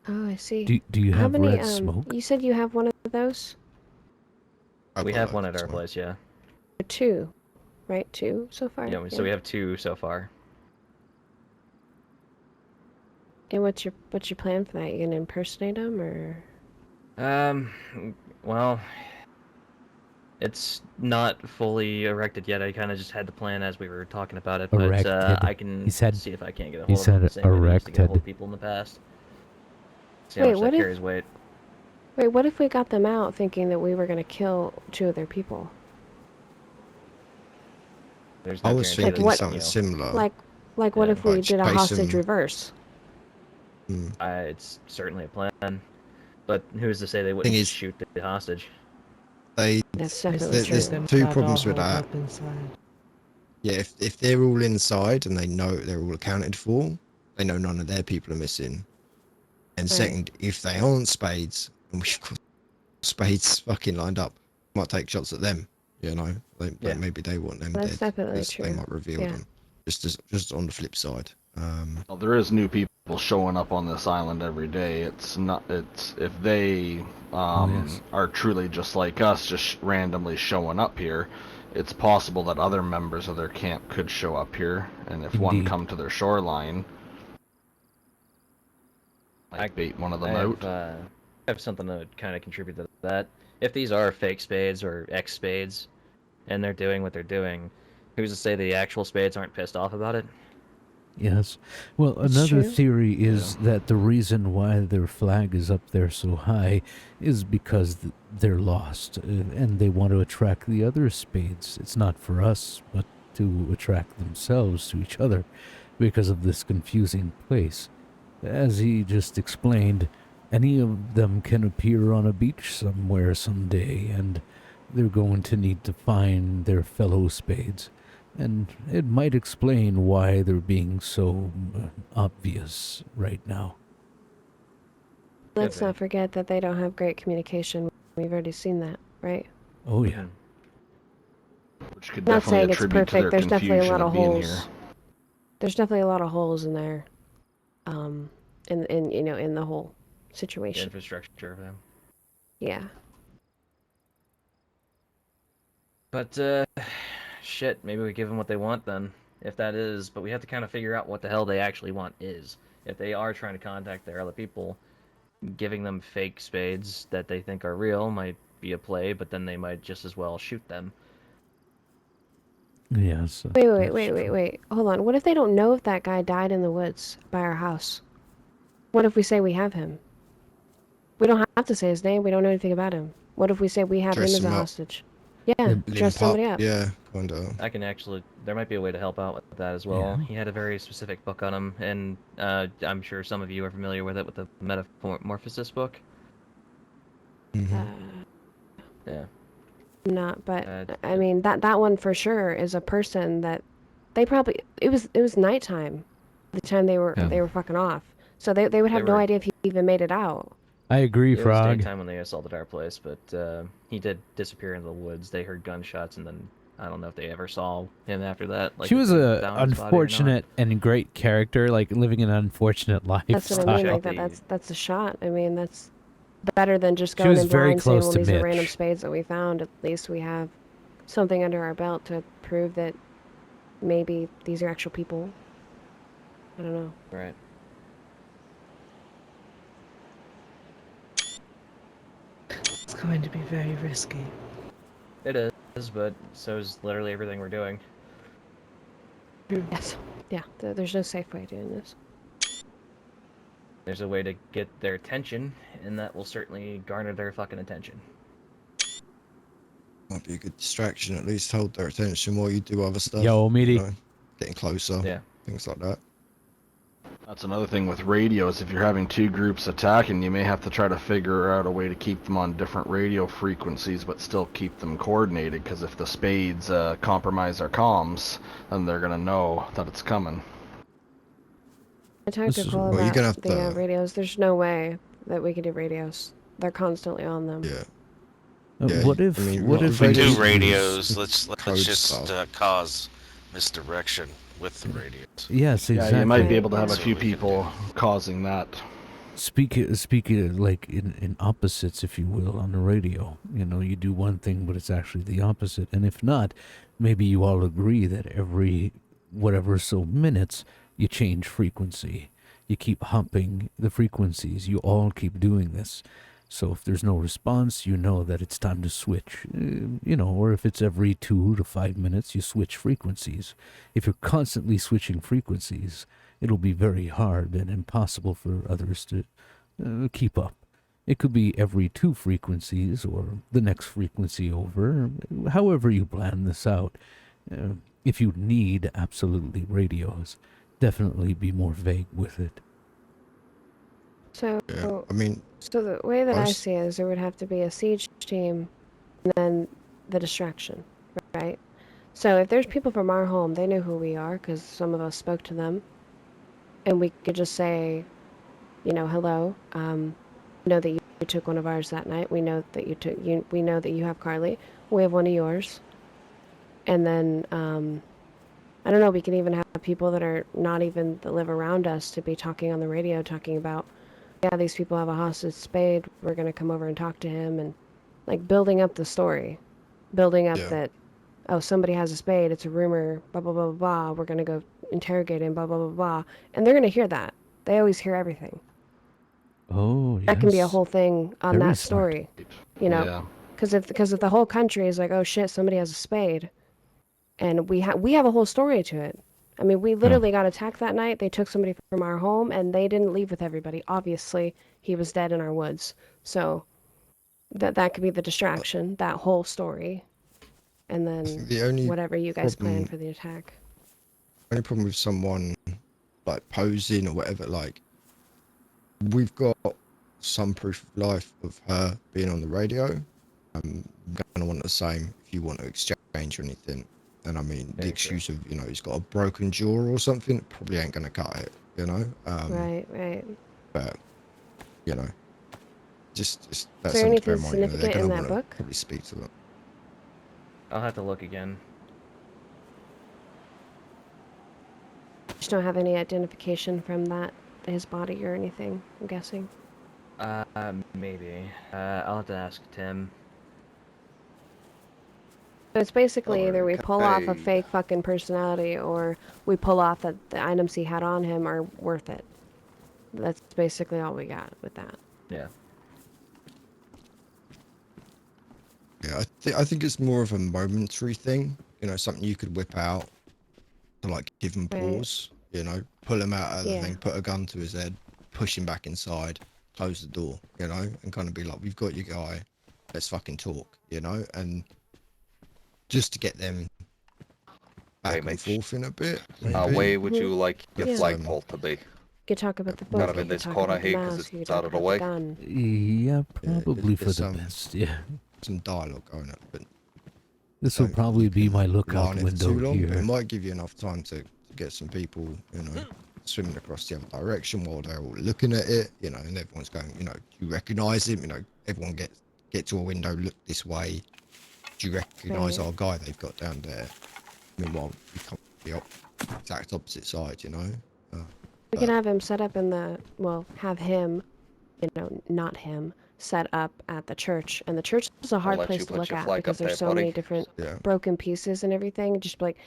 Speaker 5: Oh, I see.
Speaker 1: Do you
Speaker 5: How
Speaker 1: have
Speaker 5: many?
Speaker 1: red smoke?
Speaker 5: You said you have one of those.
Speaker 3: I've
Speaker 4: We
Speaker 3: got
Speaker 4: have
Speaker 3: loads
Speaker 4: one
Speaker 3: of
Speaker 4: at our
Speaker 3: smoke.
Speaker 4: place, yeah.
Speaker 5: Two, right? Two so far.
Speaker 4: Yeah, so we have two so far.
Speaker 5: And what's your plan for that? You gonna impersonate them or?
Speaker 4: Well, it's not fully erected yet. I kind of just had the plan as we were talking about it, but
Speaker 1: Erected.
Speaker 4: I can
Speaker 1: He said-
Speaker 4: see if I can't get a
Speaker 1: he
Speaker 4: hold of him
Speaker 1: said
Speaker 4: the same way we used to get a hold
Speaker 1: erected.
Speaker 4: of people in the past. See how
Speaker 5: Wait,
Speaker 4: much
Speaker 5: what
Speaker 4: that
Speaker 5: if-
Speaker 4: carries weight.
Speaker 5: Wait, what if we got them out thinking that we were gonna kill two of their people?
Speaker 4: There's
Speaker 3: I
Speaker 4: no
Speaker 3: was
Speaker 4: guarantee
Speaker 3: thinking
Speaker 5: what-
Speaker 3: something similar.
Speaker 5: Like what
Speaker 4: Yeah,
Speaker 5: if we
Speaker 3: like
Speaker 5: did a
Speaker 3: chase
Speaker 5: hostage
Speaker 3: 'em.
Speaker 5: reverse?
Speaker 4: It's certainly a plan, but who's to say they
Speaker 3: Thing
Speaker 4: wouldn't
Speaker 3: is-
Speaker 4: shoot the hostage?
Speaker 5: That's definitely
Speaker 3: there's
Speaker 5: true.
Speaker 3: two
Speaker 6: Not
Speaker 3: problems
Speaker 6: all
Speaker 3: with
Speaker 6: holed
Speaker 3: that.
Speaker 6: up inside.
Speaker 3: Yeah, if they're all inside and they know they're all accounted for, they know none of their people are missing. And
Speaker 5: Right.
Speaker 3: second, if they aren't spades and we've got spades fucking lined up, might take shots at them.
Speaker 4: Yeah.
Speaker 3: Maybe they want them
Speaker 5: That's
Speaker 3: dead.
Speaker 5: definitely
Speaker 3: 'Cause
Speaker 5: true.
Speaker 3: They might reveal
Speaker 5: Yeah.
Speaker 3: them. Just on the flip side.
Speaker 8: Well, there is new people showing up on this island every day. It's not. It's if they
Speaker 1: yes.
Speaker 8: are truly just like us, just randomly showing up here. It's possible that other members of their camp could show up here, and if one
Speaker 1: Indeed.
Speaker 8: come to their shoreline, like bait one of them out.
Speaker 4: I have something to kind of contribute to that. If these are fake spades or X spades, and they're doing what they're doing, who's to say the actual spades aren't pissed off about it?
Speaker 1: Yes. Well,
Speaker 5: It's
Speaker 1: another
Speaker 5: true.
Speaker 1: theory is that the reason why their flag is up there so high is because they're lost and they want to attract the other spades. It's not for us, but to attract themselves to each other because of this confusing place. As he just explained, any of them can appear on a beach somewhere someday, and they're going to need to find their fellow spades. And it might explain why they're being so obvious right now.
Speaker 5: Let's
Speaker 4: Okay.
Speaker 5: not forget that they don't have great communication. We've already seen that, right?
Speaker 1: Oh, yeah.
Speaker 8: Which could
Speaker 5: Not
Speaker 8: definitely
Speaker 5: saying it's
Speaker 8: attribute to
Speaker 5: perfect.
Speaker 8: their
Speaker 5: There's definitely a
Speaker 8: confusion
Speaker 5: lot
Speaker 8: of
Speaker 5: of
Speaker 8: being
Speaker 5: holes.
Speaker 8: here.
Speaker 5: There's definitely a lot of holes in there. In the whole
Speaker 4: The
Speaker 5: situation.
Speaker 4: infrastructure of them.
Speaker 5: Yeah.
Speaker 4: But, shit, maybe we give them what they want then. If that is, but we have to kind of figure out what the hell they actually want is. if they are trying to contact their other people, giving them fake spades that they think are real might be a play, but then they might just as well shoot them.
Speaker 1: Yes.
Speaker 5: Wait. Hold on. What if they don't know if that guy died in the woods by our house? What if we say we have him? We don't have to say his name. We don't know anything about him. What if we say we have him
Speaker 3: Dress
Speaker 5: as a
Speaker 3: him up.
Speaker 5: hostage? Yeah, dress somebody up.
Speaker 3: Yeah, kind of.
Speaker 4: I can actually, there might be a way to help out with that as well.
Speaker 1: Yeah.
Speaker 4: He had a very specific book on him, and I'm sure some of you are familiar with it, with the Metamorphosis book.
Speaker 3: Hmm.
Speaker 4: Yeah.
Speaker 5: Not, but I mean that one for sure is a person that they probably it was nighttime, the time they were fucking off, so they would have no idea if he even made it out.
Speaker 1: I agree,
Speaker 4: It was
Speaker 1: Frog.
Speaker 4: daytime when they assaulted our place, but he did disappear into the woods. They heard gunshots, and then I don't know if they ever saw him after that. Like,
Speaker 1: She
Speaker 4: if
Speaker 1: was
Speaker 4: they
Speaker 1: a
Speaker 4: found his body or not.
Speaker 1: unfortunate and great character, like living an unfortunate lifestyle.
Speaker 5: That's what I mean. Like
Speaker 4: Exactly.
Speaker 5: that's a shot. I mean that's better than just
Speaker 1: She
Speaker 5: going
Speaker 1: was
Speaker 5: in
Speaker 1: very
Speaker 5: blind saying,
Speaker 1: close
Speaker 5: well,
Speaker 1: to
Speaker 5: these are random
Speaker 1: Mitch.
Speaker 5: spades that we found. At least we have something under our belt to prove that maybe these are actual people. I don't know.
Speaker 4: Right.
Speaker 6: It's going to be very risky.
Speaker 4: It is, but so is literally everything we're doing.
Speaker 5: Yes. Yeah. There's no safe way of doing this.
Speaker 4: There's a way to get their attention, and that will certainly garner their fucking attention.
Speaker 3: Might be a good distraction. At least hold their attention while you do other stuff.
Speaker 1: Yo, meaty.
Speaker 3: You know, getting closer.
Speaker 4: Yeah.
Speaker 3: Things like that.
Speaker 8: That's another thing with radios. If you're having two groups attacking, you may have to try to figure out a way to keep them on different radio frequencies, but still keep them coordinated. Because if the spades compromise our comms, then they're gonna know that it's coming.
Speaker 5: I talked to Cole
Speaker 3: Well, you're
Speaker 5: about
Speaker 3: gonna have
Speaker 5: the
Speaker 3: to-
Speaker 5: radios. There's no way that we can do radios. They're constantly on them.
Speaker 3: Yeah.
Speaker 1: What if?
Speaker 3: I mean,
Speaker 1: what
Speaker 3: well,
Speaker 1: if?
Speaker 3: the
Speaker 1: we
Speaker 7: Two
Speaker 3: radios-
Speaker 7: radios. Let's
Speaker 3: code
Speaker 7: just
Speaker 3: stuff.
Speaker 7: cause misdirection with the radios.
Speaker 1: Yes,
Speaker 8: Yeah,
Speaker 1: exactly.
Speaker 8: you might be able to have a
Speaker 7: That's
Speaker 8: few
Speaker 7: what we can
Speaker 8: people causing that.
Speaker 1: Speak like in opposites, if you will, on the radio. You know, you do one thing, but it's actually the opposite. And if not, maybe you all agree that every whatever so minutes you change frequency. You keep humping the frequencies. You all keep doing this. So if there's no response, you know that it's time to switch. You know, or if it's every 2 to 5 minutes, you switch frequencies. If you're constantly switching frequencies, it'll be very hard and impossible for others to keep up. It could be every 2 frequencies or the next frequency over, however you plan this out. If you need absolutely radios, definitely be more vague with it.
Speaker 5: So,
Speaker 3: Yeah. I mean,
Speaker 5: so the way that I
Speaker 3: most-
Speaker 5: see it is there would have to be a siege team and then the distraction, right? So if there's people from our home, they know who we are because some of us spoke to them. And we could just say, you know, hello, we know that you took one of ours that night. We know that you took, we know that you have Carly. We have one of yours. And then, I don't know, we can even have people that are not even, that live around us to be talking on the radio, talking about, yeah, these people have a hostage spade. We're going to come over and talk to him, and like building up the story, building up that, oh, somebody has a spade. It's a rumor, blah, blah, blah, blah, blah. We're going to go interrogate him, blah, blah, blah, blah. And they're going to hear that. They always hear everything.
Speaker 1: Oh, yes.
Speaker 5: That can be a whole thing on
Speaker 1: Very
Speaker 5: that
Speaker 1: smart.
Speaker 5: story, you know,
Speaker 8: Yeah.
Speaker 5: because if the whole country is like, oh shit, somebody has a spade, and we have a whole story to it. I mean, we literally got attacked that night. They took somebody from our home, and they didn't leave with everybody. Obviously, he was dead in our woods. So that could be the distraction, that whole story, and then
Speaker 3: the only
Speaker 5: whatever you guys plan
Speaker 3: problem-
Speaker 5: for the attack.
Speaker 3: only problem with someone like posing or whatever, like we've got some proof of life of her being on the radio. I'm gonna want the same if you want to exchange or anything. And I mean, the excuse of, you know, he's got a broken jaw or something, probably ain't gonna cut it, you know.
Speaker 5: Right.
Speaker 3: But you know, just
Speaker 5: Is
Speaker 3: that's
Speaker 5: there
Speaker 3: something to bear
Speaker 5: anything
Speaker 3: in mind. You know, they're
Speaker 5: significant
Speaker 3: gonna
Speaker 5: in that
Speaker 3: want to
Speaker 5: book?
Speaker 3: probably speak to them.
Speaker 4: I'll have to look again.
Speaker 5: Just don't have any identification from his body or anything, I'm guessing.
Speaker 4: Maybe. I'll have to ask Tim.
Speaker 5: So it's basically either we
Speaker 2: can
Speaker 5: pull off a
Speaker 2: I-
Speaker 5: fake fucking personality or we pull off that the items he had on him are worth it. That's basically all we got with that.
Speaker 4: Yeah.
Speaker 3: Yeah, I think it's more of a momentary thing. You know, something you could whip out to like give him
Speaker 5: Right.
Speaker 3: pause. You know, pull him out of the
Speaker 5: Yeah.
Speaker 3: thing, put a gun to his head, push him back inside, close the door. You know, and kind of be like, "We've got your guy. Let's fucking talk." You know, and just to get them back and
Speaker 2: Mitch.
Speaker 3: forth in a bit.
Speaker 2: Where
Speaker 3: Maybe.
Speaker 2: would you like your
Speaker 5: Yeah.
Speaker 2: flagpole to be?
Speaker 5: You could talk about the
Speaker 3: Kind
Speaker 5: book,
Speaker 2: of
Speaker 5: you
Speaker 2: in
Speaker 5: could
Speaker 2: this
Speaker 5: talk
Speaker 2: corner
Speaker 5: about the
Speaker 2: here 'cause
Speaker 5: mouse, you
Speaker 2: it's
Speaker 5: could
Speaker 2: out
Speaker 5: talk
Speaker 2: of the
Speaker 5: about
Speaker 2: way.
Speaker 5: the gun.
Speaker 1: Yeah, probably for
Speaker 3: there's
Speaker 1: the
Speaker 3: some-
Speaker 1: best. Yeah.
Speaker 3: some dialogue going on, but
Speaker 1: This will
Speaker 3: so
Speaker 1: probably
Speaker 3: you
Speaker 1: be
Speaker 3: can
Speaker 1: my
Speaker 3: rely
Speaker 1: lookout
Speaker 3: on it for
Speaker 1: window
Speaker 3: too long, but it
Speaker 1: here.
Speaker 3: might give you enough time to get some people, you know, swimming across the other direction while they're all looking at it, you know, and everyone's going, you know, do you recognise him? You know, everyone get to a window, look this way. Do you recognise
Speaker 5: Right.
Speaker 3: our guy they've got down there? Meanwhile, we come the exact opposite side, you know.
Speaker 5: We can have him set up in the, well, have him, you know, not him, set up at the church. And the church is a hard
Speaker 2: let
Speaker 5: place
Speaker 2: you
Speaker 5: to
Speaker 2: put
Speaker 5: look
Speaker 2: your
Speaker 5: at
Speaker 2: flag
Speaker 5: because
Speaker 2: up
Speaker 5: there's
Speaker 2: there,
Speaker 5: so
Speaker 2: buddy.
Speaker 5: many different
Speaker 3: Yeah.
Speaker 5: broken pieces and everything. Just be like,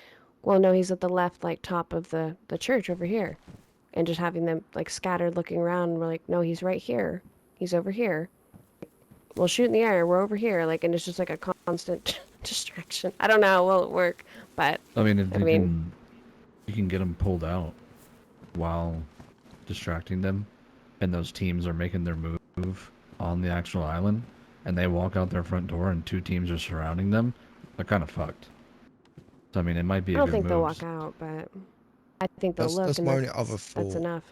Speaker 5: well, no, he's at the left, like, top of the church over here. And just having them, like, scattered looking around. And we're like, no, he's right here. He's over here. We'll shoot in the air. We're over here. Like, and it's just like a constant distraction. I don't know how well it work, but
Speaker 10: I mean, if
Speaker 5: I mean,
Speaker 10: you can get them pulled out while distracting them, and those teams are making their move on the actual island, and they walk out their front door and two teams are surrounding them, they're kind of fucked. So I mean, it might be
Speaker 5: I
Speaker 10: a
Speaker 5: don't
Speaker 10: good
Speaker 5: think
Speaker 10: move.
Speaker 5: they'll walk out, but I think they'll look,
Speaker 3: That's
Speaker 5: and
Speaker 3: my only other
Speaker 5: that's
Speaker 3: thought.
Speaker 5: enough.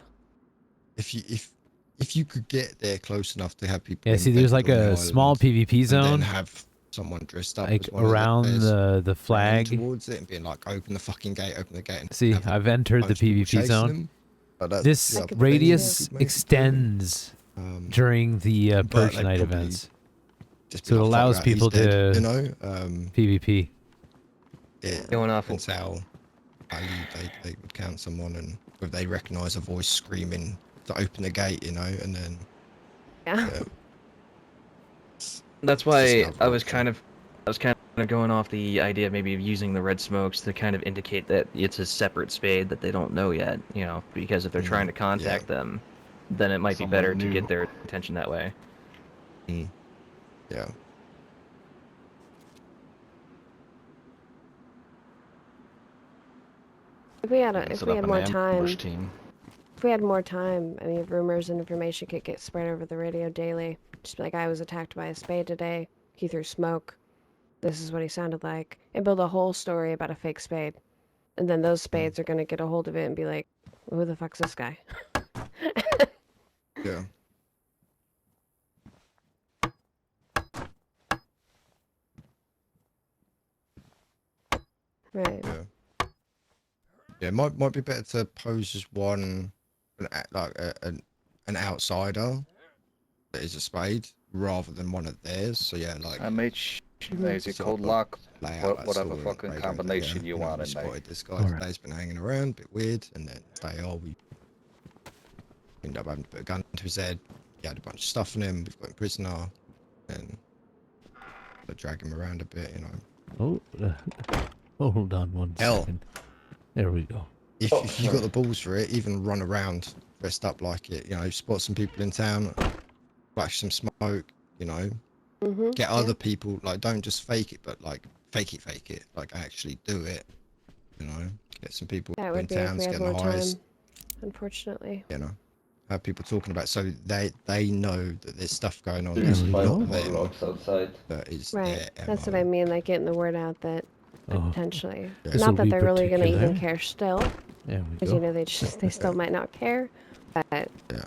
Speaker 3: If you could get there close enough to have people
Speaker 1: Yeah, see, there's like
Speaker 3: embedded on
Speaker 1: a
Speaker 3: the
Speaker 1: small
Speaker 3: island,
Speaker 1: PvP
Speaker 3: and then
Speaker 1: zone,
Speaker 3: have someone dressed up
Speaker 1: like
Speaker 3: as one
Speaker 1: around
Speaker 3: of theirs
Speaker 1: the
Speaker 3: running
Speaker 1: flag.
Speaker 3: towards it and being like, open the fucking gate, open the gate. And
Speaker 1: See,
Speaker 3: have a
Speaker 1: I've entered the
Speaker 3: bunch of people
Speaker 1: PvP
Speaker 3: chasing
Speaker 1: zone.
Speaker 3: them. But that's
Speaker 1: This
Speaker 3: the
Speaker 5: I
Speaker 3: other
Speaker 5: could
Speaker 3: thing you
Speaker 1: radius
Speaker 3: could maybe do.
Speaker 1: extends during the
Speaker 3: But
Speaker 1: Purge
Speaker 3: they
Speaker 1: Night
Speaker 3: probably
Speaker 1: events.
Speaker 3: just be
Speaker 1: So it
Speaker 3: like, "Fuck
Speaker 1: allows
Speaker 3: that, he's
Speaker 1: people
Speaker 3: dead,"
Speaker 1: to
Speaker 3: you know,
Speaker 1: PvP.
Speaker 3: it
Speaker 4: Going off-
Speaker 3: depends how highly they would count someone and if they recognise a voice screaming to open the gate, you know, and then
Speaker 5: Yeah.
Speaker 3: yeah.
Speaker 4: That's
Speaker 3: It's just
Speaker 4: why
Speaker 3: another
Speaker 4: I was
Speaker 3: option.
Speaker 4: kind of going off the idea of maybe of using the red smokes to kind of indicate that it's a separate spade that they don't know yet, you know, because if they're trying to contact them, then it might be
Speaker 8: Someone
Speaker 4: better to
Speaker 8: new.
Speaker 4: get their attention that way.
Speaker 3: Yeah.
Speaker 5: If we had
Speaker 8: Set up an
Speaker 5: more
Speaker 8: ambush
Speaker 5: time,
Speaker 8: team.
Speaker 5: if we had more time, I mean, rumors and information could get spread over the radio daily. Just be like, I was attacked by a spade today. He threw smoke. This is what he sounded like, and build a whole story about a fake spade. And then those spades are gonna get a hold of it and be like, who the fuck's this guy?
Speaker 3: Yeah.
Speaker 5: Right.
Speaker 3: Yeah. Yeah, it might be better to pose as one an outsider that is a spade rather than one of theirs. So yeah, like
Speaker 2: Mitch, there's your
Speaker 3: sort
Speaker 2: code
Speaker 3: of
Speaker 2: lock.
Speaker 3: lay out that
Speaker 2: Whatever
Speaker 3: story on
Speaker 2: fucking
Speaker 3: radio,
Speaker 2: combination
Speaker 3: yeah,
Speaker 2: you
Speaker 3: know,
Speaker 2: want
Speaker 3: we
Speaker 2: in there.
Speaker 3: spotted this guy
Speaker 1: Alright.
Speaker 3: today's been hanging around, a bit weird, and then we end up having to put a gun to his head. He had a bunch of stuff on him. We've got him prisoner, and drag him around a bit, you know.
Speaker 1: Hold on one
Speaker 3: Hell.
Speaker 1: second. There we go.
Speaker 3: If you got the balls for it, even run around dressed up like it. You know, spot some people in town, flash some smoke. You know, get other people. Like, don't just fake it, but like fake it. Like, actually do it. You know, get some people
Speaker 5: That
Speaker 3: in
Speaker 5: would be if
Speaker 3: towns
Speaker 5: we had
Speaker 3: getting
Speaker 5: more
Speaker 3: highs.
Speaker 5: time. Unfortunately.
Speaker 3: You know, have people talking about so they know that there's stuff going on.
Speaker 9: Do
Speaker 3: That's
Speaker 9: you
Speaker 1: we
Speaker 3: not
Speaker 1: go.
Speaker 9: find more
Speaker 3: them.
Speaker 9: rocks outside?
Speaker 3: That is
Speaker 5: Right.
Speaker 3: their
Speaker 5: That's what
Speaker 3: MO.
Speaker 5: I mean, like getting the word out that
Speaker 1: Oh,
Speaker 5: potentially.
Speaker 1: This'll
Speaker 5: Not that
Speaker 1: be
Speaker 5: they're really gonna even
Speaker 1: particular.
Speaker 5: care still,
Speaker 1: there we
Speaker 5: because
Speaker 1: go.
Speaker 5: you know they still might not care. But
Speaker 3: Yeah.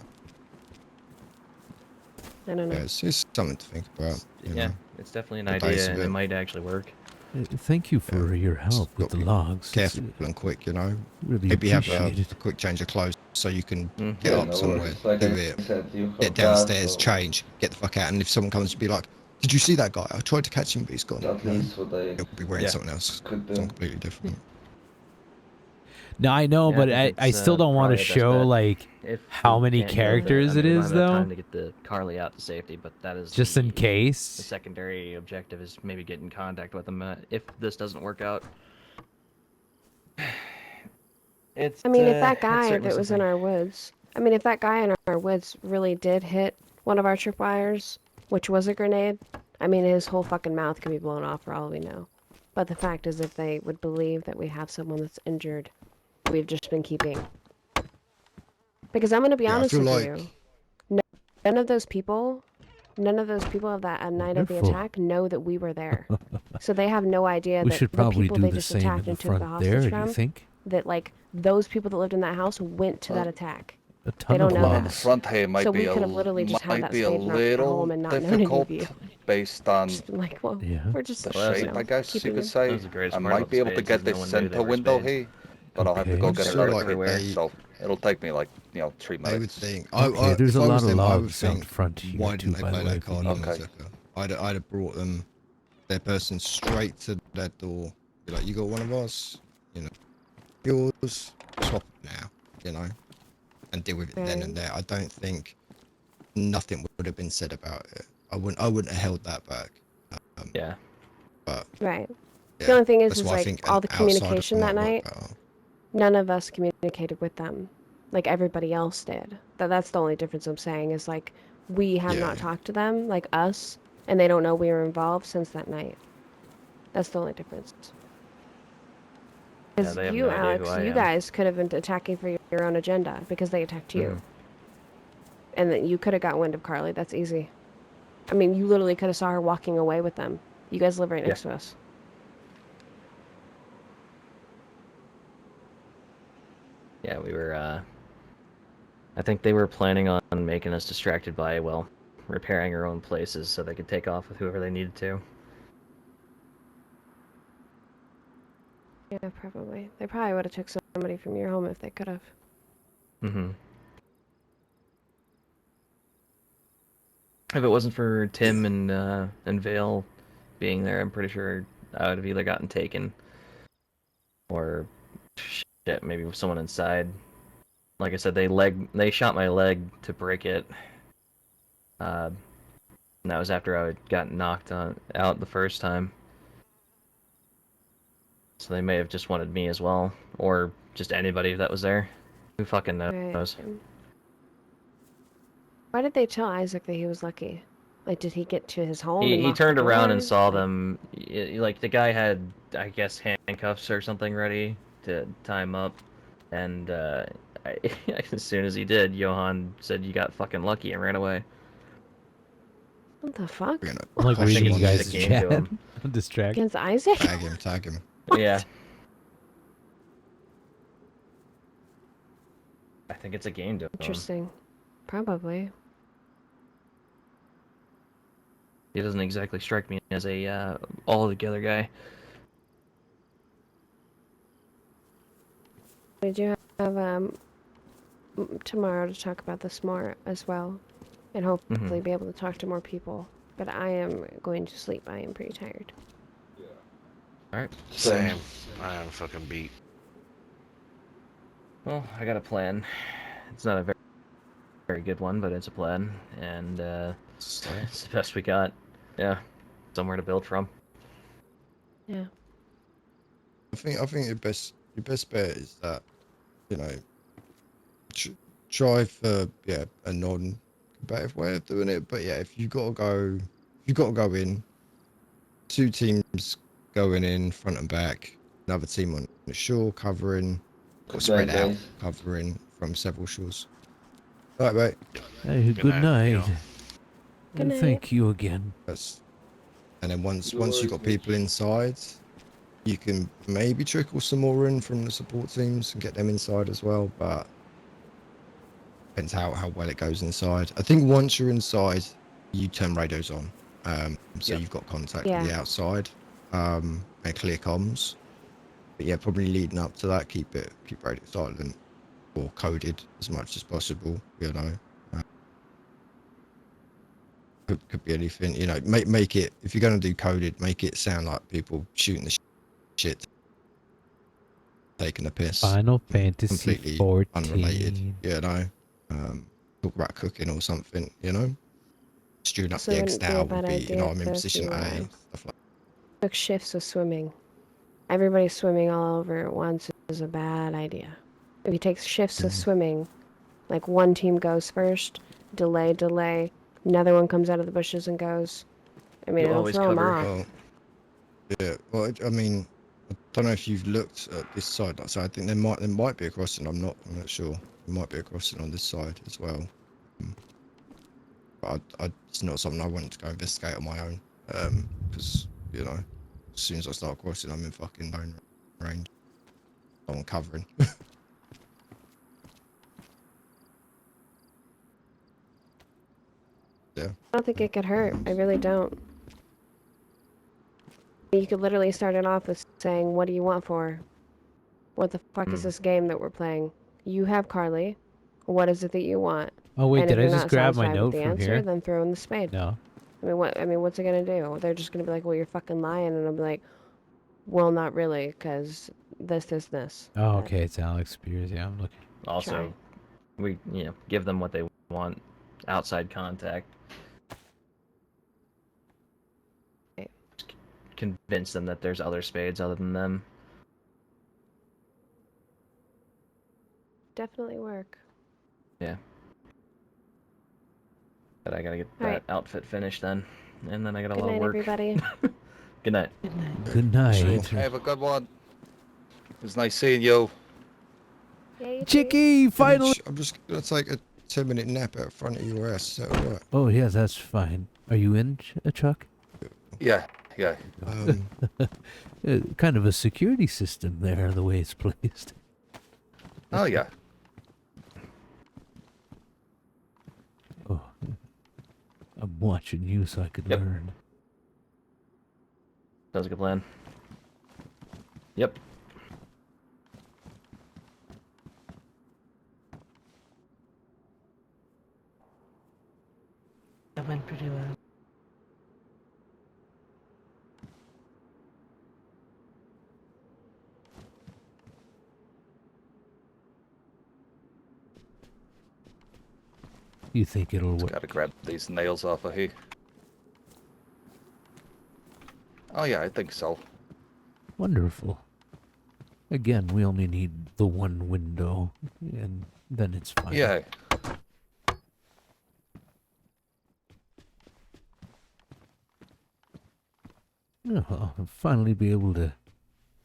Speaker 5: I don't know.
Speaker 3: Yeah, it's something to think about. You
Speaker 4: Yeah,
Speaker 3: know.
Speaker 4: it's definitely an
Speaker 3: The
Speaker 4: idea,
Speaker 3: base of
Speaker 4: and it
Speaker 3: it.
Speaker 4: might actually work.
Speaker 1: Thank you for your help with
Speaker 3: Got
Speaker 1: the
Speaker 3: to be
Speaker 1: logs.
Speaker 3: Careful
Speaker 1: It's,
Speaker 3: and quick, you know.
Speaker 1: really
Speaker 3: Maybe have
Speaker 1: appreciate
Speaker 3: a
Speaker 1: it.
Speaker 3: quick change of clothes so you can
Speaker 4: Mhm.
Speaker 3: get
Speaker 9: Yeah,
Speaker 3: up
Speaker 9: no
Speaker 3: somewhere,
Speaker 9: worries. Like
Speaker 3: do
Speaker 9: I
Speaker 3: it,
Speaker 9: said, you
Speaker 3: get
Speaker 9: have gas,
Speaker 3: downstairs,
Speaker 9: so
Speaker 3: change, get the fuck out. And if someone comes to be like, "Did you see that guy? I tried to catch him, but he's gone."
Speaker 9: at
Speaker 3: You know?
Speaker 9: least what I
Speaker 3: He'll be wearing
Speaker 4: Yeah.
Speaker 3: something else,
Speaker 9: could do.
Speaker 3: something completely different.
Speaker 1: No, I know,
Speaker 4: Yeah,
Speaker 1: but
Speaker 4: think
Speaker 1: I
Speaker 4: it's,
Speaker 1: still don't want to
Speaker 4: probably the best
Speaker 1: show
Speaker 4: bet.
Speaker 1: like
Speaker 4: If
Speaker 1: how
Speaker 4: we
Speaker 1: many
Speaker 4: can't get them,
Speaker 1: characters
Speaker 4: I mean,
Speaker 1: it
Speaker 4: we don't
Speaker 1: is,
Speaker 4: have enough
Speaker 1: though.
Speaker 4: time to get the Carly out to safety, but that is
Speaker 1: Just in
Speaker 4: the
Speaker 1: case.
Speaker 4: secondary objective is maybe get in contact with them. If this doesn't work out, it's.
Speaker 5: I mean, if that
Speaker 4: it's
Speaker 5: guy
Speaker 4: certainly
Speaker 5: that was in
Speaker 4: something.
Speaker 5: our woods I mean, if that guy in our woods really did hit one of our tripwires, which was a grenade, I mean, his whole fucking mouth could be blown off for all we know. But the fact is, if they would believe that we have someone that's injured, we've just been keeping. Because I'm going to be
Speaker 3: Yeah, I
Speaker 5: honest
Speaker 3: feel
Speaker 5: with
Speaker 3: like
Speaker 5: you. None of those people of that night of the
Speaker 1: Wonderful.
Speaker 5: attack know that we were there. So they have no idea
Speaker 1: We
Speaker 5: that
Speaker 1: should
Speaker 5: the
Speaker 1: probably
Speaker 5: people
Speaker 1: do
Speaker 5: they
Speaker 1: the
Speaker 5: just
Speaker 1: same in
Speaker 5: attacked
Speaker 1: the
Speaker 5: and took the
Speaker 1: front there,
Speaker 5: hostage
Speaker 1: do you
Speaker 5: from,
Speaker 1: think?
Speaker 5: that, like, those people that lived in that house went to that attack.
Speaker 1: A
Speaker 5: They
Speaker 1: ton
Speaker 5: don't
Speaker 1: of
Speaker 5: know
Speaker 2: Well,
Speaker 5: that.
Speaker 2: in the
Speaker 1: logs.
Speaker 2: front here
Speaker 5: So we could have literally just had
Speaker 2: might
Speaker 5: that
Speaker 2: be a
Speaker 5: stayed in our home
Speaker 2: little
Speaker 5: and not known any
Speaker 2: difficult
Speaker 5: of you.
Speaker 2: based on
Speaker 5: Just been like, well,
Speaker 1: Yeah.
Speaker 5: we're just,
Speaker 2: the
Speaker 4: Well, that's
Speaker 5: you
Speaker 2: shape,
Speaker 5: know,
Speaker 2: I guess you
Speaker 5: keeping
Speaker 2: could
Speaker 5: them.
Speaker 4: That
Speaker 2: say.
Speaker 4: was the greatest
Speaker 2: I
Speaker 4: part about
Speaker 2: might
Speaker 4: the
Speaker 2: be able to
Speaker 4: spades
Speaker 2: get
Speaker 4: is no
Speaker 2: this
Speaker 4: one knew they
Speaker 2: center
Speaker 4: were
Speaker 2: window
Speaker 4: spades.
Speaker 2: here, but I'll have to
Speaker 1: Okay.
Speaker 2: go
Speaker 3: I
Speaker 2: get
Speaker 3: just
Speaker 2: another
Speaker 3: feel like
Speaker 2: crate,
Speaker 3: they,
Speaker 2: so it'll take me like, 3
Speaker 3: they would
Speaker 2: minutes.
Speaker 3: think.
Speaker 1: Okay, there's
Speaker 3: If
Speaker 1: a
Speaker 3: I
Speaker 1: lot
Speaker 3: was
Speaker 1: of
Speaker 3: them, I would
Speaker 1: logs out
Speaker 3: think,
Speaker 1: front here
Speaker 3: why
Speaker 1: too,
Speaker 3: didn't they
Speaker 1: by the
Speaker 3: play
Speaker 1: way,
Speaker 3: that card on
Speaker 2: Okay.
Speaker 3: Zucker? I'd have brought them their person straight to their door. Be like, you got one of us, you know, yours, swap it now, you know, and deal with it then and there. I don't think nothing would have been said about it. I wouldn't have held that back.
Speaker 4: Yeah.
Speaker 3: But
Speaker 5: Right.
Speaker 3: yeah,
Speaker 5: The only thing
Speaker 3: that's
Speaker 5: is
Speaker 3: why I
Speaker 5: like,
Speaker 3: think
Speaker 5: all
Speaker 3: an
Speaker 5: the
Speaker 3: outsider
Speaker 5: communication that
Speaker 3: might work
Speaker 5: night,
Speaker 3: better.
Speaker 5: none of us communicated with them. Like, everybody else did. That's the only difference I'm saying, is like, we have
Speaker 3: Yeah,
Speaker 5: not talked to them, like us, and they don't know we were involved since that night. That's the only difference.
Speaker 4: Yeah,
Speaker 5: Because
Speaker 4: they have
Speaker 5: you,
Speaker 4: no idea who
Speaker 5: Alex,
Speaker 4: I
Speaker 5: you
Speaker 4: am.
Speaker 5: guys could have been attacking for your own agenda because they attacked you.
Speaker 4: Mhm.
Speaker 5: And that you could have got wind of Carly. That's easy. I mean, you literally could have saw her walking away with them. You guys live right next to us.
Speaker 4: Yeah, we were, I think they were planning on making us distracted by, well, repairing our own places so they could take off with whoever they needed to.
Speaker 5: Yeah, probably. They probably would have took somebody from your home if they could have.
Speaker 4: Mm-hmm. If it wasn't for Tim and Vale being there, I'm pretty sure I would have either gotten taken or shit, maybe with someone inside. Like I said, they shot my leg to break it. And that was after I had gotten knocked out the first time. So they may have just wanted me as well, or just anybody that was there. Who fucking knows?
Speaker 5: Right. Why did they tell Isaac that he was lucky? Like, did he get to his home and
Speaker 4: He
Speaker 5: lock the
Speaker 4: turned around and
Speaker 5: door?
Speaker 4: saw
Speaker 5: Like,
Speaker 4: them. Like the guy had, I guess, handcuffs or something ready to tie him up, and as soon as he did, Johan said, "You got fucking lucky," and ran away.
Speaker 5: what the fuck?
Speaker 3: we're gonna
Speaker 1: I'm like
Speaker 4: I
Speaker 3: push
Speaker 4: think
Speaker 1: reading
Speaker 3: him
Speaker 1: you
Speaker 4: it's
Speaker 3: on
Speaker 4: just a
Speaker 1: guys'
Speaker 3: this as
Speaker 4: game
Speaker 3: well.
Speaker 4: to
Speaker 1: chat.
Speaker 4: him.
Speaker 1: I'm distracted.
Speaker 5: Against Isaac?
Speaker 3: Tag him.
Speaker 4: Yeah. I think it's a game to him.
Speaker 5: Interesting. Probably.
Speaker 4: He doesn't exactly strike me as a all-together guy.
Speaker 5: We do have tomorrow to talk about this more as well, and hopefully be able to talk to more people. But I am going to sleep. I am pretty tired.
Speaker 4: Alright.
Speaker 7: Same. I am fucking beat.
Speaker 4: Well, I got a plan. It's not a very, very good one, but it's a plan, and it's the best we got. Yeah, somewhere to build from.
Speaker 5: Yeah.
Speaker 3: I think your best bet is that, you know, try for a non-combative way of doing it. But yeah, if you gotta go in, two teams going in front and back, another team on the shore covering, or spread out covering from several shores. Right, mate.
Speaker 1: Hey, good night.
Speaker 7: You know.
Speaker 5: Good
Speaker 1: And
Speaker 5: night.
Speaker 1: thank you again.
Speaker 3: And then once you got people inside, you can maybe trickle some more in from the support teams and get them inside as well. But depends how well it goes inside. I think once you're inside, you turn radios on, so you've got contact with the outside, and clear comms. But yeah, probably leading up to that, keep radio silent or coded as much as possible. You know, could be anything. You know, make it, if you're going to do coded, make it sound like people shooting the shit, taking a piss.
Speaker 1: Final Fantasy
Speaker 3: Completely
Speaker 1: 14.
Speaker 3: unrelated. You know, talk about cooking or something. You know. Stewing up
Speaker 5: So
Speaker 3: the
Speaker 5: it
Speaker 3: eggs
Speaker 5: wouldn't be a
Speaker 3: now
Speaker 5: bad
Speaker 3: will be, you know,
Speaker 5: idea
Speaker 3: I'm in
Speaker 5: if
Speaker 3: position
Speaker 5: you,
Speaker 3: A, stuff like
Speaker 5: took shifts with swimming. Everybody swimming all over at once is a bad idea. If you take shifts of swimming, Like one team goes first, delay, another one comes out of the bushes and goes. I mean,
Speaker 4: You
Speaker 5: it'll
Speaker 4: always
Speaker 5: throw them
Speaker 4: cover.
Speaker 5: off.
Speaker 3: Well, yeah. Well, I mean, I don't know if you've looked at this side. So I think there might be a crossing. I'm not sure. There might be a crossing on this side as well. But it's not something I wanted to go investigate on my own. Because you know, as soon as I start crossing, I'm in fucking bone range. I'm covering. Yeah.
Speaker 5: I don't think it could hurt. I really don't. You could literally start it off with saying, "What do you want for? What the fuck is this game that we're playing? You have Carly. What is it that you want?"
Speaker 1: Oh wait,
Speaker 5: And if
Speaker 1: did I
Speaker 5: you're
Speaker 1: just
Speaker 5: not
Speaker 1: grab my
Speaker 5: satisfied with
Speaker 1: note
Speaker 5: the
Speaker 1: from
Speaker 5: answer,
Speaker 1: here?
Speaker 5: then throw in the spade.
Speaker 1: No.
Speaker 5: I mean, what's it gonna do? They're just gonna be like, "Well, you're fucking lying," and I'll be like, "Well, not really, because this."
Speaker 1: Oh,
Speaker 5: But
Speaker 1: okay, it's Alex Spears. Yeah, I'm looking.
Speaker 4: Also, we give them what they want, outside contact.
Speaker 5: Right.
Speaker 4: Convince them that there's other spades other than them.
Speaker 5: Definitely work.
Speaker 4: Yeah. But I gotta get
Speaker 5: All
Speaker 4: that
Speaker 5: right.
Speaker 4: outfit finished then, and then I got a
Speaker 5: Good
Speaker 4: lot of
Speaker 5: night,
Speaker 4: work.
Speaker 5: everybody.
Speaker 4: Good night.
Speaker 6: Good night.
Speaker 1: Good night.
Speaker 3: Sure.
Speaker 2: Have a good one. It was nice seeing you.
Speaker 5: Yeah, you too.
Speaker 1: Chicky, finally.
Speaker 3: I'm just gonna take a 10-minute nap out front of your house. Is that all right?
Speaker 1: Oh yeah, that's fine. Are you in, Chuck?
Speaker 2: Yeah.
Speaker 1: Kind of a security system there, the way it's placed.
Speaker 2: Oh yeah.
Speaker 1: Oh, I'm watching you so I could
Speaker 4: Yep.
Speaker 1: learn.
Speaker 4: That was a good plan. Yep.
Speaker 6: That went pretty well.
Speaker 1: You think it'll
Speaker 2: Just
Speaker 1: work?
Speaker 2: gotta grab these nails off of here. Oh yeah, I think so.
Speaker 1: Wonderful. Again, we only need the one window, and then it's fine.
Speaker 2: Yeah.
Speaker 1: Oh, I'll finally be able to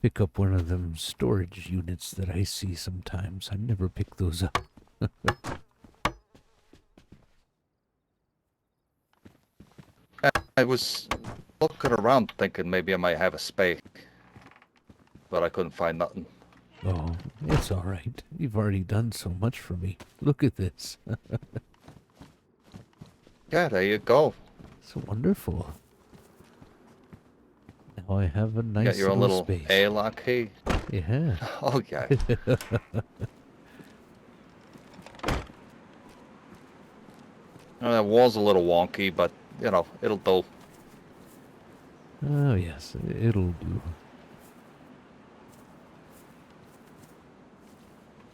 Speaker 1: pick up one of them storage units that I see sometimes. I never pick those up.
Speaker 2: I was looking around thinking maybe I might have a spade, but I couldn't find nothing.
Speaker 1: Oh, it's all right. You've already done so much for me. Look at this.
Speaker 2: Yeah, there you go.
Speaker 1: It's wonderful. Now I have a nice
Speaker 2: Got your own little
Speaker 1: space.
Speaker 2: airlock key.
Speaker 1: Yeah.
Speaker 2: Oh yeah. That wall's a little wonky, but you know it'll do.
Speaker 1: Oh yes, it'll do.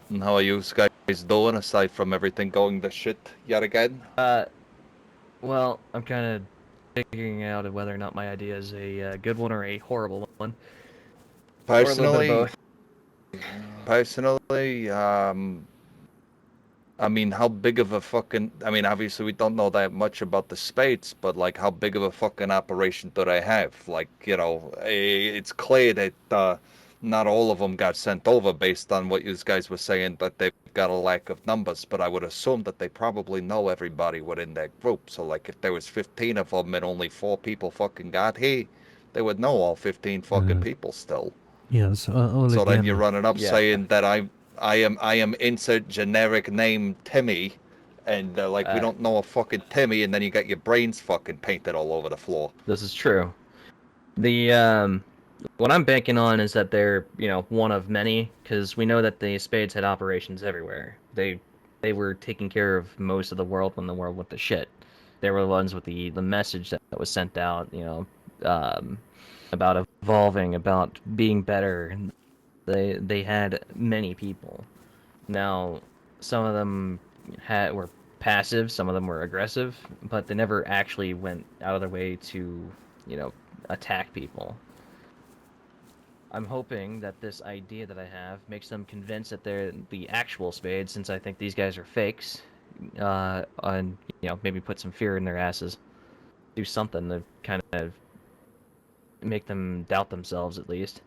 Speaker 2: And how are you guys doing aside from everything going to shit yet again?
Speaker 4: Well, I'm kind of figuring out whether or not my idea is a good one or a horrible one. Or a little bit of both.
Speaker 2: Personally, I mean, how big of a fucking... I mean, obviously we don't know that much about the spades, but, like, how big of a fucking operation do they have? Like, you know, it's clear that not all of them got sent over based on what you guys were saying, that they've got a lack of numbers, but I would assume that they probably know everybody within that group. So, like, if there was 15 of them and only 4 people fucking got here, they would know all 15 fucking people still.
Speaker 1: Yes. Well,
Speaker 2: So
Speaker 1: again,
Speaker 2: then you're running up
Speaker 4: Yeah.
Speaker 2: saying that I am insert generic name Timmy, and like we don't know a fucking Timmy, and then you got your brains fucking painted all over the floor.
Speaker 4: This is true. The what I'm banking on is that they're one of many, because we know that the Spades had operations everywhere. They were taking care of most of the world when the world went to shit. They were the ones with the message that was sent out, about evolving, about being better. They had many people. Now, some of them were passive, some of them were aggressive, but they never actually went out of their way to, attack people. I'm hoping that this idea that I have makes them convinced that they're the actual spades, since I think these guys are fakes. And maybe put some fear in their asses. Do something to kind of make them doubt themselves, at least.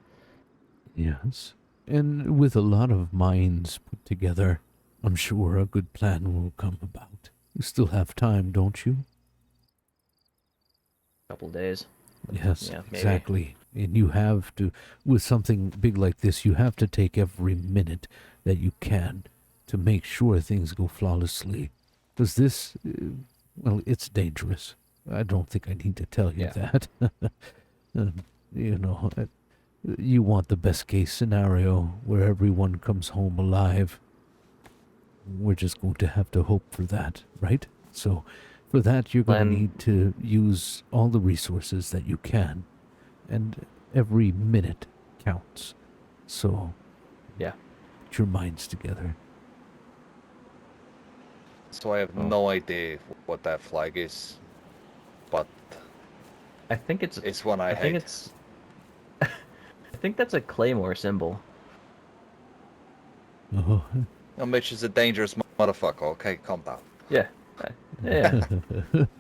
Speaker 1: Yes. And with a lot of minds put together, I'm sure a good plan will come about. You still have time, don't you?
Speaker 4: Couple days.
Speaker 1: Yes,
Speaker 4: Yeah, maybe.
Speaker 1: exactly. And you have to, with something big like this, you have to take every minute that you can to make sure things go flawlessly. Because this, well, it's dangerous. I don't think I need to tell you that. You know, you want the best case scenario where everyone comes home alive. We're just going to have to hope for that, right? So, for that, you're going to need to use all the resources that you can, and every minute counts. So,
Speaker 4: yeah,
Speaker 1: put your minds together.
Speaker 2: So I have no idea what that flag is, but
Speaker 4: I think it's
Speaker 2: one I
Speaker 4: think
Speaker 2: hate.
Speaker 4: it's. I think that's a claymore symbol.
Speaker 1: Oh.
Speaker 2: Mitch is a dangerous motherfucker. Okay, calm down.
Speaker 4: Yeah. Yeah.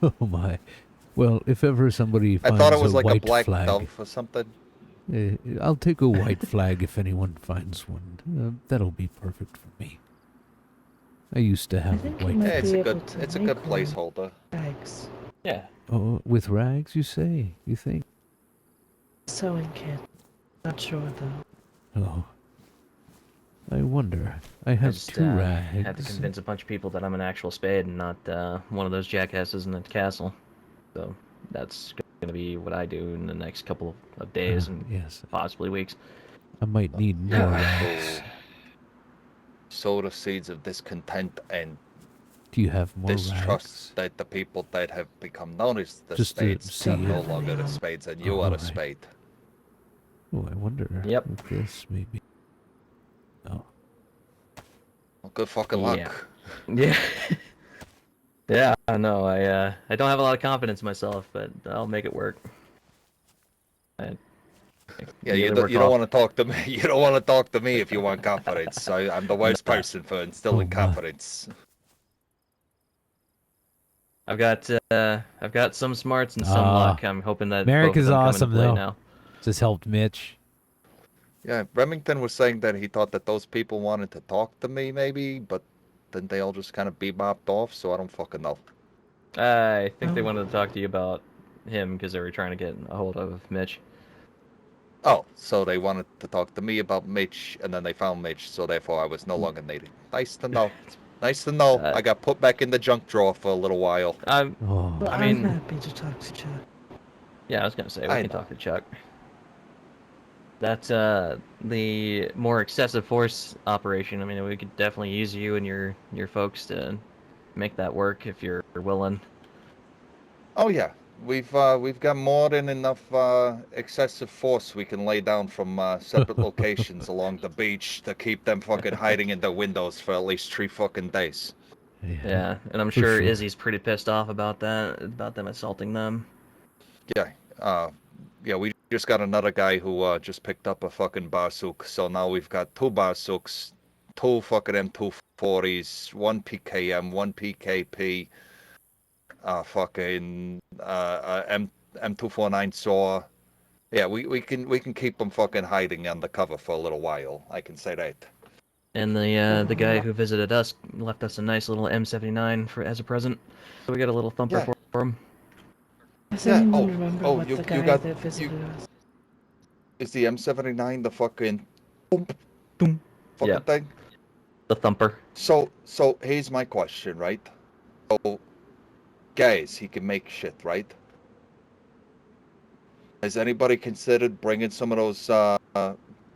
Speaker 1: Oh my. Well, if ever somebody
Speaker 2: I
Speaker 1: finds
Speaker 2: thought it was like a
Speaker 1: white
Speaker 2: black
Speaker 1: flag,
Speaker 2: dove or something.
Speaker 1: I'll take a white flag if anyone finds one. That'll be perfect for me. I used to have a white
Speaker 2: Yeah, it's
Speaker 1: flag.
Speaker 2: a good placeholder.
Speaker 6: Rags.
Speaker 4: Yeah.
Speaker 1: Oh, with rags, you say? You think?
Speaker 6: Sewing kit. Not sure though.
Speaker 1: Oh. I wonder. I have
Speaker 4: just,
Speaker 1: two rags.
Speaker 4: Have to convince a bunch of people that I'm an actual spade and not one of those jackasses in the castle. So that's going to be what I do in the next couple of days and
Speaker 1: yes.
Speaker 4: possibly weeks.
Speaker 1: I might need more rags.
Speaker 2: Sow the seeds of discontent and
Speaker 1: Do you have more
Speaker 2: distrust
Speaker 1: rags?
Speaker 2: that the people that have become known as the
Speaker 1: Just to
Speaker 2: spades
Speaker 1: see
Speaker 2: are no
Speaker 1: it.
Speaker 2: longer the spades, and you are the spade.
Speaker 1: Oh, I wonder
Speaker 4: Yep.
Speaker 1: if this maybe. Oh.
Speaker 2: Well, good fucking luck.
Speaker 4: Yeah. Yeah, I know. I don't have a lot of confidence in myself, but I'll make it work.
Speaker 2: Yeah, you don't want to talk to me. You don't want to talk to me if you want confidence. I'm the worst person for instilling confidence.
Speaker 4: I've got some smarts and some luck. I'm hoping that
Speaker 1: Merrick
Speaker 4: both of
Speaker 1: is
Speaker 4: them
Speaker 1: awesome
Speaker 4: come into play
Speaker 1: though.
Speaker 4: now.
Speaker 1: Just helped Mitch.
Speaker 2: Yeah, Remington was saying that he thought that those people wanted to talk to me, maybe, but then they all just kind of bebopped off, so I don't fucking know.
Speaker 4: I think they wanted to talk to you about him because they were trying to get a hold of Mitch.
Speaker 2: Oh, so they wanted to talk to me about Mitch, and then they found Mitch, so therefore I was no longer needed. Nice to know. Nice to know. I got put back in the junk drawer for a little while.
Speaker 6: Well,
Speaker 4: I mean,
Speaker 6: I'm happy to talk to Chuck.
Speaker 4: Yeah, I was gonna say we can talk to Chuck. That's the more excessive force operation. I mean, we could definitely use you and your folks to make that work if you're willing.
Speaker 2: Oh yeah, we've got more than enough excessive force we can lay down from separate locations along the beach to keep them fucking hiding in their windows for at least 3 fucking days.
Speaker 4: Yeah, and I'm sure Izzy's pretty pissed off about that, about them assaulting them.
Speaker 2: Yeah, we just got another guy who just picked up a fucking bazook, so now we've got 2 bazooks, 2 fucking M240s, 1 PKM, 1 PKP, M249 saw. Yeah, we can keep them fucking hiding undercover for a little while. I can say that.
Speaker 4: And the guy who visited us left us a nice little M79 as a present, so we got a little thumper for him.
Speaker 6: Does anyone remember what the guy that visited us?
Speaker 2: Is the M79 the fucking
Speaker 4: Yeah.
Speaker 2: thing?
Speaker 4: The thumper.
Speaker 2: So here's my question, right? So, guys, he can make shit, right? Has anybody considered bringing some of those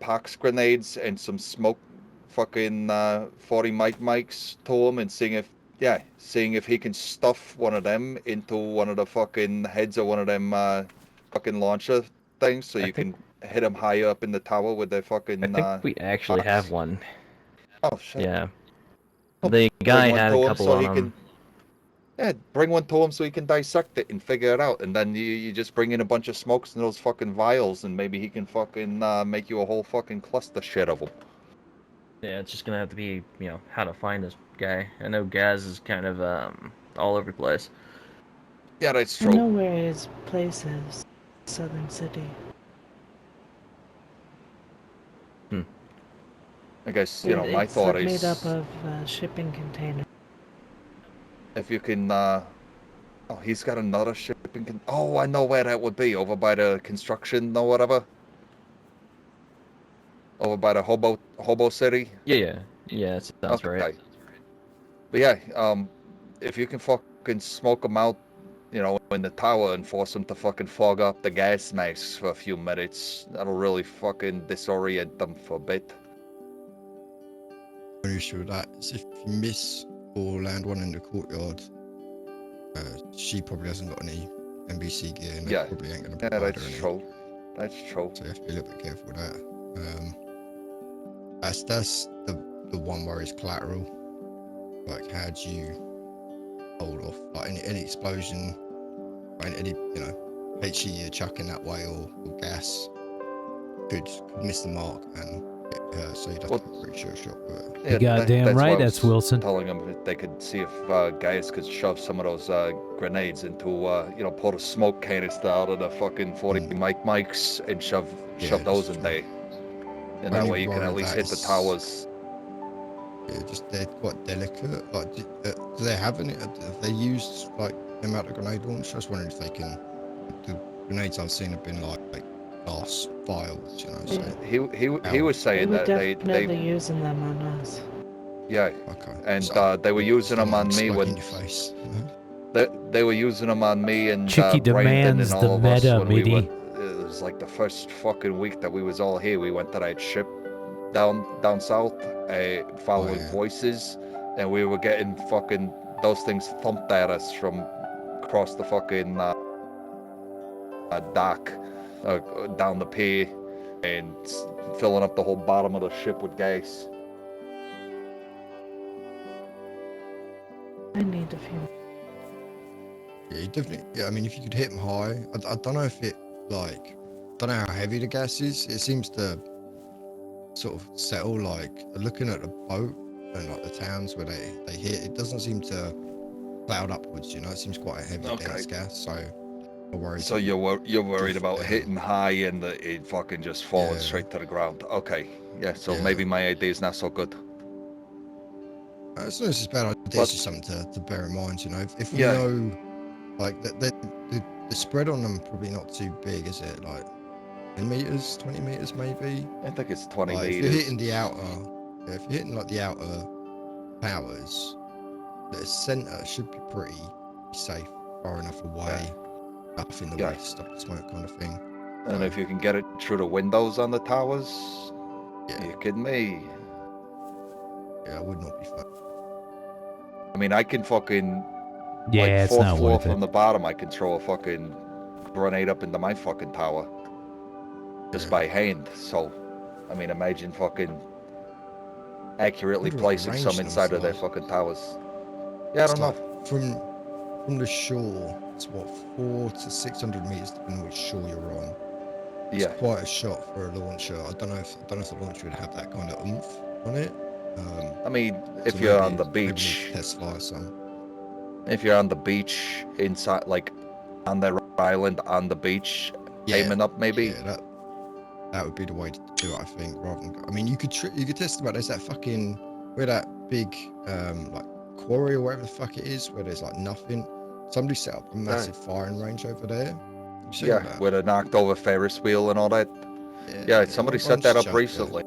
Speaker 2: pox grenades and some smoke fucking 40 mics to him and seeing if he can stuff one of them into one of the fucking heads of one of them fucking launcher things so you can hit him high up in the tower with their fucking
Speaker 4: I think we actually have one.
Speaker 2: Oh shit.
Speaker 4: Yeah. The guy had a couple on him.
Speaker 2: Yeah, bring one to him so he can dissect it and figure it out, and then you just bring in a bunch of smokes in those fucking vials, and maybe he can fucking make you a whole fucking cluster shit of them.
Speaker 4: Yeah, it's just gonna have to be, how to find this guy. I know Gaz is kind of all over the place.
Speaker 2: Yeah, that's
Speaker 6: I know
Speaker 2: true.
Speaker 6: where his place is. Southern City.
Speaker 2: I guess, my
Speaker 6: It's
Speaker 2: thought
Speaker 6: made up
Speaker 2: is
Speaker 6: of shipping containers.
Speaker 2: if you can, oh, he's got another shipping oh, I know where that would be, over by the construction or whatever. Over by the Hobo City.
Speaker 4: Yeah, it sounds
Speaker 2: Okay.
Speaker 4: right.
Speaker 2: But yeah, if you can fucking smoke them out, in the tower and force them to fucking fog up the gas masks for a few minutes, that'll really fucking disorient them for a bit.
Speaker 3: Only issue with that is if you miss or land one in the courtyard, she probably hasn't got any NBC gear, and they
Speaker 2: Yeah.
Speaker 3: probably ain't going to
Speaker 2: Yeah,
Speaker 3: provide
Speaker 2: that's
Speaker 3: her any.
Speaker 2: true. That's true.
Speaker 3: So you have to be a little bit careful with that. That's the one where it's collateral. Like, how do you hold off like any explosion, or any HE you're chucking that way, or gas could miss the mark and get hurt. So you'd have to be pretty sure shot with it.
Speaker 2: Yeah,
Speaker 1: You goddamn
Speaker 2: that's
Speaker 1: right,
Speaker 2: why I
Speaker 1: that's
Speaker 2: was
Speaker 1: Wilson.
Speaker 2: telling them if they could see if guys could shove some of those grenades into, pull the smoke canister out of the fucking 40 mics and shove those in there. And that
Speaker 3: Only
Speaker 2: way you can
Speaker 3: worry
Speaker 2: at least
Speaker 3: that
Speaker 2: hit the
Speaker 3: is-
Speaker 2: towers.
Speaker 3: Yeah, just they're quite delicate. Like, do they have any? Have they used like the amount of grenade launch? I was wondering if they can. The grenades I've seen have been like glass vials, So
Speaker 2: He was
Speaker 6: They
Speaker 2: saying
Speaker 6: were
Speaker 2: that
Speaker 6: definitely using them on us.
Speaker 2: yeah,
Speaker 3: okay.
Speaker 2: and
Speaker 3: So,
Speaker 2: they were using them on me
Speaker 3: in
Speaker 2: when
Speaker 3: your face.
Speaker 2: they were using them on me and
Speaker 1: Chicky
Speaker 2: Brandon
Speaker 1: demands
Speaker 2: and
Speaker 1: the
Speaker 2: all of us
Speaker 1: meta,
Speaker 2: when we
Speaker 1: Mitty.
Speaker 2: went. It was like the first fucking week that we was all here. We went to that ship down south, following voices, and we were getting fucking those things thumped at us from across the fucking dock, down the pier, and filling up the whole bottom of the ship with gas.
Speaker 6: I need a few.
Speaker 3: Yeah, you definitely. Yeah, I mean, if you could hit them high, I don't know if it don't know how heavy the gas is. It seems to sort of settle. Like, looking at the boat and like the towns where they hit, it doesn't seem to cloud upwards. It seems quite a heavy dense gas. So I'm worried.
Speaker 2: So you're worried
Speaker 3: drift
Speaker 2: about
Speaker 3: down.
Speaker 2: hitting high and it fucking just falling straight to the ground. Okay, yeah. So maybe my idea is not so good.
Speaker 3: It's not just a bad idea. It's just something to bear in mind. If we know, like the spread on them probably not too big, is it? Like 10 meters, 20 meters, maybe.
Speaker 2: I think it's 20
Speaker 3: like,
Speaker 2: meters.
Speaker 3: If you're hitting the outer, if you're hitting like the outer towers, the center should be pretty safe, far enough away, up in the way to stop the smoke, kind of thing.
Speaker 2: And if you can get it through the windows on the towers, are you kidding me?
Speaker 3: Yeah, it would not be fun.
Speaker 2: I mean, I can fucking
Speaker 1: Yeah, it's
Speaker 2: fourth
Speaker 1: not
Speaker 2: floor
Speaker 1: worth
Speaker 2: from
Speaker 1: it.
Speaker 2: the bottom. I can throw a fucking grenade up into my fucking tower just by hand. So, I mean, imagine fucking accurately placing some inside of their fucking towers. Yeah, I don't know.
Speaker 3: From the shore, it's what 400 to 600 meters, depending on which shore you're on. It's quite a shot for a launcher. I don't know if the launcher would have that kind of oomph on it.
Speaker 2: I mean, if
Speaker 3: so
Speaker 2: you're
Speaker 3: maybe-
Speaker 2: on the
Speaker 3: maybe
Speaker 2: beach,
Speaker 3: test fire some.
Speaker 2: if you're on the beach inside, like on that island on the beach, aiming up maybe.
Speaker 3: Yeah, that would be the way to do it, I think. Rather than, I mean, you could test them out. There's that fucking where that big like quarry or whatever the fuck it is, where there's like nothing. Somebody set up a massive firing range over there.
Speaker 2: Yeah, with a knocked over Ferris wheel and all that. Yeah, somebody set that up recently.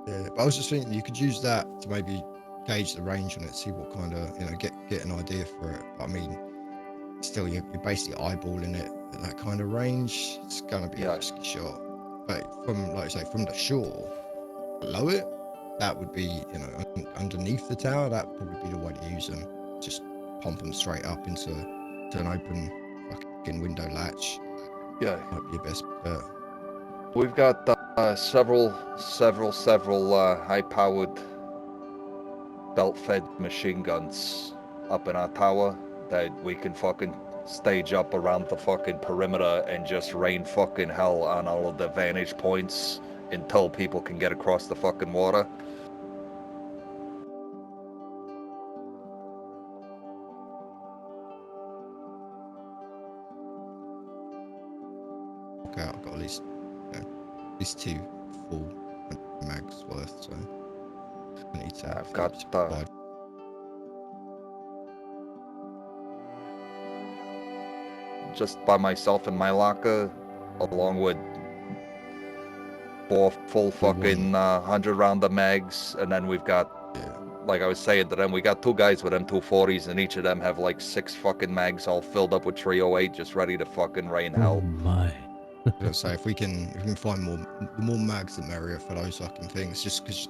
Speaker 3: Yeah, but I was just thinking you could use that to maybe gauge the range on it, see what kind of, get an idea for it. I mean, still, you're basically eyeballing it at that kind of range. It's gonna be a risky shot. But from, like I say, from the shore, below it, that would be, underneath the tower, that would probably be the way to use them. Just pump them straight up into an open fucking window latch.
Speaker 2: Yeah.
Speaker 3: Might be your best bet.
Speaker 2: We've got several high-powered belt-fed machine guns up in our tower that we can fucking stage up around the fucking perimeter and just rain fucking hell on all of the vantage points until people can get across the fucking water?
Speaker 3: Okay, I've got at least two full mags worth, so I need to.
Speaker 2: I've got just by myself in my locker, along with 4 full fucking 100 rounder mags, and then we've got, like I was saying to them, we got 2 guys with M240s, and each of them have like 6 fucking mags all filled up with 308, just ready to fucking rain hell.
Speaker 1: Oh my.
Speaker 3: So if we can find more mags, the merrier for those fucking things. Just because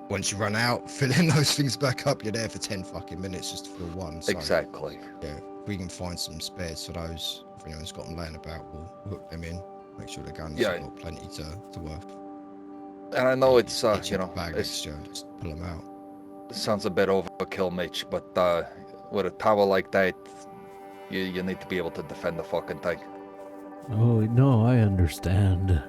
Speaker 3: once you run out, filling those things back up, you're there for 10 fucking minutes just to fill one. So,
Speaker 2: Exactly.
Speaker 3: yeah, if we can find some spares for those, if anyone's got them laying about, we'll hook them in. Make sure the guns have got plenty to work.
Speaker 2: And I know it's, you know,
Speaker 3: bag
Speaker 2: it's,
Speaker 3: extra, just pull them out.
Speaker 2: it sounds a bit overkill, Mitch, but with a tower like that, you need to be able to defend the fucking thing.
Speaker 1: Oh, no, I understand.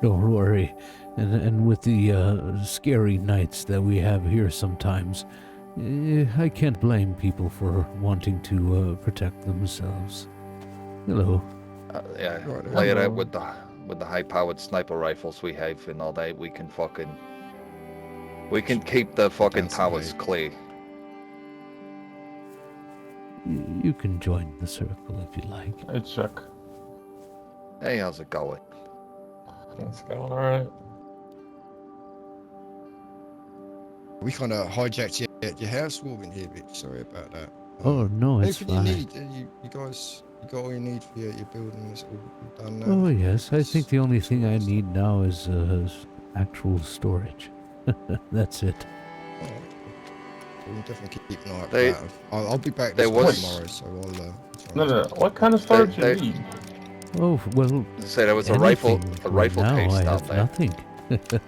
Speaker 1: Don't worry. And with the scary nights that we have here sometimes, I can't blame people for wanting to protect themselves. Hello.
Speaker 2: Yeah, lay it out with the high-powered sniper rifles we have and all that. We can keep the fucking towers clear.
Speaker 1: You can join the circle if you like.
Speaker 11: Hey, Chuck.
Speaker 2: Hey, how's it going?
Speaker 11: It's going alright.
Speaker 3: We kind of hijacked your house warming here, Mitch. Sorry about that.
Speaker 1: Oh, no, it's
Speaker 3: anything
Speaker 1: fine.
Speaker 3: you need? You guys, you got all you need for your building? Is all done now?
Speaker 1: Oh, yes. I think the only thing I need now is actual storage. That's it.
Speaker 3: We'll definitely keep an eye out for
Speaker 2: They-
Speaker 3: that. I'll be back
Speaker 2: there
Speaker 3: tomorrow,
Speaker 2: was-
Speaker 3: so I'll try
Speaker 11: No.
Speaker 3: and-
Speaker 11: What kind of storage you need?
Speaker 1: Oh, well,
Speaker 2: Say there was a rifle
Speaker 1: right now,
Speaker 2: case
Speaker 1: I
Speaker 2: down
Speaker 1: have
Speaker 2: there.
Speaker 1: nothing.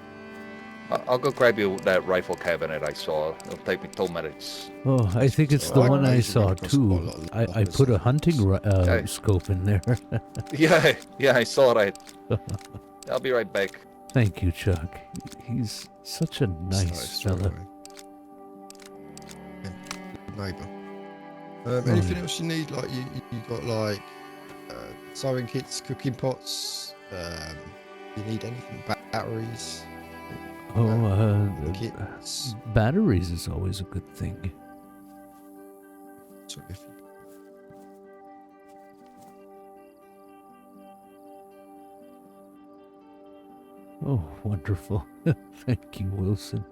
Speaker 2: I'll go grab you that rifle cabinet I saw. It'll take me 2 minutes.
Speaker 1: Oh, I think it's the
Speaker 3: I
Speaker 1: one I
Speaker 3: usually
Speaker 1: saw
Speaker 3: run across quite a
Speaker 1: too.
Speaker 3: lot of
Speaker 1: I
Speaker 3: lockers
Speaker 1: put a
Speaker 3: and
Speaker 1: hunting
Speaker 2: Okay.
Speaker 1: scope in there.
Speaker 2: Yeah, I saw that. I'll be right back.
Speaker 1: Thank you, Chuck. He's such a nice fella.
Speaker 3: Neighbour. Anything else you need? Like you got like sewing kits, cooking pots. You need anything? Batteries. Kits.
Speaker 1: Batteries is always a good thing.
Speaker 3: So if you
Speaker 1: Oh, wonderful. Thank you, Wilson.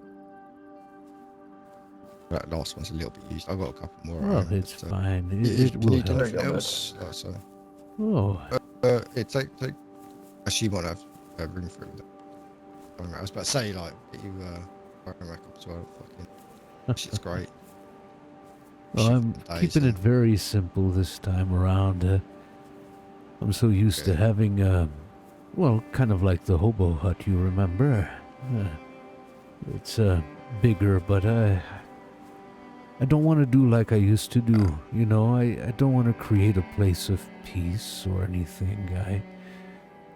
Speaker 3: That last one's a little bit used. I've got a couple more.
Speaker 1: Well, it's fine.
Speaker 3: If
Speaker 1: It
Speaker 3: you
Speaker 1: will
Speaker 3: need
Speaker 1: help.
Speaker 3: anything else, so.
Speaker 1: Oh,
Speaker 3: Take. Actually, you might have room for it. I was about to say, like, get you back up as well. Fucking shit's great.
Speaker 1: well, I'm keeping it very simple this time around. I'm so used to having, well, kind of like the hobo hut, you remember? It's bigger, but I don't want to do like I used to do. You know, I don't want to create a place of peace or anything.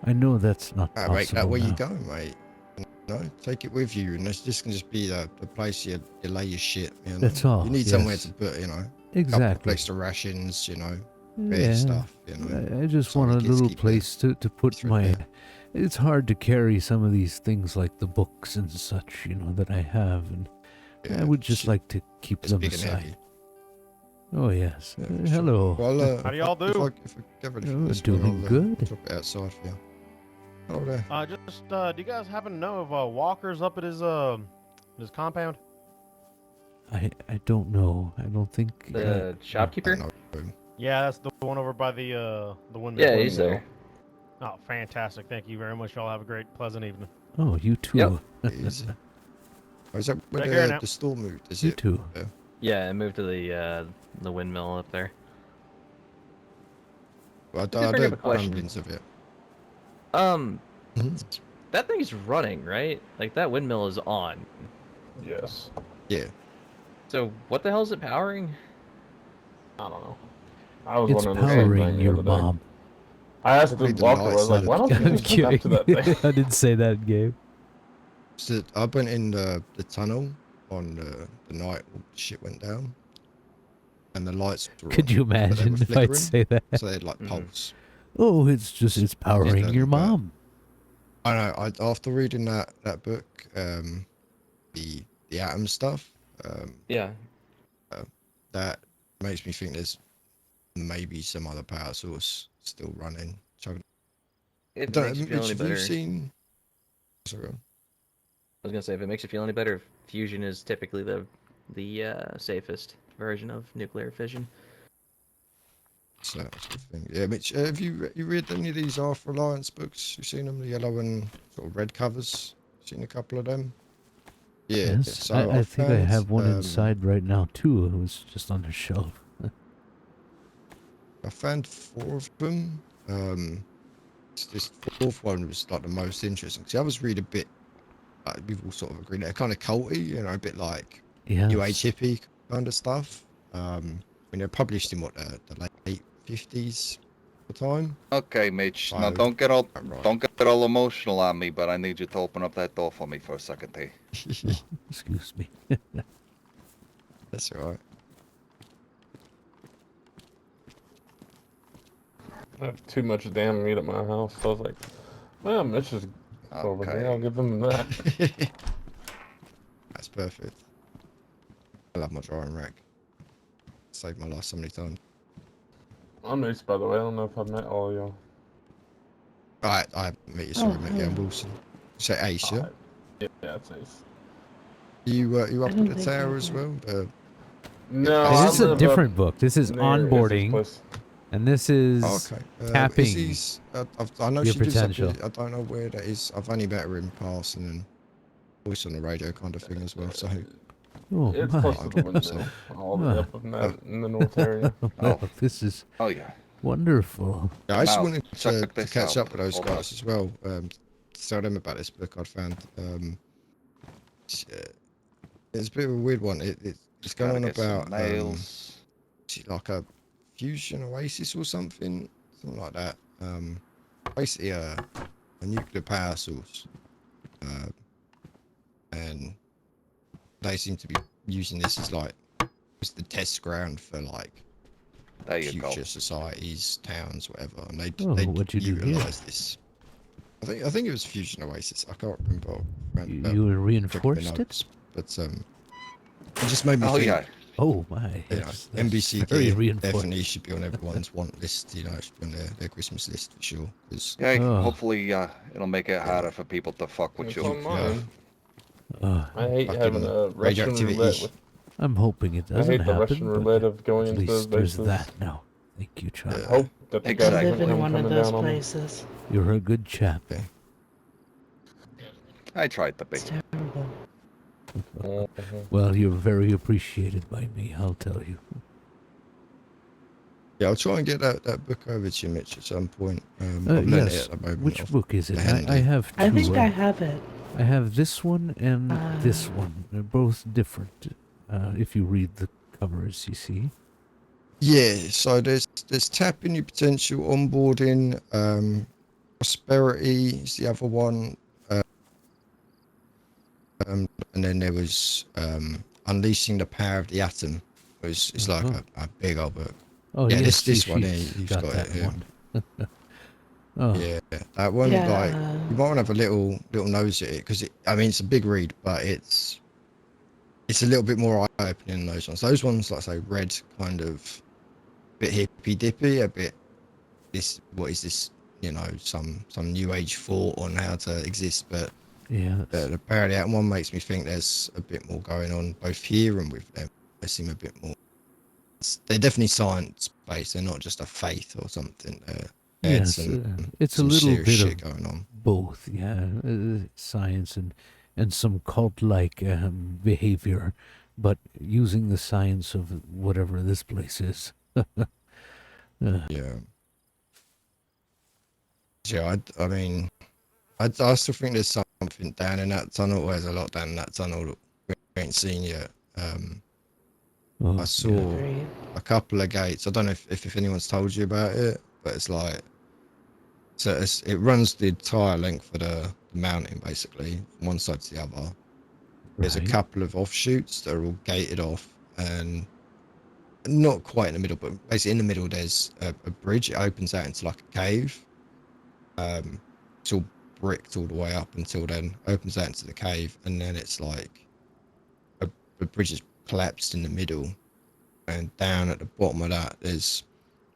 Speaker 1: I know that's not possible
Speaker 3: Mate, where
Speaker 1: now.
Speaker 3: you going, mate? No, take it with you, and this can just be the place you lay your shit. You know?
Speaker 1: That's all,
Speaker 3: You need somewhere
Speaker 1: yes.
Speaker 3: to put, you know, a couple of
Speaker 1: Exactly.
Speaker 3: extra rations, you know,
Speaker 1: Yeah,
Speaker 3: bed stuff, you know.
Speaker 1: I just
Speaker 3: Some
Speaker 1: want a
Speaker 3: kids
Speaker 1: little
Speaker 3: keep
Speaker 1: place to put
Speaker 3: through
Speaker 1: my...
Speaker 3: there.
Speaker 1: It's hard to carry some of these things like the books and such, you know, that I have, and I would just like to keep
Speaker 3: It's
Speaker 1: them
Speaker 3: big and
Speaker 1: aside.
Speaker 3: heavy.
Speaker 1: Oh, yes.
Speaker 3: Yeah, for sure.
Speaker 1: Hello.
Speaker 3: Well,
Speaker 12: How do y'all do?
Speaker 3: If I get ready for
Speaker 1: Oh,
Speaker 3: this,
Speaker 1: doing
Speaker 3: I'll
Speaker 1: good.
Speaker 3: drop it outside for you. Oh, there.
Speaker 12: Do you guys happen to know of Walker's up at his compound?
Speaker 1: I don't know. I don't think...
Speaker 4: The shopkeeper?
Speaker 12: Yeah, that's the one over by the windmill.
Speaker 4: Yeah, he's there.
Speaker 12: Oh, fantastic! Thank you very much. Y'all have a great, pleasant evening.
Speaker 1: Oh, you too.
Speaker 4: Yep.
Speaker 3: Easy. Oh, is that where
Speaker 12: Take care now.
Speaker 3: the store moved? Is
Speaker 1: You
Speaker 3: it?
Speaker 1: too.
Speaker 3: Yeah.
Speaker 4: Yeah, I moved to the windmill up there.
Speaker 3: Well, I
Speaker 4: did bring up
Speaker 3: don't
Speaker 4: a question.
Speaker 3: rumblings of it.
Speaker 4: That thing's running, right? Like that windmill is on.
Speaker 11: Yes.
Speaker 3: Yeah.
Speaker 4: So what the hell is it powering?
Speaker 11: I don't know. I was
Speaker 1: It's
Speaker 11: wondering the same
Speaker 1: powering
Speaker 11: thing the
Speaker 1: your
Speaker 11: other day.
Speaker 1: mom.
Speaker 11: I asked the
Speaker 3: Probably the
Speaker 11: walker, I was
Speaker 3: lights
Speaker 11: like,
Speaker 3: out
Speaker 11: why
Speaker 3: of
Speaker 11: don't you
Speaker 1: I'm
Speaker 11: just hook up to that
Speaker 1: kidding.
Speaker 11: thing?
Speaker 1: I didn't say that, Gabe.
Speaker 3: So I went in the tunnel on the night all the shit went down, and the lights were
Speaker 1: Could
Speaker 3: on,
Speaker 1: you
Speaker 3: but they were
Speaker 1: imagine if I'd
Speaker 3: flickering,
Speaker 1: say that?
Speaker 3: so they'd like
Speaker 4: Mhm.
Speaker 3: pulse.
Speaker 1: Oh, it's powering your
Speaker 3: Didn't, but
Speaker 1: mom.
Speaker 3: I know. After reading that book, the atom stuff,
Speaker 4: Yeah.
Speaker 3: that makes me think there's maybe some other power source still running. So, I
Speaker 4: If it
Speaker 3: don't
Speaker 4: makes
Speaker 3: know,
Speaker 4: you feel
Speaker 3: Mitch,
Speaker 4: any
Speaker 3: have you
Speaker 4: better,
Speaker 3: seen? Sorry.
Speaker 4: I was gonna say if it makes you feel any better, fusion is typically the safest version of nuclear fission.
Speaker 3: So that's a good thing. Yeah, Mitch, have you read any of these Arthur Alliance books? You seen them, the yellow and sort of red covers? Seen a couple of them? Yeah.
Speaker 1: Yes,
Speaker 3: So
Speaker 1: I
Speaker 3: I
Speaker 1: think I
Speaker 3: found
Speaker 1: have one inside right now too. It was just on the shelf.
Speaker 3: I found 4 of them. This fourth one was like the most interesting because the others read a bit. Like, we've all sort of agreed they're kind of culty, you know, a bit like New Age
Speaker 1: Yes.
Speaker 3: hippie kind of stuff. When they're published in what the late 50s at the time.
Speaker 2: Okay, Mitch. Now
Speaker 3: So,
Speaker 2: don't get all
Speaker 3: right.
Speaker 2: don't get all emotional on me, but I need you to open up that door for me for a second, hey.
Speaker 1: Excuse me.
Speaker 3: That's all right.
Speaker 11: I have too much damn meat at my house, so I was like, well, Mitch is over there, I'll
Speaker 2: Okay.
Speaker 11: give him that.
Speaker 3: That's perfect. I love my drying rack. Saved my life so many times.
Speaker 11: I'm Mitch, by the way, I don't know if I've met all y'all.
Speaker 3: I met you, sorry,
Speaker 6: Oh,
Speaker 3: mate. Yeah, I'm
Speaker 6: hello.
Speaker 3: Wilson. You say Ace, yeah?
Speaker 11: Yeah, it's Ace.
Speaker 3: You up
Speaker 6: I
Speaker 3: at
Speaker 6: don't
Speaker 3: the
Speaker 6: think
Speaker 3: tower
Speaker 6: I've
Speaker 3: as
Speaker 6: met.
Speaker 3: well?
Speaker 11: No,
Speaker 1: Hey,
Speaker 11: I
Speaker 1: this is a
Speaker 11: live
Speaker 1: different
Speaker 11: up
Speaker 1: book. This is
Speaker 11: near Izzy's
Speaker 1: onboarding,
Speaker 11: place.
Speaker 1: and this is
Speaker 3: Okay.
Speaker 1: tapping
Speaker 3: Izzy's, I know
Speaker 1: your
Speaker 3: she lives up
Speaker 1: potential.
Speaker 3: here. I don't know where that is. I've only met her in passing and voice on the radio kind of thing as well. So
Speaker 1: Oh
Speaker 11: It's
Speaker 1: my!
Speaker 11: close to the windmill, all the way up in the north area.
Speaker 1: Well, this is
Speaker 2: Oh yeah.
Speaker 1: wonderful.
Speaker 3: yeah, I just
Speaker 2: Now
Speaker 3: wanted
Speaker 2: check
Speaker 3: to
Speaker 2: this
Speaker 3: catch
Speaker 2: out.
Speaker 3: up with those
Speaker 2: Hold on.
Speaker 3: guys as well. To tell them about this book I'd found. It's a bit of a weird one. It's
Speaker 2: Just
Speaker 3: going
Speaker 2: gotta
Speaker 3: on
Speaker 2: get some
Speaker 3: about
Speaker 2: nails.
Speaker 3: is it like a fusion oasis or something like that. Basically a nuclear power source, and they seem to be using this as like it's the test ground for like
Speaker 2: There you go.
Speaker 3: future societies, towns, whatever, and
Speaker 1: Oh,
Speaker 3: they
Speaker 1: what'd you do here?
Speaker 3: utilize this. I think it was fusion oasis. I can't remember.
Speaker 1: You reinforced it?
Speaker 3: Notes, but it just made me
Speaker 2: Oh
Speaker 3: think.
Speaker 2: yeah.
Speaker 1: Oh my!
Speaker 3: You know,
Speaker 1: That's
Speaker 3: NBC
Speaker 1: very
Speaker 3: gear
Speaker 1: reinforced.
Speaker 3: definitely should be on everyone's want list. You know, it should be on their Christmas list for sure. Because
Speaker 2: Yeah,
Speaker 1: Oh.
Speaker 2: hopefully it'll make it harder for people to fuck with
Speaker 11: It's
Speaker 2: you.
Speaker 11: on mine.
Speaker 1: Uh,
Speaker 11: I hate having
Speaker 3: fucking
Speaker 11: a Russian
Speaker 3: radioactivity.
Speaker 11: roulette with.
Speaker 1: I'm hoping it
Speaker 11: I
Speaker 1: doesn't
Speaker 11: hate the Russian
Speaker 1: happen,
Speaker 11: roulette
Speaker 1: but
Speaker 11: of going
Speaker 1: at
Speaker 11: into those
Speaker 1: least there's
Speaker 11: bases.
Speaker 1: that now. Thank you,
Speaker 11: I
Speaker 1: child.
Speaker 11: hope that the
Speaker 6: I
Speaker 11: guys
Speaker 2: Exactly.
Speaker 6: live
Speaker 11: don't
Speaker 6: in
Speaker 11: come
Speaker 6: one of
Speaker 11: coming
Speaker 6: those
Speaker 11: down on me.
Speaker 6: places.
Speaker 1: You're a good chap.
Speaker 2: I tried to be.
Speaker 6: It's terrible.
Speaker 1: Well, you're very appreciated by me, I'll tell you.
Speaker 3: yeah, I'll try and get that book over to you, Mitch, at some point. I've learned it
Speaker 1: Yes.
Speaker 3: at the moment.
Speaker 1: Which
Speaker 3: off
Speaker 1: book is it?
Speaker 3: the handy.
Speaker 1: I have two.
Speaker 6: I think I have it.
Speaker 1: I have this one and this
Speaker 6: Ah.
Speaker 1: one. They're both different. If you read the covers, you see.
Speaker 3: Yeah, so there's tapping your potential, onboarding, prosperity is the other one, and then there was unleashing the power of the atom. It's like a big old book.
Speaker 1: Oh
Speaker 3: Yeah,
Speaker 1: yes,
Speaker 3: this one here,
Speaker 1: she's
Speaker 3: you've
Speaker 1: got
Speaker 3: got
Speaker 1: that
Speaker 3: it here.
Speaker 1: one. Oh,
Speaker 3: Yeah, that one,
Speaker 6: Yeah,
Speaker 3: like, you might want to have a little nose at it, because I mean, it's a big read, but it's a little bit more eye-opening than those ones. Those ones, like I say, read kind of bit hippy-dippy, a bit, what is this, you know, some new age thought on how to exist, but
Speaker 1: yeah.
Speaker 3: the power of the atom one makes me think there's a bit more going on, both here and with them. They seem a bit more, they're definitely science-based, they're not just a faith or something.
Speaker 1: Yes, it's a
Speaker 3: some
Speaker 1: little
Speaker 3: serious
Speaker 1: bit
Speaker 3: shit
Speaker 1: of
Speaker 3: going on.
Speaker 1: both, yeah. Science and some cult-like behavior, but using the science of whatever this place is.
Speaker 3: Yeah. Yeah, I mean, I still think there's something down in that tunnel. Well, there's a lot down in that tunnel that we ain't seen yet.
Speaker 1: Oh,
Speaker 3: I saw
Speaker 6: Agreed.
Speaker 3: a couple of gates. I don't know if anyone's told you about it, but it's like, so it runs the entire length of the mountain, basically, from one side to the other. There's a
Speaker 1: Right.
Speaker 3: couple of offshoots that are all gated off, and not quite in the middle, but basically in the middle there's a bridge. It opens out into like a cave. It's all bricked all the way up until then, opens out into the cave, and then it's like the bridge is collapsed in the middle, and down at the bottom of that there's,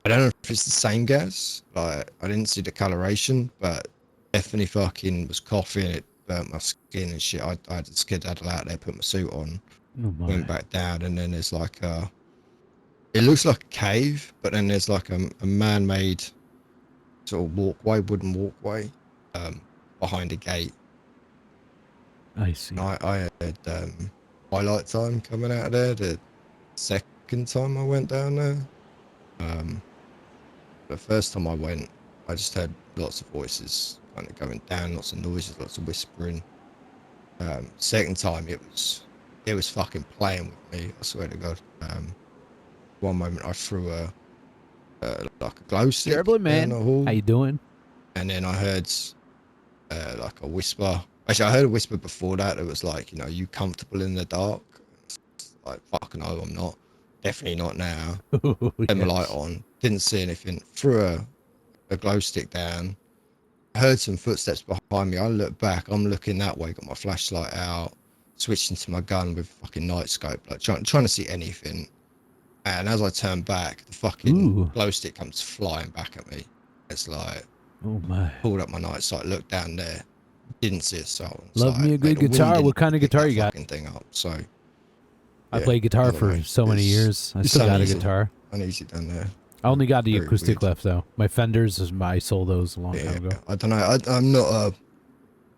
Speaker 3: I don't know if it's the same gas. Like, I didn't see the coloration, but definitely fucking was coughing. It burnt my skin and shit. I had to skedaddle out there, put my suit on,
Speaker 1: Oh my.
Speaker 3: went back down, and then there's like it looks like a cave, but then there's like a man-made sort of walkway, wooden walkway, behind a gate.
Speaker 1: I see.
Speaker 3: I had highlight time coming out of there. The second time I went down there. The first time I went, I just heard lots of voices kind of going down, lots of noises, lots of whispering. Second time, it was fucking playing with me. I swear to God. One moment I threw like a glow stick
Speaker 1: Terrible,
Speaker 3: down
Speaker 1: man.
Speaker 3: the hall,
Speaker 1: How you doing?
Speaker 3: and then I heard like a whisper. Actually, I heard a whisper before that. It was like, you know, you comfortable in the dark? Like, fuck no, I'm not. Definitely not now.
Speaker 1: Oh,
Speaker 3: Had my light
Speaker 1: yes.
Speaker 3: on. Didn't see anything. Threw a glow stick down. I heard some footsteps behind me. I looked back. I'm looking that way. Got my flashlight out. Switched into my gun with fucking night scope, like trying to see anything. And as I turn back, the fucking
Speaker 1: Ooh.
Speaker 3: glow stick comes flying back at me. It's like,
Speaker 1: Oh my.
Speaker 3: pulled up my night sight, looked down there, didn't see a soul. It's
Speaker 1: Love
Speaker 3: like,
Speaker 1: me a
Speaker 3: mate,
Speaker 1: good
Speaker 3: the wind
Speaker 1: guitar.
Speaker 3: didn't
Speaker 1: What kind of
Speaker 3: pick
Speaker 1: guitar
Speaker 3: that
Speaker 1: you got?
Speaker 3: fucking thing up. So
Speaker 1: I
Speaker 3: yeah,
Speaker 1: played guitar
Speaker 3: either
Speaker 1: for
Speaker 3: way,
Speaker 1: so many years. I
Speaker 3: it's
Speaker 1: still got a
Speaker 3: uneasy.
Speaker 1: guitar.
Speaker 3: Uneasy down there.
Speaker 1: I only got the
Speaker 3: Very
Speaker 1: acoustic
Speaker 3: weird.
Speaker 1: left though. My Fenders I sold those a long time ago.
Speaker 3: I don't know. I'm not a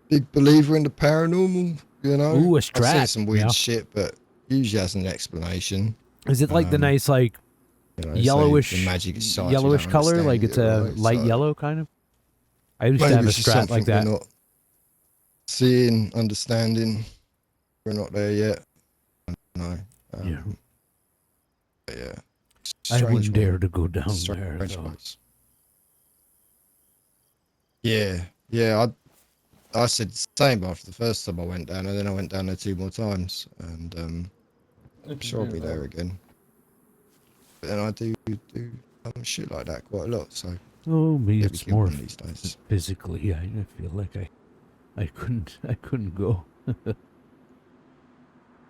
Speaker 3: big believer in the paranormal. You know,
Speaker 1: Ooh, a
Speaker 3: I've seen
Speaker 1: Strat.
Speaker 3: some weird
Speaker 1: Yeah.
Speaker 3: shit, but usually has an explanation.
Speaker 1: Is it like the nice like
Speaker 3: You know,
Speaker 1: yellowish
Speaker 3: say the magic aside, you
Speaker 1: yellowish
Speaker 3: don't
Speaker 1: color? Like
Speaker 3: understand
Speaker 1: it's
Speaker 3: it,
Speaker 1: a
Speaker 3: right?
Speaker 1: light
Speaker 3: So
Speaker 1: yellow kind of? I used to
Speaker 3: maybe
Speaker 1: have a
Speaker 3: it's just
Speaker 1: Strat
Speaker 3: something
Speaker 1: like that.
Speaker 3: we're not seeing, understanding. We're not there yet. No.
Speaker 1: Yeah.
Speaker 3: But yeah.
Speaker 1: I wouldn't
Speaker 3: Strange
Speaker 1: dare
Speaker 3: one.
Speaker 1: to go down
Speaker 3: Strange
Speaker 1: there though.
Speaker 3: place. Yeah, yeah. I said the same after the first time I went down, and then I went down there 2 more times, and I'm sure I'll be there again. But then I do shit like that quite a lot, so
Speaker 1: Oh, me,
Speaker 3: maybe
Speaker 1: it's
Speaker 3: get
Speaker 1: more
Speaker 3: one these days.
Speaker 1: physically. I feel like I couldn't go.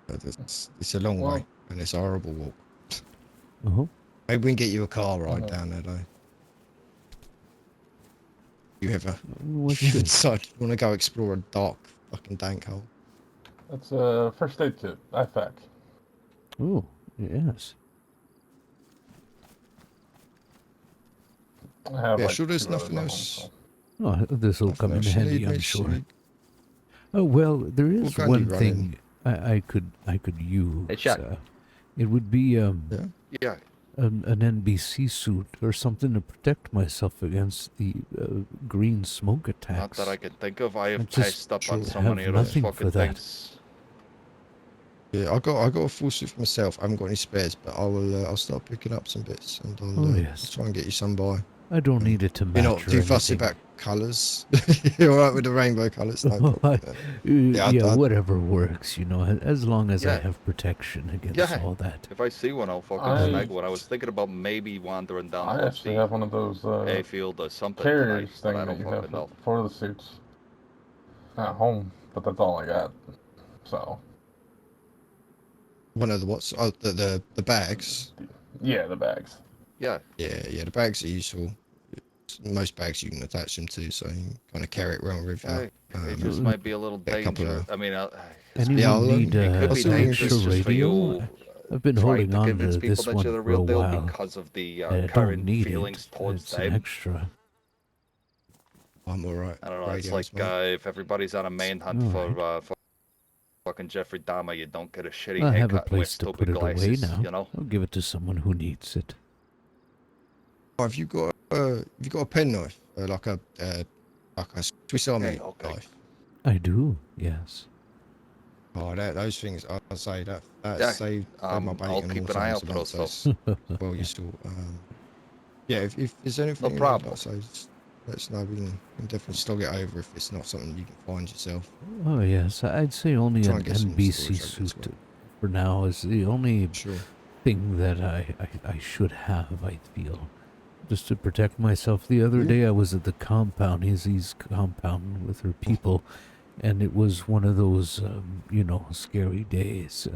Speaker 3: But it's a long way, and it's a horrible walk.
Speaker 1: Uh-huh.
Speaker 3: Maybe we can get you a car ride down there, though. You ever
Speaker 1: What
Speaker 3: you
Speaker 1: is it?
Speaker 3: decide you want to go explore a dark fucking dank hole?
Speaker 11: That's a first aid kit, IFAC.
Speaker 1: Oh, yes.
Speaker 11: I have
Speaker 3: Yeah,
Speaker 11: like
Speaker 3: sure there's
Speaker 11: 2 others
Speaker 3: nothing
Speaker 11: at home,
Speaker 3: else.
Speaker 11: so.
Speaker 1: Oh, this will
Speaker 3: Nothing
Speaker 1: come in
Speaker 3: else you
Speaker 1: handy,
Speaker 3: need,
Speaker 1: I'm
Speaker 3: Mitch?
Speaker 1: sure. Oh well, there is
Speaker 3: kind
Speaker 1: one
Speaker 3: you
Speaker 1: thing I could use.
Speaker 4: Hey, Chuck.
Speaker 1: It would be
Speaker 2: Yeah.
Speaker 1: an NBC suit or something to protect myself against the green smoke
Speaker 2: Not
Speaker 1: attacks.
Speaker 2: that I can think of. I have
Speaker 1: just
Speaker 2: passed up on so
Speaker 1: have
Speaker 2: many of those
Speaker 1: nothing
Speaker 2: fucking
Speaker 1: for that.
Speaker 2: things.
Speaker 3: Yeah, I got a full suit for myself. I haven't got any spares, but I'll start picking up some bits, and
Speaker 1: Oh,
Speaker 3: I'll
Speaker 1: yes.
Speaker 3: try and get you some by.
Speaker 1: I don't need it to
Speaker 3: You're
Speaker 1: match
Speaker 3: not
Speaker 1: or
Speaker 3: too fussy
Speaker 1: anything.
Speaker 3: about colours. You're alright with the rainbow colours, no problem.
Speaker 1: Yeah, whatever works, you know, as long as I
Speaker 2: Yeah.
Speaker 1: have protection against
Speaker 2: Yeah.
Speaker 1: all that.
Speaker 2: If I see one, I'll fucking snag one. I was thinking about maybe wandering down
Speaker 11: I
Speaker 2: towards
Speaker 11: actually
Speaker 2: the
Speaker 11: have one of those
Speaker 2: hayfield or something
Speaker 11: carriers
Speaker 2: tonight, but
Speaker 11: thing
Speaker 2: I
Speaker 11: that
Speaker 2: don't
Speaker 11: you have
Speaker 2: fucking know.
Speaker 11: for the suits at home, but that's all I got. So
Speaker 3: One of the what's the bags.
Speaker 11: yeah, the bags.
Speaker 2: Yeah.
Speaker 3: Yeah, the bags are useful. Most bags you can attach them to, so you can kind of carry it around with you.
Speaker 2: It just might be a little
Speaker 3: a couple
Speaker 2: dangerous.
Speaker 3: of-
Speaker 2: I mean,
Speaker 1: Anyone need
Speaker 2: it could be
Speaker 1: an extra
Speaker 2: dangerous just for
Speaker 1: radio?
Speaker 2: you
Speaker 1: I've been
Speaker 2: trying
Speaker 1: holding
Speaker 2: to
Speaker 1: on
Speaker 2: convince
Speaker 1: to
Speaker 2: people
Speaker 1: this
Speaker 2: that
Speaker 1: one
Speaker 2: you're the
Speaker 1: for a
Speaker 2: real deal
Speaker 1: while.
Speaker 2: because of the
Speaker 1: I don't
Speaker 2: current
Speaker 1: need
Speaker 2: feelings
Speaker 1: it.
Speaker 2: towards
Speaker 1: It's an
Speaker 2: them.
Speaker 1: extra.
Speaker 3: I'm alright.
Speaker 2: I don't know. It's
Speaker 3: Radios,
Speaker 2: like
Speaker 3: mate.
Speaker 2: if everybody's on a manhunt for fucking Jeffrey Dahmer, you don't get a shitty
Speaker 1: I have a
Speaker 2: haircut and wear
Speaker 1: place to
Speaker 2: stupid
Speaker 1: put it away
Speaker 2: glasses.
Speaker 1: now.
Speaker 2: You know.
Speaker 1: I'll give it to someone who needs it.
Speaker 3: Oh, have you got a penknife, like a Swiss Army
Speaker 2: Okay.
Speaker 3: knife?
Speaker 1: I do, yes.
Speaker 3: Oh, those things, I'll say that
Speaker 2: Yeah,
Speaker 3: saved my
Speaker 2: I'll
Speaker 3: bacon
Speaker 2: keep
Speaker 3: all
Speaker 2: an eye
Speaker 3: times
Speaker 2: out for those
Speaker 3: about
Speaker 2: stuff.
Speaker 3: those well useful. Yeah, if there's anything,
Speaker 2: No
Speaker 3: like
Speaker 2: problem.
Speaker 3: I say, just let us know. We can definitely slog it over if it's not something you can find yourself.
Speaker 1: Oh yes, I'd say only
Speaker 3: Try
Speaker 1: an
Speaker 3: and get some
Speaker 1: NBC
Speaker 3: storage over as
Speaker 1: suit
Speaker 3: well.
Speaker 1: for now is the only
Speaker 3: Sure.
Speaker 1: thing that I should have, I feel. Just to protect myself. The other
Speaker 3: You?
Speaker 1: day I was at the compound, Izzy's compound with her people, and it was one of those, scary days.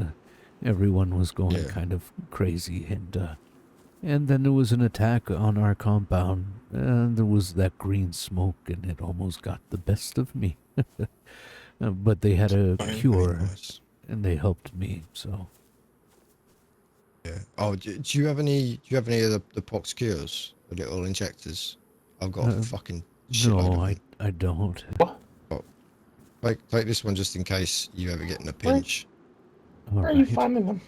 Speaker 1: Everyone was going
Speaker 3: Yeah.
Speaker 1: kind of crazy, and then there was an attack on our compound, and there was that green smoke, and it almost got the best of me. But they had a
Speaker 3: Very
Speaker 1: cure,
Speaker 3: nice.
Speaker 1: and they helped me, so.
Speaker 3: Yeah. Oh, do you have any? Do you have any of the pox cures, the little injectors? I've got a fucking shitload
Speaker 1: No,
Speaker 3: of them.
Speaker 1: I don't.
Speaker 11: What?
Speaker 3: Oh, take this one just in case you ever get in a
Speaker 11: Where-
Speaker 3: pinch.
Speaker 11: Where are you finding them?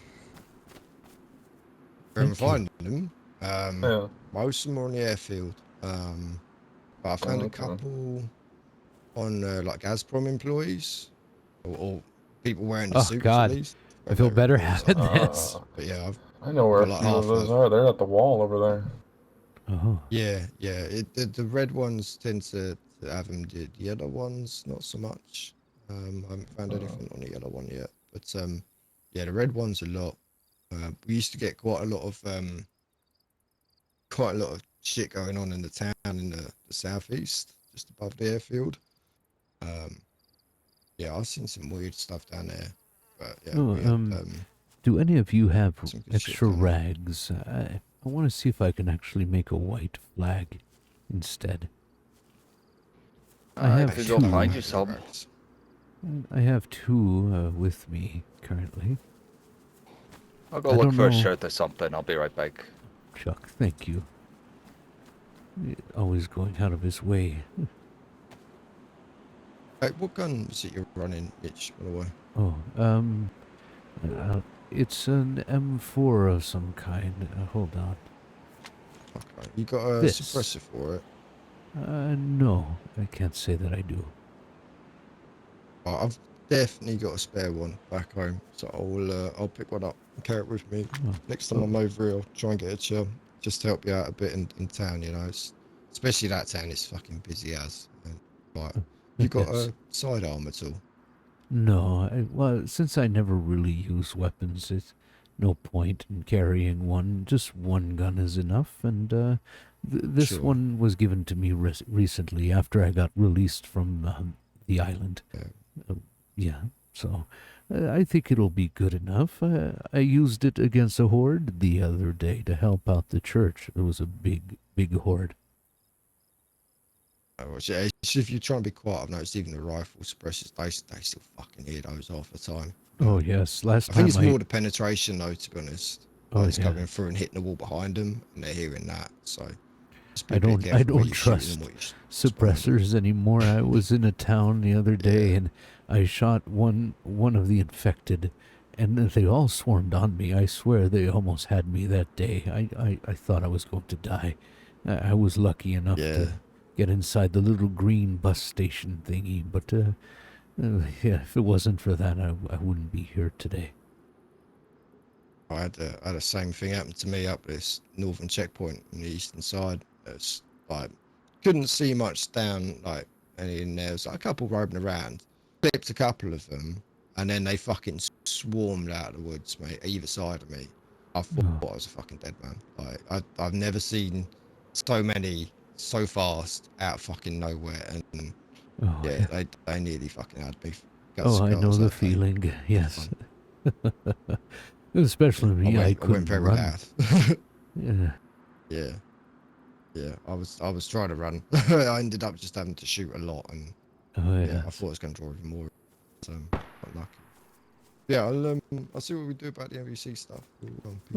Speaker 3: Where I'm
Speaker 1: Thank you.
Speaker 3: finding them,
Speaker 11: Yeah.
Speaker 3: most of them are on the airfield. But I found a
Speaker 11: Okay.
Speaker 3: couple on like Gazprom employees or people wearing the
Speaker 1: Oh,
Speaker 3: suits at
Speaker 1: God.
Speaker 3: least.
Speaker 1: I feel
Speaker 3: Whether it
Speaker 1: better
Speaker 3: was,
Speaker 1: having this.
Speaker 3: but yeah,
Speaker 11: I know
Speaker 3: I've
Speaker 11: where
Speaker 3: got
Speaker 11: a
Speaker 3: like
Speaker 11: few of
Speaker 3: half
Speaker 11: those
Speaker 3: a.
Speaker 11: are. They're at the wall over there.
Speaker 1: Oh.
Speaker 3: Yeah, the red ones tend to have them. The yellow ones, not so much. I haven't found anything on the yellow one yet. But yeah, the red ones a lot. We used to get quite a lot of shit going on in the town in the southeast, just above the airfield. Yeah, I've seen some weird stuff down there. But yeah,
Speaker 1: Oh,
Speaker 3: we had
Speaker 1: do any of you have
Speaker 3: some good shit
Speaker 1: extra
Speaker 3: down there.
Speaker 1: rags? I want to see if I can actually make a white flag instead. I have
Speaker 2: can
Speaker 1: two.
Speaker 2: go find you some.
Speaker 1: I have two with me currently.
Speaker 2: I'll go
Speaker 1: I
Speaker 2: look
Speaker 1: don't
Speaker 2: for a
Speaker 1: know.
Speaker 2: shirt or something. I'll be right back.
Speaker 1: Chuck, thank you. Always going out of his way.
Speaker 3: Hey, what gun was it you're running, Mitch, by the way?
Speaker 1: Oh, it's an M4 of some kind. Hold on.
Speaker 3: Okay. You got a
Speaker 1: This.
Speaker 3: suppressor for it?
Speaker 1: No, I can't say that I do.
Speaker 3: Oh, I've definitely got a spare one back home, so I'll pick one up and carry it with me. Next time I'm over here, I'll try and get a chill, just to help you out a bit in town, you know. Especially that town is fucking busy as. Like, you got
Speaker 1: Yes.
Speaker 3: a sidearm at all?
Speaker 1: No, well, since I never really use weapons, it's no point in carrying one. Just one gun is enough, and this
Speaker 3: Sure.
Speaker 1: one was given to me recently after I got released from the island. Yeah, so I think it'll be good enough. I used it against a horde the other day to help out the church. There was a big horde.
Speaker 3: Oh, yeah, if you're trying to be quiet, I've noticed even the rifle suppressors, they still fucking hear those half the time.
Speaker 1: Oh yes, last
Speaker 3: I
Speaker 1: time
Speaker 3: think it's more the penetration though, to be honest.
Speaker 1: Oh,
Speaker 3: Like, it's
Speaker 1: yeah.
Speaker 3: coming through and hitting the wall behind them, and they're hearing that. So just be
Speaker 1: I
Speaker 3: a bit
Speaker 1: don't
Speaker 3: careful where you're shooting
Speaker 1: trust
Speaker 3: and what you're
Speaker 1: suppressors anymore. I was in a town the other day and I shot one of the infected, and they all swarmed on me. I swear they almost had me that day. I thought I was going to die. I was lucky enough to get inside the little green bus station thingy, but yeah, if it wasn't for that, I wouldn't be here today.
Speaker 3: I had the same thing happen to me up this northern checkpoint on the eastern side. It's like couldn't see much down like any in there. Was like a couple roaming around. Clipped a couple of them, and then they fucking swarmed out of the woods, mate, either side of me. I thought I was a fucking dead man. Like I've never seen so many so fast out of fucking nowhere, and yeah, they nearly fucking had me.
Speaker 1: Oh, I know the feeling. Yes. Especially me, I couldn't
Speaker 3: went very
Speaker 1: run.
Speaker 3: loud.
Speaker 1: Yeah.
Speaker 3: Yeah. I was trying to run. I ended up just having to shoot a lot, and I thought I was going to draw even more. So not lucky. Yeah, I'll see what we do about the MVC stuff.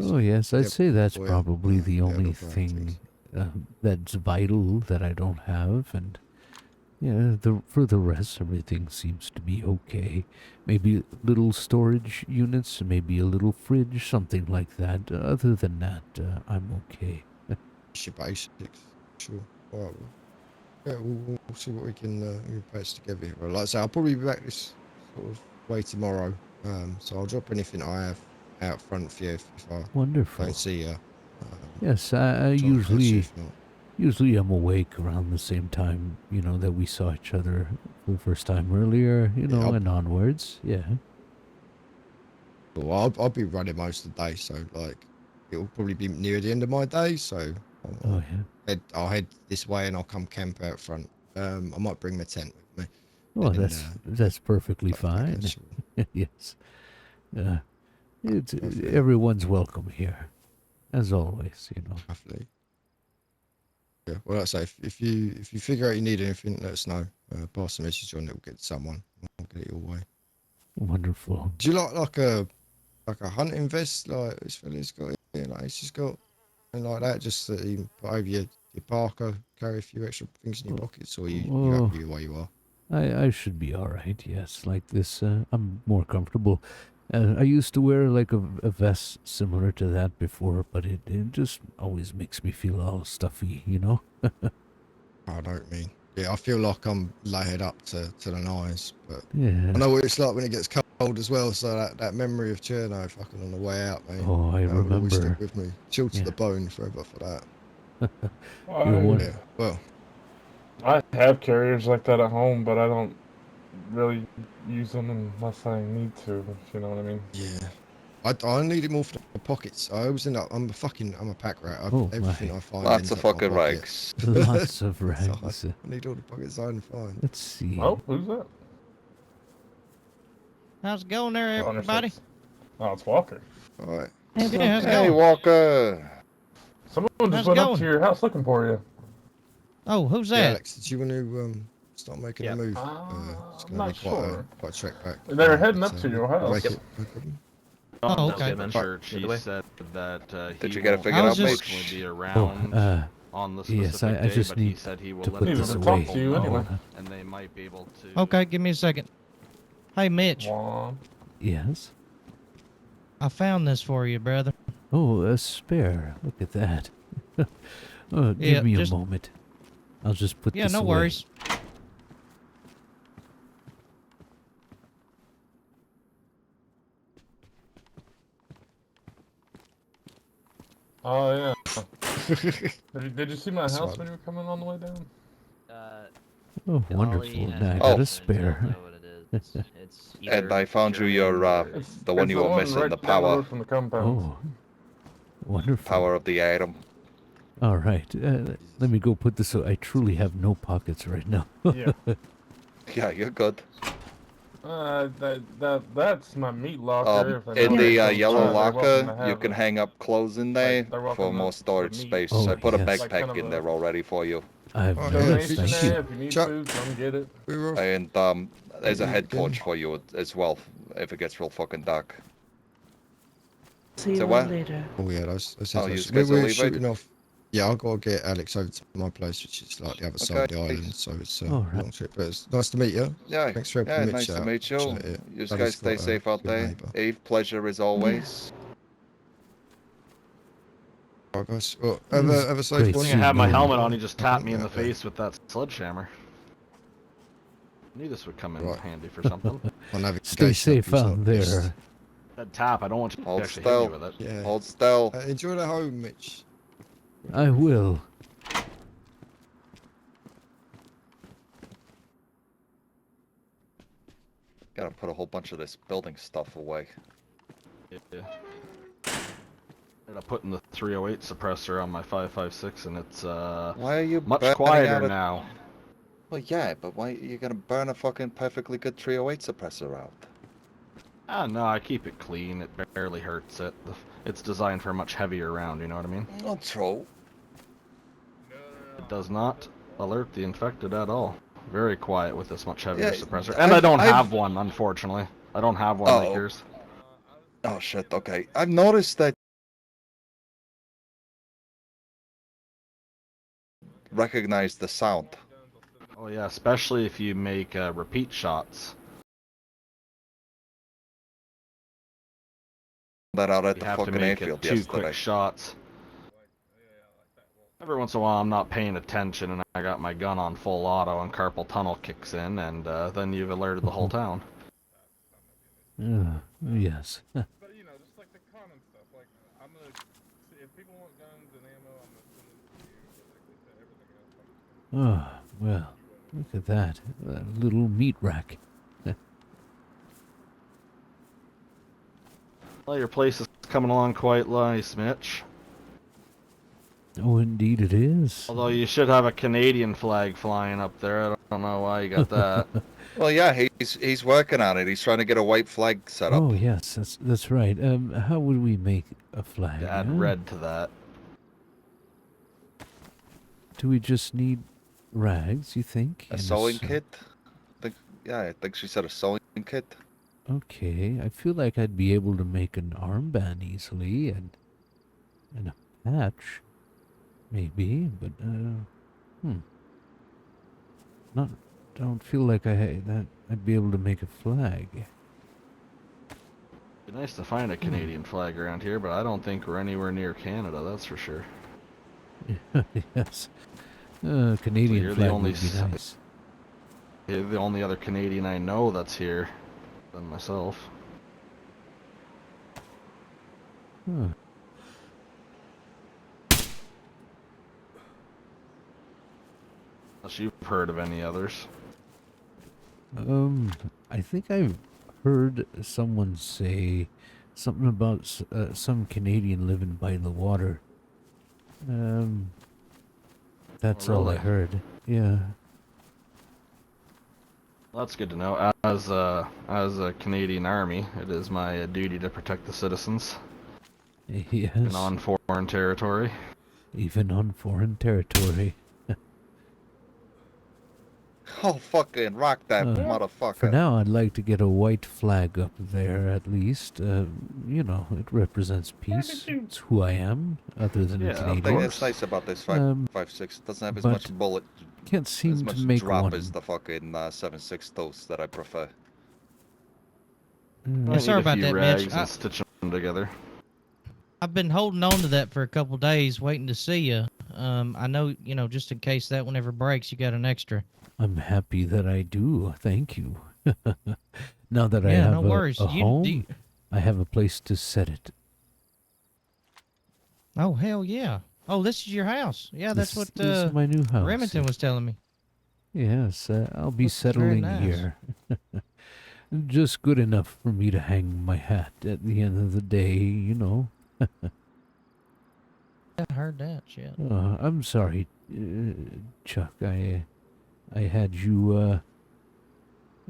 Speaker 1: Oh yes, I'd say that's probably the only thing that's vital that I don't have, and yeah, for the rest, everything seems to be okay. Maybe little storage units, maybe a little fridge, something like that. Other than that, I'm okay.
Speaker 3: Your basics, sure. All right, well, yeah, we'll see what we can patch together here. Like I say, I'll probably be back this sort of way tomorrow. So I'll drop anything I have out front for you if I
Speaker 1: Wonderful.
Speaker 3: don't see you.
Speaker 1: Yes, I
Speaker 3: Drop a picture
Speaker 1: usually
Speaker 3: if not.
Speaker 1: usually I'm awake around the same time, you know, that we saw each other for the first time earlier, you know, and onwards. Yeah.
Speaker 3: Well, I'll be running most of the day, so like it'll probably be near the end of my day. So I'll head this way and I'll come camp out front. I might bring my tent with me.
Speaker 1: Well,
Speaker 3: and
Speaker 1: that's perfectly fine. Yes. It's everyone's welcome here, as always. You know.
Speaker 3: Lovely. Yeah. Well, like I say, if you figure out you need anything, let us know. Pass a message on. It'll get to someone. I'll get it your way.
Speaker 1: Wonderful.
Speaker 3: Do you like a hunting vest like this fella's got? Yeah, like he's just got and like that, just that you can put over your parka, carry a few extra things in your pockets, or you happy the way you are?
Speaker 1: I should be all right. Yes, like this. I'm more comfortable. I used to wear like a vest similar to that before, but it just always makes me feel all stuffy, you know.
Speaker 3: I don't mean. Yeah, I feel like I'm layered up to the nines, but
Speaker 1: Yeah.
Speaker 3: I know what it's like when it gets cold as well. So that memory of Cherno fucking on the way out, mate.
Speaker 1: Oh, I
Speaker 3: will always
Speaker 1: remember.
Speaker 3: stick with me. Chilled to the bone forever for that.
Speaker 11: Yeah,
Speaker 3: well,
Speaker 11: I have carriers like that at home, but I don't really use them unless I need to, if you know what I mean.
Speaker 3: Yeah. I need it more for the pockets. I always end up. I'm a pack rat. Everything I find.
Speaker 2: Lots
Speaker 3: ends
Speaker 2: of
Speaker 3: up my
Speaker 2: fucking
Speaker 3: pocket.
Speaker 2: rags.
Speaker 1: Lots of
Speaker 3: So
Speaker 1: rags.
Speaker 3: I need all the pockets I can find.
Speaker 1: Let's see.
Speaker 11: Oh, who's that?
Speaker 13: How's it going there, everybody?
Speaker 11: Oh, it's Walker.
Speaker 3: All right.
Speaker 13: Hey, how's it
Speaker 2: Hey,
Speaker 13: going?
Speaker 2: Walker.
Speaker 11: Someone
Speaker 13: How's
Speaker 11: just
Speaker 13: it
Speaker 11: went up
Speaker 13: going?
Speaker 11: to your house looking for you.
Speaker 13: Oh, who's
Speaker 3: Yeah,
Speaker 13: that?
Speaker 3: Alex, did you want to start making a move? It's
Speaker 11: I'm
Speaker 3: going
Speaker 11: not
Speaker 3: to be
Speaker 11: sure.
Speaker 3: quite a trek back.
Speaker 11: They were heading up to your
Speaker 3: we'll
Speaker 11: house.
Speaker 3: make it, no problem.
Speaker 13: Oh,
Speaker 8: okay.
Speaker 13: okay.
Speaker 8: The church, he said that
Speaker 2: Did
Speaker 8: he
Speaker 2: you get it
Speaker 8: won't
Speaker 2: figured out,
Speaker 8: unfortunately
Speaker 2: Mitch?
Speaker 8: be around on the specific
Speaker 1: yes, I
Speaker 8: day,
Speaker 1: just
Speaker 8: but
Speaker 1: need
Speaker 8: he said he will
Speaker 1: to
Speaker 8: let
Speaker 1: put
Speaker 8: the
Speaker 1: this
Speaker 11: to
Speaker 1: away.
Speaker 11: talk to you anyway.
Speaker 8: and they might be able to.
Speaker 13: Okay, give me a second. Hey, Mitch.
Speaker 1: Yes.
Speaker 13: I found this for you, brother.
Speaker 1: Oh, a spare. Look at that. Oh,
Speaker 13: Yeah,
Speaker 1: give me
Speaker 13: just-
Speaker 1: a moment. I'll just put
Speaker 13: Yeah,
Speaker 1: this
Speaker 13: no
Speaker 1: away.
Speaker 13: worries.
Speaker 11: Oh, yeah. did you see my
Speaker 3: That's
Speaker 11: house
Speaker 3: right.
Speaker 11: when you were coming on the way down?
Speaker 1: Oh, wonderful. Now I got a spare.
Speaker 2: And I found you your, the one
Speaker 11: It's
Speaker 2: you were missing,
Speaker 11: right
Speaker 2: the
Speaker 11: down
Speaker 2: power.
Speaker 11: road from the compound.
Speaker 1: Oh, wonderful.
Speaker 2: Power of the atom.
Speaker 1: All right. Let me go put this away. I truly have no pockets right now.
Speaker 11: Yeah.
Speaker 2: Yeah, you're good.
Speaker 11: That's my meat locker. If
Speaker 2: In
Speaker 11: anybody
Speaker 2: the
Speaker 11: comes
Speaker 2: yellow
Speaker 11: by, they're welcome to
Speaker 2: locker,
Speaker 11: have
Speaker 2: you can
Speaker 11: it.
Speaker 2: hang up clothes in there
Speaker 11: They're welcome
Speaker 2: for
Speaker 11: to
Speaker 2: more storage
Speaker 11: meat.
Speaker 2: space.
Speaker 1: Oh,
Speaker 2: I put a
Speaker 1: yes.
Speaker 11: Like kind
Speaker 2: backpack
Speaker 11: of
Speaker 2: in
Speaker 11: a-
Speaker 2: there already for you.
Speaker 1: I've
Speaker 3: Oh,
Speaker 1: noticed.
Speaker 11: Donation
Speaker 1: Thank
Speaker 11: there.
Speaker 1: you.
Speaker 11: If you need
Speaker 3: Chuck.
Speaker 11: food, come get it.
Speaker 3: We're off.
Speaker 2: And there's a
Speaker 3: you
Speaker 2: head
Speaker 3: again.
Speaker 2: torch for you as well, if it gets real fucking dark.
Speaker 6: See you
Speaker 2: So
Speaker 6: all
Speaker 2: what?
Speaker 6: later.
Speaker 3: Oh yeah, that's
Speaker 2: Oh,
Speaker 3: it.
Speaker 2: you guys are
Speaker 3: We're
Speaker 2: leaving?
Speaker 3: shooting off. Yeah, I'll go get Alex over to my place, which is like the other side of the
Speaker 2: Okay.
Speaker 3: island, so it's
Speaker 1: All
Speaker 3: a
Speaker 1: right.
Speaker 3: long trip. But it's nice to meet you.
Speaker 2: Yeah,
Speaker 3: Thanks for helping
Speaker 2: yeah,
Speaker 3: Mitch
Speaker 2: nice to
Speaker 3: out.
Speaker 2: meet you.
Speaker 3: Appreciate it.
Speaker 2: You
Speaker 3: Glad
Speaker 2: guys
Speaker 3: he's
Speaker 2: stay
Speaker 3: got a
Speaker 2: safe out
Speaker 3: good
Speaker 2: there.
Speaker 3: neighbour.
Speaker 2: Eve, pleasure as always.
Speaker 3: All right, guys. Well, have a safe
Speaker 1: great
Speaker 3: one.
Speaker 8: I think I had my
Speaker 1: seeing you.
Speaker 8: helmet on. He just tapped me in the
Speaker 3: Out there.
Speaker 8: face with that sledgehammer. Knew this would come in
Speaker 3: Right.
Speaker 8: handy for something.
Speaker 3: My navigation
Speaker 1: Stay safe
Speaker 3: is
Speaker 1: out
Speaker 3: not the best.
Speaker 1: there.
Speaker 8: That tap, I don't want you to
Speaker 2: Hold
Speaker 8: actually hit me
Speaker 2: still.
Speaker 8: with it.
Speaker 3: Yeah.
Speaker 2: Hold still.
Speaker 3: Enjoy the home, Mitch.
Speaker 1: I will.
Speaker 2: Gotta put a whole bunch of this building stuff away.
Speaker 8: Yeah. Ended up putting the 308 suppressor on my 5.56, and it's
Speaker 2: Why are you
Speaker 8: much
Speaker 2: burning
Speaker 8: quieter
Speaker 2: out a-
Speaker 8: now.
Speaker 2: Well, yeah, but why you gonna burn a fucking perfectly good 308 suppressor out?
Speaker 8: Ah, no, I keep it clean. It barely hurts it. It's designed for a much heavier round. You know what I mean?
Speaker 2: Not true.
Speaker 8: It does not alert the infected at all. Very quiet with this much heavier
Speaker 2: Yeah,
Speaker 8: suppressor. And I
Speaker 2: I've-
Speaker 8: don't
Speaker 2: I've-
Speaker 8: have one, unfortunately. I don't have one like
Speaker 2: Uh-oh.
Speaker 8: yours.
Speaker 2: Oh shit. Okay, I've noticed that. Recognize the sound.
Speaker 8: Oh yeah, especially if you make repeat shots.
Speaker 2: That out at
Speaker 8: You
Speaker 2: the
Speaker 8: have to
Speaker 2: fucking
Speaker 8: make
Speaker 2: airfield
Speaker 8: two
Speaker 2: yesterday.
Speaker 8: quick shots. Every once in a while I'm not paying attention and I got my gun on full auto and carpal tunnel kicks in and then you've alerted the whole town.
Speaker 1: Yes.
Speaker 11: But you know, just like the common stuff. Like I'm gonna see if people want guns and ammo, I'm gonna send them to you. But like I said, everything else, I'm just gonna.
Speaker 1: Oh, well, look at that. That little meat rack.
Speaker 8: Well, your place is coming along quite nice, Mitch.
Speaker 1: Oh, indeed it is.
Speaker 8: Although you should have a Canadian flag flying up there. I don't know why you got that.
Speaker 2: Well, yeah, he's working on it. He's trying to get a white flag set up.
Speaker 1: Oh, yes, that's right. How would we make a flag?
Speaker 8: Add
Speaker 1: huh?
Speaker 8: red to that.
Speaker 1: Do we just need rags, you think?
Speaker 2: A
Speaker 1: And
Speaker 2: sewing kit? I think she said a sewing kit.
Speaker 1: Okay, I feel like I'd be able to make an armband easily and a patch, maybe, but not. Don't feel like I'd be able to make a flag.
Speaker 8: Be nice to find a Canadian flag around here, but I don't think we're anywhere near Canada. That's for sure.
Speaker 1: Yes,
Speaker 8: You're
Speaker 1: Canadian
Speaker 8: the
Speaker 1: flag
Speaker 8: only
Speaker 1: would be nice.
Speaker 8: You're the only other Canadian I know that's here than myself.
Speaker 1: Huh.
Speaker 8: Unless you've heard of any others.
Speaker 1: I think I've heard someone say something about some Canadian living by the water. That's
Speaker 8: Oh,
Speaker 1: all I
Speaker 8: really?
Speaker 1: heard. Yeah.
Speaker 8: Well, that's good to know. As a Canadian Army, it is my duty to protect the citizens.
Speaker 1: Yes.
Speaker 8: Even on foreign territory.
Speaker 1: Even on foreign territory.
Speaker 2: Oh, fucking rock that motherfucker.
Speaker 1: For now, I'd like to get a white flag up there at least. You know, it represents peace. It's who I am, other than
Speaker 8: Yeah,
Speaker 1: a
Speaker 8: of
Speaker 2: The
Speaker 1: Canadian.
Speaker 2: thing that's nice about this 5.56, it doesn't have as
Speaker 1: but
Speaker 2: much bullet,
Speaker 1: Can't seem
Speaker 2: as
Speaker 1: to
Speaker 2: much
Speaker 1: make
Speaker 2: drop
Speaker 1: one.
Speaker 2: as the fucking 7.6 toast that I prefer.
Speaker 8: I
Speaker 13: sorry
Speaker 8: need a
Speaker 13: about
Speaker 8: few
Speaker 13: that,
Speaker 8: rags
Speaker 13: Mitch.
Speaker 8: and stitch them together.
Speaker 13: I've been holding on to that for a couple days, waiting to see you. I know, just in case that one ever breaks, you got an extra.
Speaker 1: I'm happy that I do. Thank you. Now that I
Speaker 13: Yeah,
Speaker 1: have
Speaker 13: no worries.
Speaker 1: a home, I have a place to set it.
Speaker 13: Oh, hell yeah. Oh, this is your house. Yeah, that's
Speaker 1: This
Speaker 13: what
Speaker 1: is my new house.
Speaker 13: Remington was telling me.
Speaker 1: Yes, I'll be
Speaker 13: Looks very
Speaker 1: settling
Speaker 13: nice.
Speaker 1: here. Just good enough for me to hang my hat at the end of the day, you know.
Speaker 13: I heard that shit.
Speaker 1: I'm sorry, Chuck. I had you,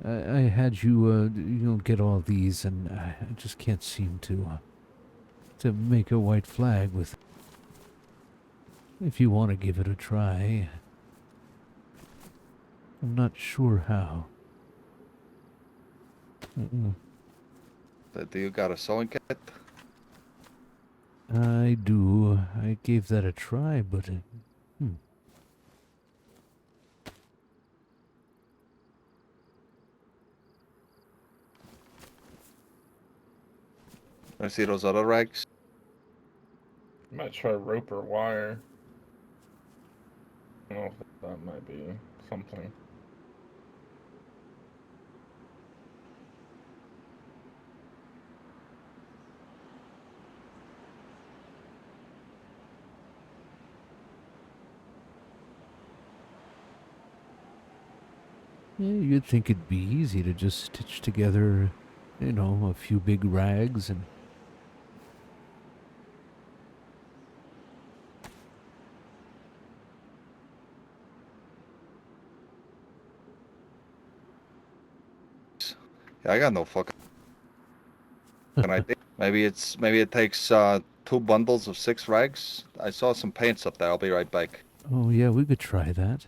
Speaker 1: I had you, get all these, and I just can't seem to make a white flag with. If you want to give it a try, I'm not sure how.
Speaker 2: Do you got a sewing kit?
Speaker 1: I do. I gave that a try, but
Speaker 2: I see those other rags.
Speaker 11: Might try rope or wire. I don't know if that might be something.
Speaker 1: yeah, you'd think it'd be easy to just stitch together, a few big rags and.
Speaker 2: Yeah, I got no fucking idea. Maybe it takes 2 bundles of 6 rags. I saw some paints up there. I'll be right back.
Speaker 1: Oh yeah, we could try that.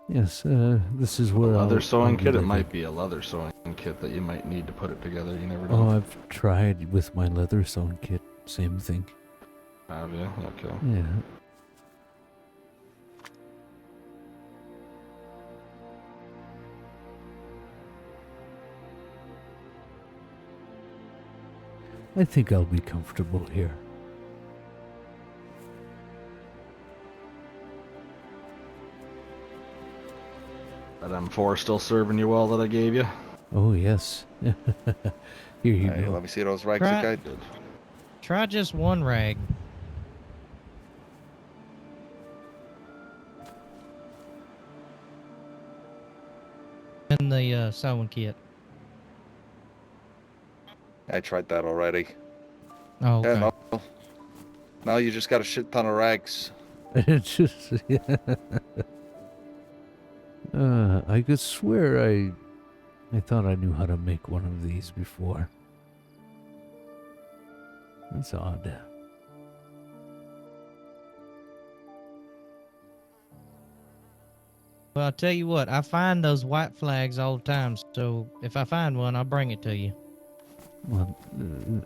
Speaker 1: Yes, this is where
Speaker 8: Leather
Speaker 1: I'll
Speaker 8: sewing
Speaker 1: be
Speaker 8: kit? It
Speaker 1: living.
Speaker 8: might be a leather sewing kit that you might need to put it together. You never know.
Speaker 1: Oh, I've tried with my leather sewn kit. Same thing.
Speaker 8: Have you? Okay.
Speaker 1: Yeah. I think I'll be comfortable here.
Speaker 8: That M4 still serving you well that I gave you?
Speaker 1: Oh, yes. Here you
Speaker 2: Hey,
Speaker 1: go.
Speaker 2: let me see those rags
Speaker 13: Right.
Speaker 2: again.
Speaker 13: Try just one rag. In the sewing kit.
Speaker 2: I tried that already.
Speaker 13: Oh, okay.
Speaker 2: Yeah, no. Now you just got a shit ton of rags.
Speaker 1: It's just, yeah. I could swear I thought I knew how to make one of these before. That's odd.
Speaker 13: Well, I'll tell you what, I find those white flags all the time, so if I find one, I'll bring it to you.
Speaker 1: Well,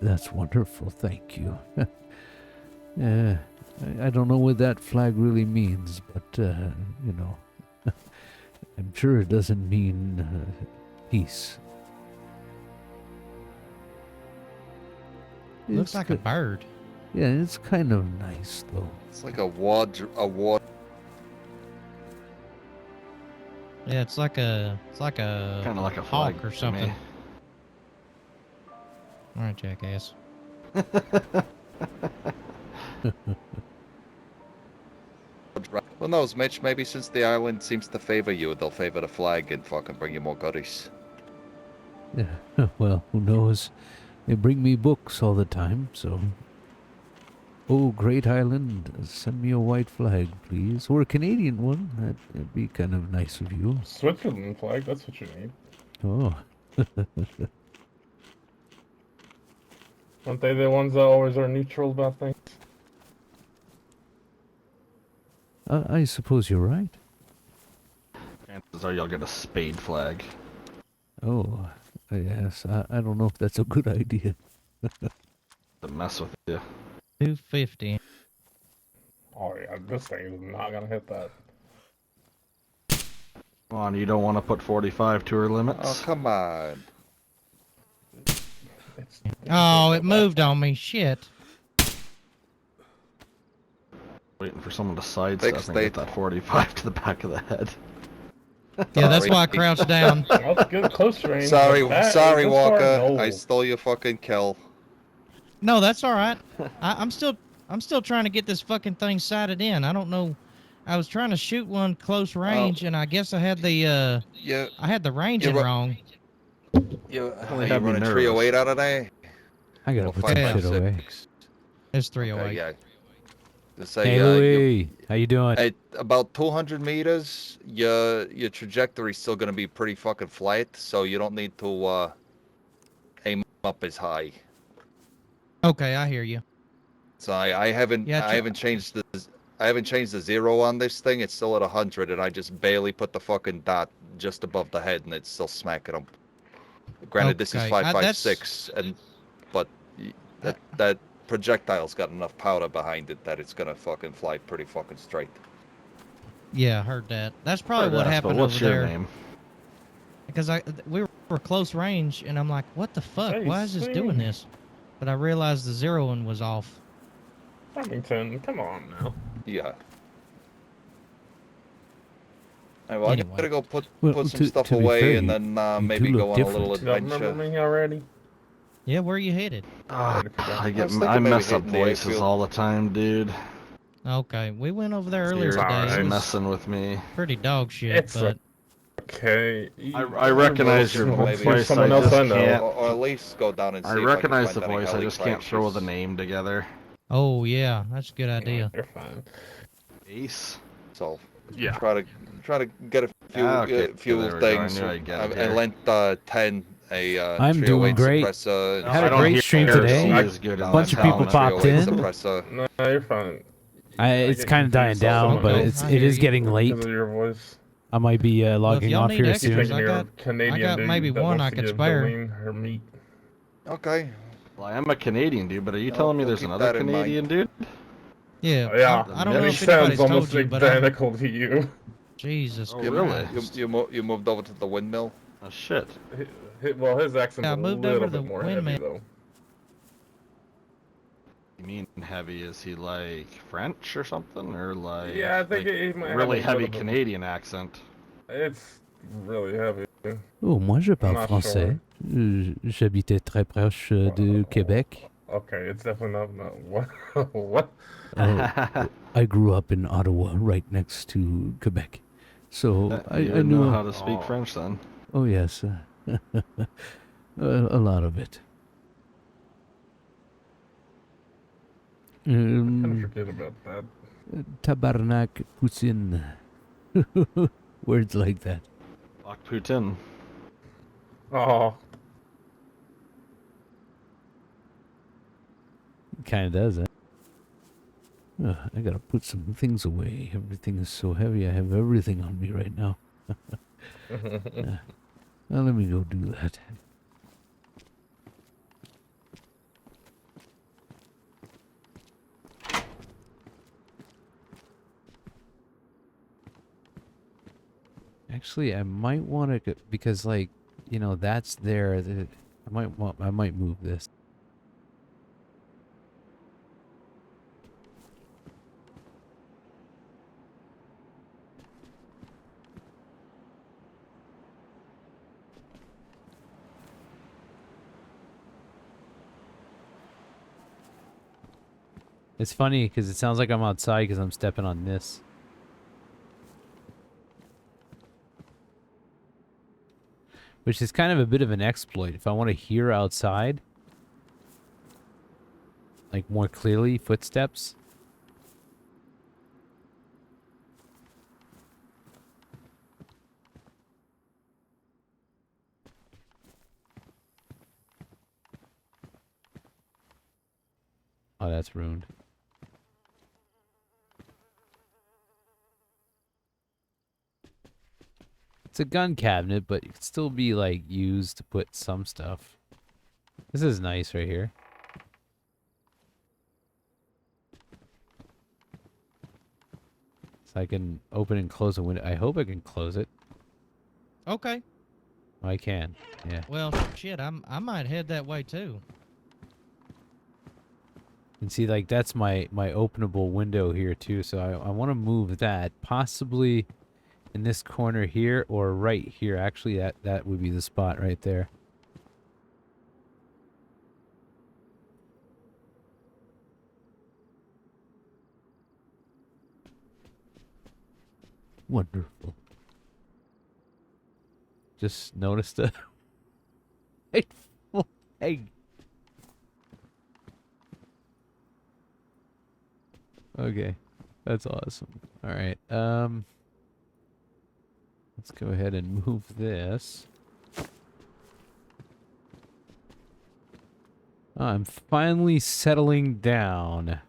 Speaker 1: that's wonderful. Thank you. I don't know what that flag really means, but, you know, I'm sure it doesn't mean peace.
Speaker 13: Looks
Speaker 1: It's
Speaker 13: like
Speaker 1: ki-
Speaker 13: a bird.
Speaker 1: Yeah, it's kind of nice, though.
Speaker 2: It's like a wad.
Speaker 13: Yeah, it's like a
Speaker 8: Kind of like a
Speaker 13: hawk
Speaker 8: flag
Speaker 13: or
Speaker 8: to
Speaker 13: something.
Speaker 8: me.
Speaker 13: All right, jackass.
Speaker 2: Who knows, Mitch? Maybe since the island seems to favor you, they'll favor the flag and fucking bring you more goodies.
Speaker 1: Yeah, well, who knows? They bring me books all the time, so... Oh, Great Island, send me a white flag, please. Or a Canadian one. That'd be kind of nice of you.
Speaker 11: Switzerland flag, that's what you need.
Speaker 1: Oh.
Speaker 11: Aren't they the ones that always are neutral about things?
Speaker 1: I suppose you're right.
Speaker 8: Chances are you'll get a spade flag.
Speaker 1: Oh, yes. I don't know if that's a good idea.
Speaker 8: To mess with you.
Speaker 13: 250.
Speaker 11: Oh yeah, this thing is not gonna hit that.
Speaker 8: Come on, you don't want to put 45 tour limits?
Speaker 2: Oh, come on.
Speaker 13: Oh, it moved on me. Shit.
Speaker 8: Waiting for someone to sidestep
Speaker 2: Fixed
Speaker 8: and get
Speaker 2: it.
Speaker 8: that 45 to the back of the head.
Speaker 13: Yeah, that's why I crouched down.
Speaker 11: That's good close range.
Speaker 2: Sorry,
Speaker 11: but that
Speaker 2: sorry,
Speaker 11: is this far,
Speaker 2: Walker.
Speaker 11: no.
Speaker 2: I stole your fucking kill.
Speaker 13: No, that's all right. I'm still trying to get this fucking thing sighted in. I don't know. I was trying to shoot one close range, and I guess I had the
Speaker 2: Yeah.
Speaker 13: I had the ranging wrong.
Speaker 2: You
Speaker 8: Only
Speaker 2: you
Speaker 8: had me
Speaker 2: running
Speaker 8: nervous.
Speaker 2: 308 out of there?
Speaker 1: I gotta
Speaker 2: Or
Speaker 1: put that shit away.
Speaker 2: 556?
Speaker 13: It's 308.
Speaker 2: Okay, yeah. To say,
Speaker 1: Hey, Louie. How you doing?
Speaker 2: at about 200 meters, your trajectory's still gonna be pretty fucking flat, so you don't need to aim up as high.
Speaker 13: Okay, I hear you.
Speaker 2: So I haven't
Speaker 13: Yeah,
Speaker 2: I haven't changed the zero on this thing. It's still at 100, and I just barely put the fucking dot just above the head, and it's still smacking them. Granted, this is
Speaker 13: Okay,
Speaker 2: 556, but that projectile's got enough powder behind it that it's gonna fucking fly pretty fucking straight.
Speaker 13: Yeah, I heard that. That's probably
Speaker 8: Heard
Speaker 13: what
Speaker 8: that, but
Speaker 13: happened
Speaker 8: what's
Speaker 13: over
Speaker 8: your
Speaker 13: there.
Speaker 8: name?
Speaker 13: Because we were close range, and I'm like, what the fuck?
Speaker 11: Hey,
Speaker 13: Why is this doing
Speaker 11: Sting.
Speaker 13: this? But I realized the zeroing was off.
Speaker 11: Remington, come on now.
Speaker 2: Yeah. Alright, well,
Speaker 13: Anyway.
Speaker 2: I gotta go put
Speaker 1: Well,
Speaker 2: some stuff
Speaker 1: to be
Speaker 2: away
Speaker 1: fair,
Speaker 2: and
Speaker 1: you-
Speaker 2: then
Speaker 1: you
Speaker 2: maybe
Speaker 1: do
Speaker 2: go
Speaker 1: look
Speaker 2: on a little
Speaker 1: different.
Speaker 11: You don't remember
Speaker 2: adventure.
Speaker 11: me already?
Speaker 13: Yeah, where are you headed?
Speaker 8: I
Speaker 2: was thinking maybe
Speaker 8: mess up
Speaker 2: hitting the
Speaker 8: voices
Speaker 2: airfield.
Speaker 8: all the time, dude.
Speaker 13: Okay, we went over there earlier
Speaker 8: You're
Speaker 13: today. It was
Speaker 8: messing with me.
Speaker 13: pretty dog shit,
Speaker 11: It's
Speaker 13: but
Speaker 11: okay.
Speaker 8: I recognize your
Speaker 2: Maybe
Speaker 8: voice.
Speaker 11: someone
Speaker 8: I
Speaker 11: else
Speaker 8: just
Speaker 11: I know.
Speaker 8: can't.
Speaker 2: Or at least go down and see
Speaker 8: I
Speaker 2: if
Speaker 8: recognize
Speaker 2: I
Speaker 8: the
Speaker 2: can find
Speaker 8: voice.
Speaker 2: any
Speaker 8: I just can't throw the
Speaker 2: helicrashes.
Speaker 8: name together.
Speaker 13: oh yeah, that's a good idea.
Speaker 11: You're fine.
Speaker 8: Ace.
Speaker 2: So
Speaker 11: Yeah.
Speaker 2: try to get a few
Speaker 8: Okay,
Speaker 2: few
Speaker 8: there we go. I
Speaker 2: things.
Speaker 8: knew I'd get it
Speaker 2: I
Speaker 8: here.
Speaker 2: lent 10 a
Speaker 1: I'm
Speaker 2: 308
Speaker 1: doing great.
Speaker 2: suppressor.
Speaker 1: Had
Speaker 8: I
Speaker 1: a
Speaker 8: don't
Speaker 1: great
Speaker 8: hear
Speaker 1: stream
Speaker 8: C
Speaker 1: today.
Speaker 8: is good in
Speaker 1: Bunch
Speaker 8: that
Speaker 1: of people
Speaker 8: helmet.
Speaker 1: popped
Speaker 2: 308
Speaker 1: in.
Speaker 2: suppressor.
Speaker 11: No, you're fine.
Speaker 1: It's
Speaker 11: get
Speaker 1: kind of dying
Speaker 11: confused all
Speaker 1: down,
Speaker 11: the
Speaker 1: but
Speaker 11: time.
Speaker 1: it is getting late.
Speaker 11: Because of your voice.
Speaker 1: I might be
Speaker 13: Well, if
Speaker 1: logging
Speaker 13: y'all
Speaker 1: off
Speaker 13: need
Speaker 1: here
Speaker 13: extras,
Speaker 1: soon.
Speaker 11: Thinking
Speaker 13: I
Speaker 11: you're a
Speaker 13: got
Speaker 11: Canadian dude
Speaker 13: maybe
Speaker 11: that
Speaker 13: one
Speaker 11: wants
Speaker 13: I
Speaker 11: to
Speaker 13: could
Speaker 11: give
Speaker 13: spare.
Speaker 11: Delaney her meat.
Speaker 2: Okay.
Speaker 8: Well, I am a Canadian dude, but are you
Speaker 2: No,
Speaker 8: telling me
Speaker 2: we'll
Speaker 8: there's
Speaker 2: keep
Speaker 8: another
Speaker 2: that in mind.
Speaker 8: Canadian dude?
Speaker 13: Yeah,
Speaker 11: Yeah,
Speaker 13: I don't know
Speaker 11: he
Speaker 13: if
Speaker 11: sounds
Speaker 13: anybody's told
Speaker 11: almost
Speaker 13: you, but I,
Speaker 11: identical to you.
Speaker 13: Jesus
Speaker 8: Oh,
Speaker 2: You,
Speaker 13: Christ.
Speaker 8: really?
Speaker 2: you moved over to the windmill.
Speaker 8: Oh shit.
Speaker 11: Well, his accent's
Speaker 13: Yeah, I
Speaker 11: a
Speaker 13: moved
Speaker 11: little
Speaker 13: over to
Speaker 11: bit
Speaker 13: the
Speaker 11: more
Speaker 13: windmill.
Speaker 11: heavy though.
Speaker 8: You mean heavy? Is he like French or something, or like
Speaker 11: Yeah, I think he might have
Speaker 8: really
Speaker 11: a
Speaker 8: heavy
Speaker 11: bit of a-
Speaker 8: Canadian accent?
Speaker 11: It's really heavy.
Speaker 1: Oh, moi je
Speaker 11: I'm
Speaker 1: parle
Speaker 11: not
Speaker 1: français. J'habitais très proche de Québec.
Speaker 11: Okay, it's definitely not what what.
Speaker 1: Oh, I grew up in Ottawa, right next to Quebec. So
Speaker 8: You
Speaker 1: I
Speaker 8: would know
Speaker 1: knew.
Speaker 8: how to speak French then.
Speaker 1: Oh, yes. A lot of it.
Speaker 11: I kind of forget about that.
Speaker 1: Tabarnak Poutine. Words like that.
Speaker 8: Fuck Putin.
Speaker 11: Oh,
Speaker 1: Kind of does, eh? I gotta put some things away. Everything is so heavy. I have everything on me right now. Well, let me go do that. Actually, I might want to, because, like, you know, that's there. I might move this. It's funny because it sounds like I'm outside because I'm stepping on this. Which is kind of a bit of an exploit. If I want to hear outside, like more clearly, footsteps. Oh, that's ruined. It's a gun cabinet, but it could still be, like, used to put some stuff. This is nice right here. So I can open and close a window. I hope I can close it.
Speaker 13: Okay.
Speaker 1: Oh, I can. Yeah.
Speaker 13: Well, shit, I might head that way too.
Speaker 1: And see, like, that's my openable window here, too. So I want to move that. Possibly in this corner here or right here. Actually, that would be the spot right there. Wonderful. Just noticed a full egg. Okay, that's awesome. All right, let's go ahead and move this. I'm finally settling down.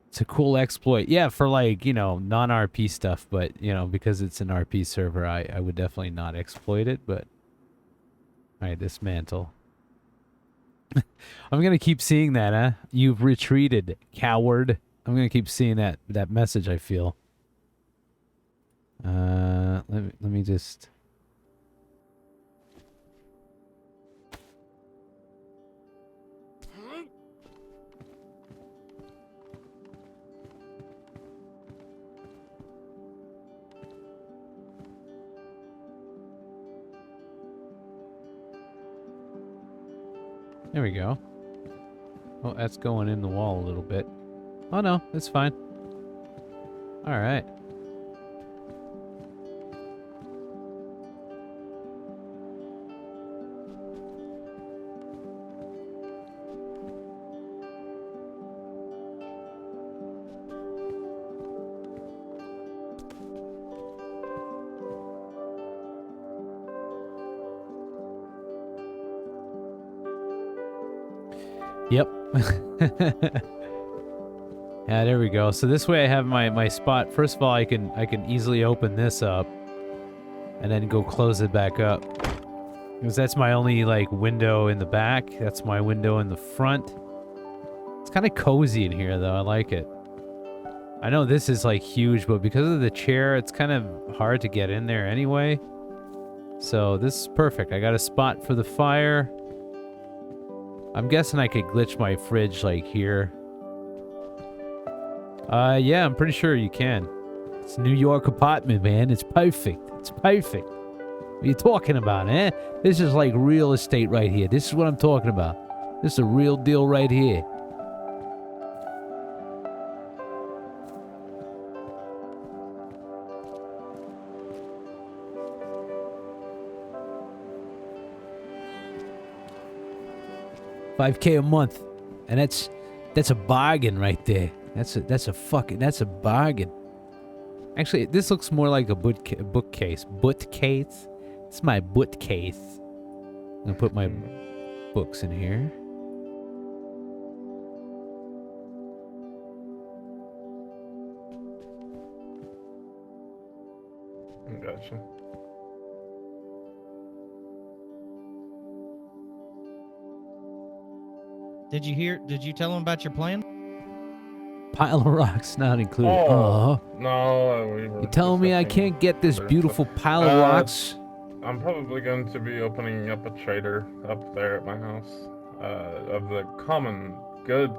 Speaker 1: It's a cool exploit. Yeah, for, like, you know, non-RP stuff, but, you know, because it's an RP server, I would definitely not exploit it, but... Alright, dismantle. I'm gonna keep seeing that, huh? You've retreated, coward. I'm gonna keep seeing that message, I feel. Let me just... There we go. Oh, that's going in the wall a little bit. Oh no, it's fine. Alright. Yep. Yeah, there we go. So this way I have my spot. First of all, I can easily open this up and then go close it back up. Because that's my only, like, window in the back. That's my window in the front. It's kind of cozy in here, though. I like it. I know this is, like, huge, but because of the chair, it's kind of hard to get in there anyway. So this is perfect. I got a spot for the fire. I'm guessing I could glitch my fridge like here. Yeah, I'm pretty sure you can. It's a New York apartment, man. It's perfect. It's perfect. What are you talking about, eh? This is like real estate right here. This is what I'm talking about. This is a real deal right here. $5K a month, and that's a bargain right there. That's a bargain. Actually, this looks more like a bookcase. Bookcase. It's my bookcase. I'm gonna put my books in here.
Speaker 11: Gotcha.
Speaker 13: Did you tell him about your plan?
Speaker 1: Pile of rocks not included.
Speaker 11: Oh, no. We were
Speaker 1: You telling me I can't get this beautiful pile of rocks?
Speaker 11: I'm probably going to be opening up a trader up there at my house of the common good.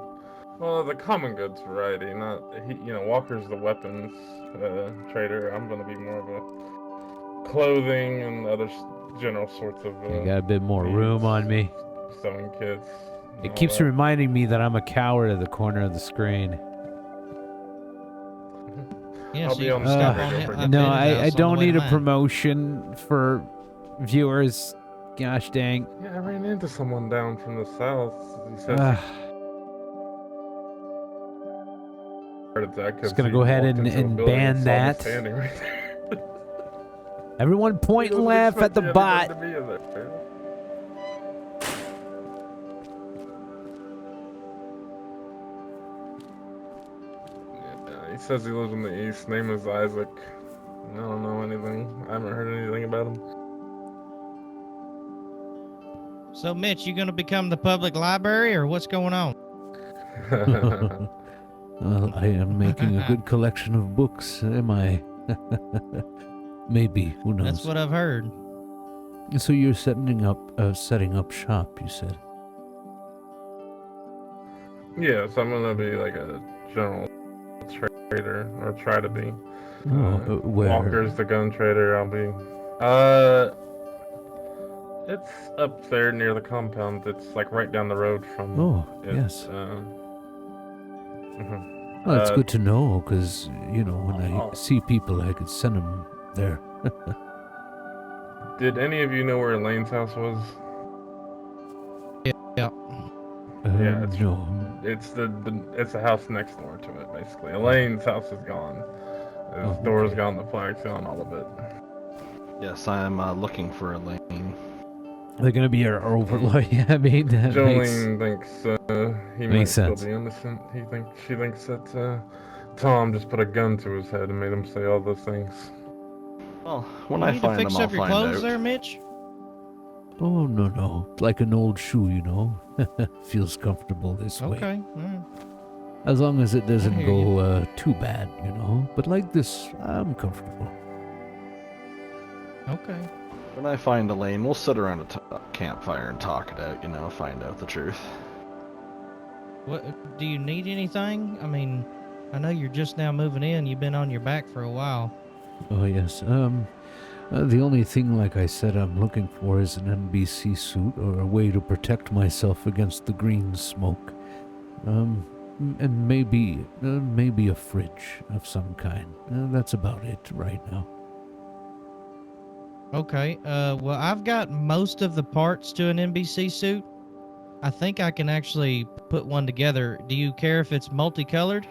Speaker 11: Well, the common goods variety, not Walker's the weapons trader. I'm going to be more of a clothing and other general sorts of.
Speaker 1: You got a bit more room on me.
Speaker 11: Sewing kits.
Speaker 1: It keeps reminding me that I'm a coward at the corner of the screen.
Speaker 13: Yeah,
Speaker 11: I'll
Speaker 13: so
Speaker 11: be
Speaker 13: you
Speaker 11: on
Speaker 13: can
Speaker 11: the
Speaker 13: step
Speaker 11: screen.
Speaker 13: on it.
Speaker 1: No, I don't need a promotion for viewers. Gosh dang.
Speaker 11: Yeah, I ran into someone down from the south. He says
Speaker 1: Just gonna go ahead and ban that.
Speaker 11: Right
Speaker 1: Everyone point and laugh at the bot.
Speaker 11: He says he lives in the east. Name is Isaac. I don't know anything. I haven't heard anything about him.
Speaker 13: So, Mitch, you gonna become the public library, or what's going on?
Speaker 1: Well, I am making a good collection of books, am I? Maybe, who knows?
Speaker 13: That's what I've heard.
Speaker 1: So you're setting up shop, you said?
Speaker 11: Yes, I'm gonna be like a general trader, or try to be.
Speaker 1: Where?
Speaker 11: Walker's the gun trader. I'll be. It's up there near the compound. It's like right down the road from.
Speaker 1: Yes.
Speaker 11: Mhm.
Speaker 1: Well, it's good to know, because, when I see people, I could send them there.
Speaker 11: Did any of you know where Elaine's house was?
Speaker 13: Yeah.
Speaker 11: Yeah, it's,
Speaker 1: no.
Speaker 11: it's the house next door to it, basically. Elaine's house is gone. His door's gone, the flag's gone, all of it.
Speaker 8: Yes, I am looking for Elaine.
Speaker 1: They're gonna be our overlord. Yeah, I mean, that
Speaker 11: Jolene thinks he might
Speaker 1: makes sense.
Speaker 11: still be innocent. She thinks that Tom just put a gun to his head and made him say all those things.
Speaker 8: Well, when
Speaker 13: You
Speaker 8: I
Speaker 13: need to
Speaker 8: find
Speaker 13: fix
Speaker 8: them, I'll
Speaker 13: up your
Speaker 8: find
Speaker 13: clothes
Speaker 8: out.
Speaker 13: there, Mitch?
Speaker 1: Oh, no. Like an old shoe, Feels comfortable this way.
Speaker 13: Okay.
Speaker 1: As long as it doesn't
Speaker 13: hear
Speaker 1: go too bad, But like this, I'm comfortable.
Speaker 13: Okay.
Speaker 8: When I find Elaine, we'll sit around a campfire and talk it out, find out the truth.
Speaker 13: What do you need anything? I mean, I know you're just now moving in. You've been on your back for a while.
Speaker 1: Oh, yes. The only thing, like I said, I'm looking for is an NBC suit or a way to protect myself against the green smoke. And maybe a fridge of some kind. That's about it right now.
Speaker 13: Okay. Well, I've got most of the parts to an NBC suit. I think I can actually put one together. Do you care if it's multicolored?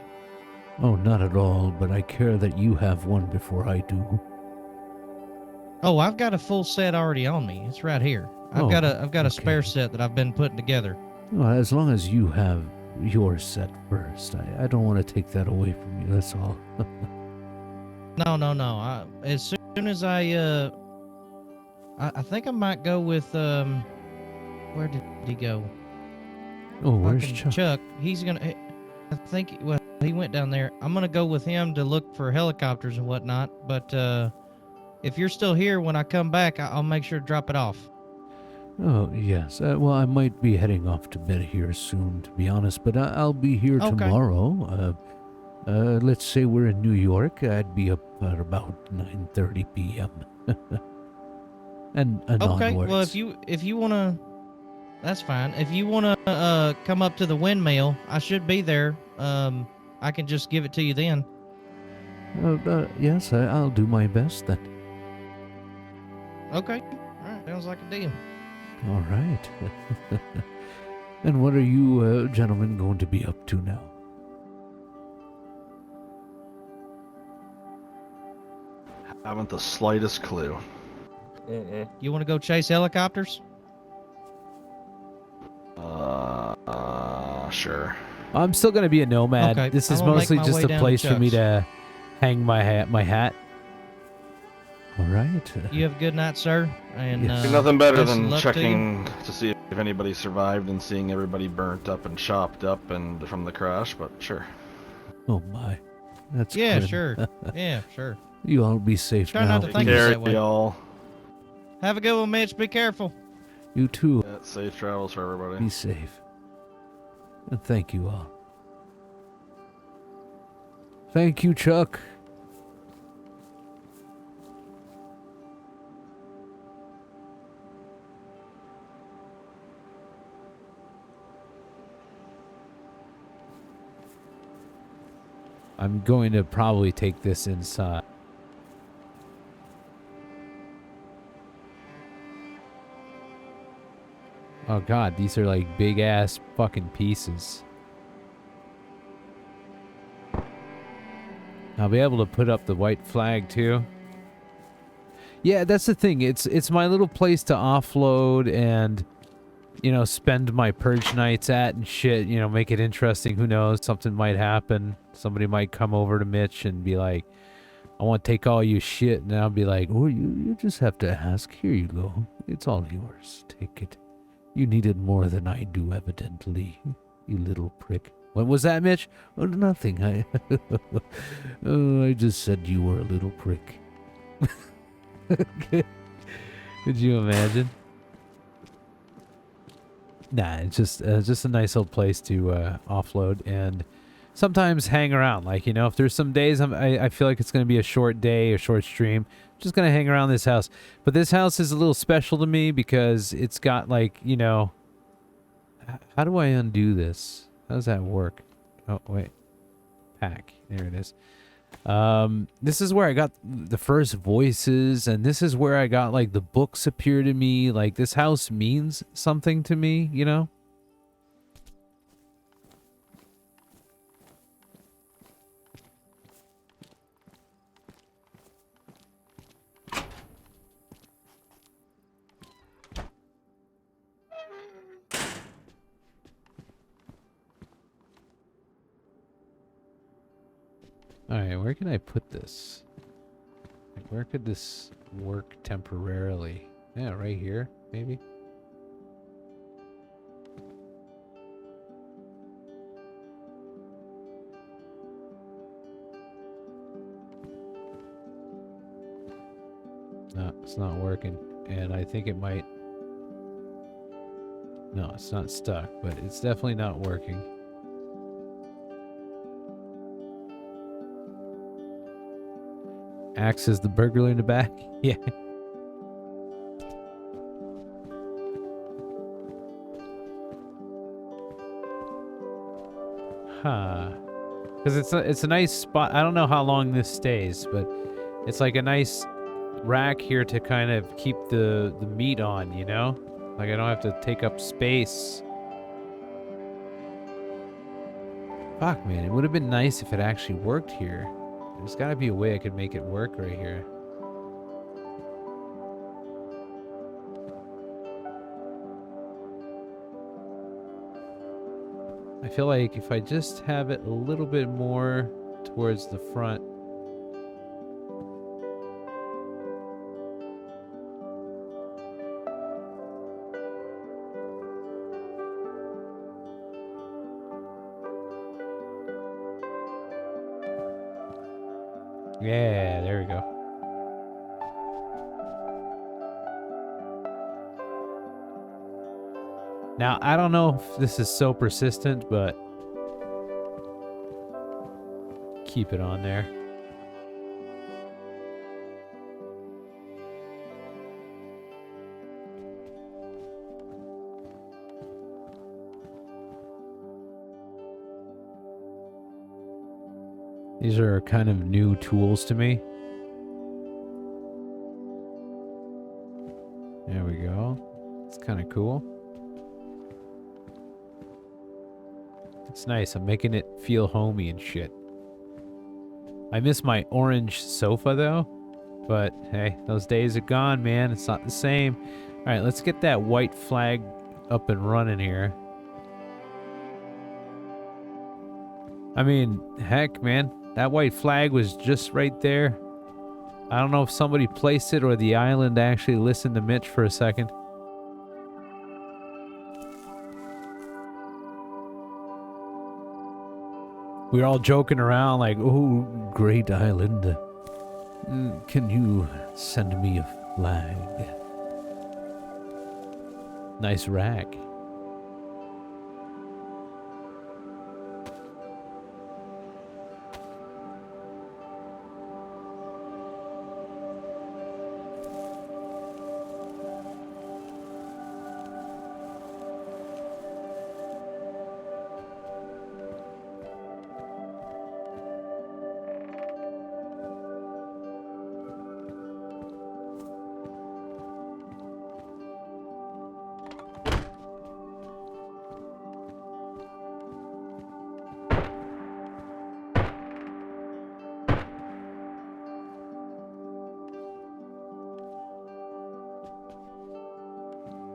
Speaker 1: Oh, not at all, but I care that you have one before I do.
Speaker 13: Oh, I've got a full set already on me. It's right here. I've got a spare set that I've been putting together.
Speaker 1: Well, as long as you have your set first. I don't want to take that away from you, that's all.
Speaker 13: No. As soon as I think I might go with, where did he go?
Speaker 1: Oh, where's
Speaker 13: Fucking Chuck? He's gonna, I think, well, he went down there. I'm gonna go with him to look for helicopters and whatnot, but, if you're still here when I come back, I'll make sure to drop it off.
Speaker 1: Oh, yes. Well, I might be heading off to bed here soon, to be honest, but I'll be here
Speaker 13: Okay.
Speaker 1: tomorrow. Let's say we're in New York. I'd be up at about 9:30 p.m. and
Speaker 13: Okay.
Speaker 1: onwards.
Speaker 13: Well, if you wanna, that's fine. If you wanna come up to the windmill, I should be there. I can just give it to you then.
Speaker 1: Yes, I'll do my best then.
Speaker 13: Okay. All right. Sounds like a deal.
Speaker 1: All right. And what are you gentlemen going to be up to now?
Speaker 8: Haven't the slightest clue.
Speaker 13: You want to go chase helicopters?
Speaker 8: Sure.
Speaker 1: I'm still going to be a nomad.
Speaker 13: Okay,
Speaker 1: This
Speaker 13: I'm
Speaker 1: is
Speaker 13: gonna make
Speaker 1: mostly
Speaker 13: my
Speaker 1: just
Speaker 13: way
Speaker 1: a
Speaker 13: down to
Speaker 1: place for me
Speaker 13: Chuck's.
Speaker 1: to hang my hat. All right.
Speaker 13: You have a good night, sir. And
Speaker 8: Be nothing better
Speaker 13: best of
Speaker 8: than
Speaker 13: luck to you.
Speaker 8: checking to see if anybody survived and seeing everybody burnt up and chopped up and from the crash, but sure.
Speaker 1: Oh my. That's
Speaker 13: Yeah,
Speaker 1: grim.
Speaker 13: sure. Yeah, sure.
Speaker 1: You all be safe
Speaker 13: Try
Speaker 1: now.
Speaker 13: not to think of
Speaker 1: please.
Speaker 13: it that way.
Speaker 8: Y'all.
Speaker 13: Have a good one, Mitch. Be careful.
Speaker 1: You too.
Speaker 8: Yeah, safe travels for everybody.
Speaker 1: Be safe. And thank you all. Thank you, Chuck. I'm going to probably take this inside. Oh god, these are like big ass fucking pieces. I'll be able to put up the white flag too. Yeah, that's the thing. It's my little place to offload and, you know, spend my purge nights at and shit. You know, make it interesting. Who knows? Something might happen. Somebody might come over to Mitch and be like, I want to take all your shit. And I'll be like, oh, you just have to ask. Here you go. It's all yours. Take it. You need it more than I do, evidently. You little prick. What was that, Mitch? Oh, nothing. I just said you were a little prick. Could you imagine? Nah, it's just a nice old place to offload and sometimes hang around. Like, you know, if there's some days I feel like it's going to be a short day, a short stream, I'm just going to hang around this house. But this house is a little special to me because it's got, like, you know... How do I undo this? How does that work? Oh, wait. Pack. There it is. This is where I got the first voices, and this is where I got, like, the books appear to me. Like, this house means something to me, you know? Alright, where can I put this? Like, where could this work temporarily? Yeah, right here, maybe? No, it's not working. And I think it might... No, it's not stuck, but it's definitely not working. Axe is the burglar in the back? Yeah. Huh. Because it's a nice spot. I don't know how long this stays, but it's like a nice rack here to kind of keep the meat on, you know? Like I don't have to take up space. Fuck, man. It would have been nice if it actually worked here. There's got to be a way I could make it work right here. I feel like if I just have it a little bit more towards the front. Yeah, there we go. Now, I don't know if this is so persistent, but keep it on there. These are kind of new tools to me. There we go. It's kind of cool. It's nice. I'm making it feel homey and shit. I miss my orange sofa though, but hey, those days are gone, man. It's not the same. All right, let's get that white flag up and running here. I mean, heck, man. That white flag was just right there. I don't know if somebody placed it or the island actually listened to Mitch for a second. We were all joking around like, oh, great island. Can you send me a flag? Nice rack.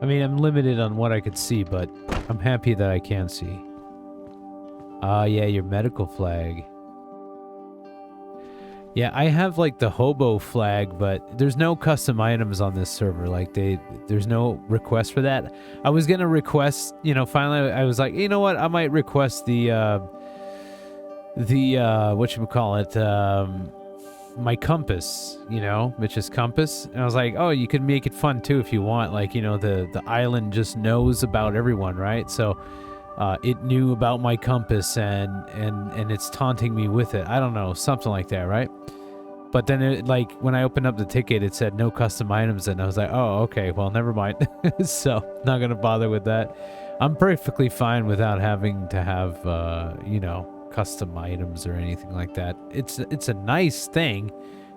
Speaker 1: I mean, I'm limited on what I could see, but I'm happy that I can see. Ah, yeah, your medical flag. Yeah, I have like the hobo flag, but there's no custom items on this server. Like there's no request for that. I was gonna request, you know, finally I was like, you know what? I might request the whatchamacallit, my compass, you know, Mitch's compass. And I was like, oh, you could make it fun too if you want. Like, you know, the island just knows about everyone, right? So it knew about my compass and it's taunting me with it. I don't know, something like that, right? But then it, like when I opened up the ticket, it said no custom items, and I was like, oh, okay, well, never mind. So not gonna bother with that. I'm perfectly fine without having to have you know, custom items or anything like that. It's a nice thing,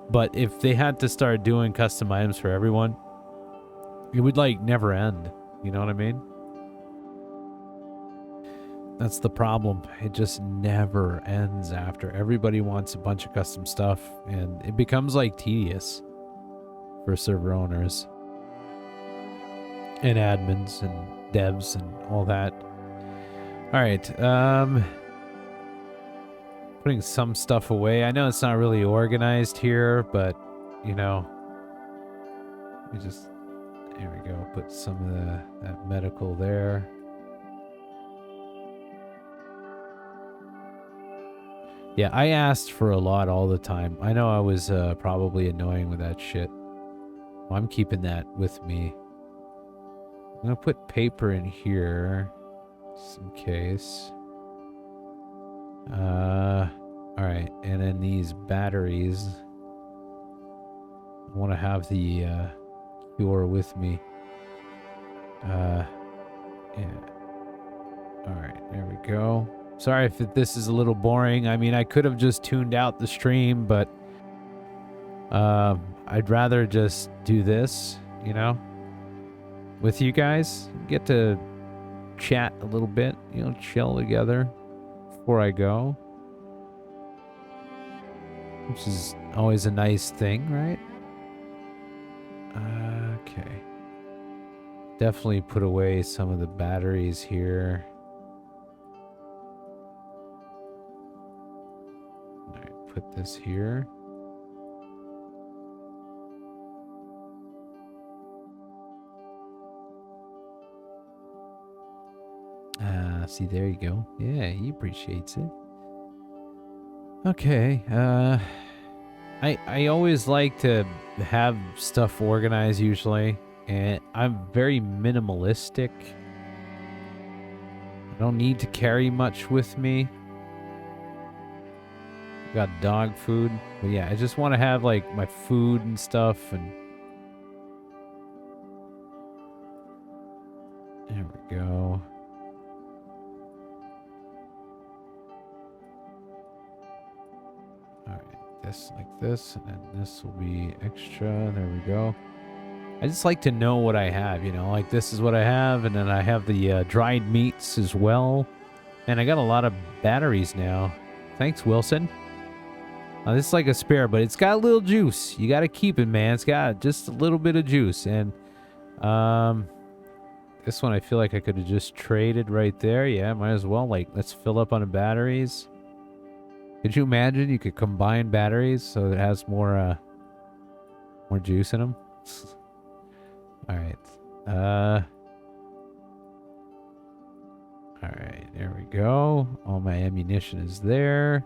Speaker 1: but if they had to start doing custom items for everyone, it would like never end. You know what I mean? That's the problem. It just never ends after. Everybody wants a bunch of custom stuff, and it becomes like tedious for server owners and admins and devs and all that. All right, putting some stuff away. I know it's not really organized here, but you know, we just, here we go. Put some of that medical there. Yeah, I asked for a lot all the time. I know I was probably annoying with that shit. Well, I'm keeping that with me. I'm gonna put paper in here, just in case. Alright, and then these batteries. I want to have the cure with me. Yeah. Alright, there we go. Sorry if this is a little boring. I mean, I could have just tuned out the stream, but I'd rather just do this, you know, with you guys. Get to chat a little bit, you know, chill together before I go, which is always a nice thing, right? Okay. Definitely put away some of the batteries here. Put this here. See, there you go. Yeah, he appreciates it. Okay, I always like to have stuff organized usually, and I'm very minimalistic I don't need to carry much with me. Got dog food. But yeah, I just want to have like my food and stuff. And there we go. Alright, this like this. And then this will be extra. There we go. I just like to know what I have, you know, like this is what I have, and then I have the dried meats as well, and I got a lot of batteries now. Thanks, Wilson. This is like a spare, but it's got a little juice. You got to keep it, man. It's got just a little bit of juice, and this one I feel like I could have just traded right there. Yeah, might as well. Like, let's fill up on the batteries. Could you imagine you could combine batteries so it has more juice in them? Alright. Alright, there we go. All my ammunition is there.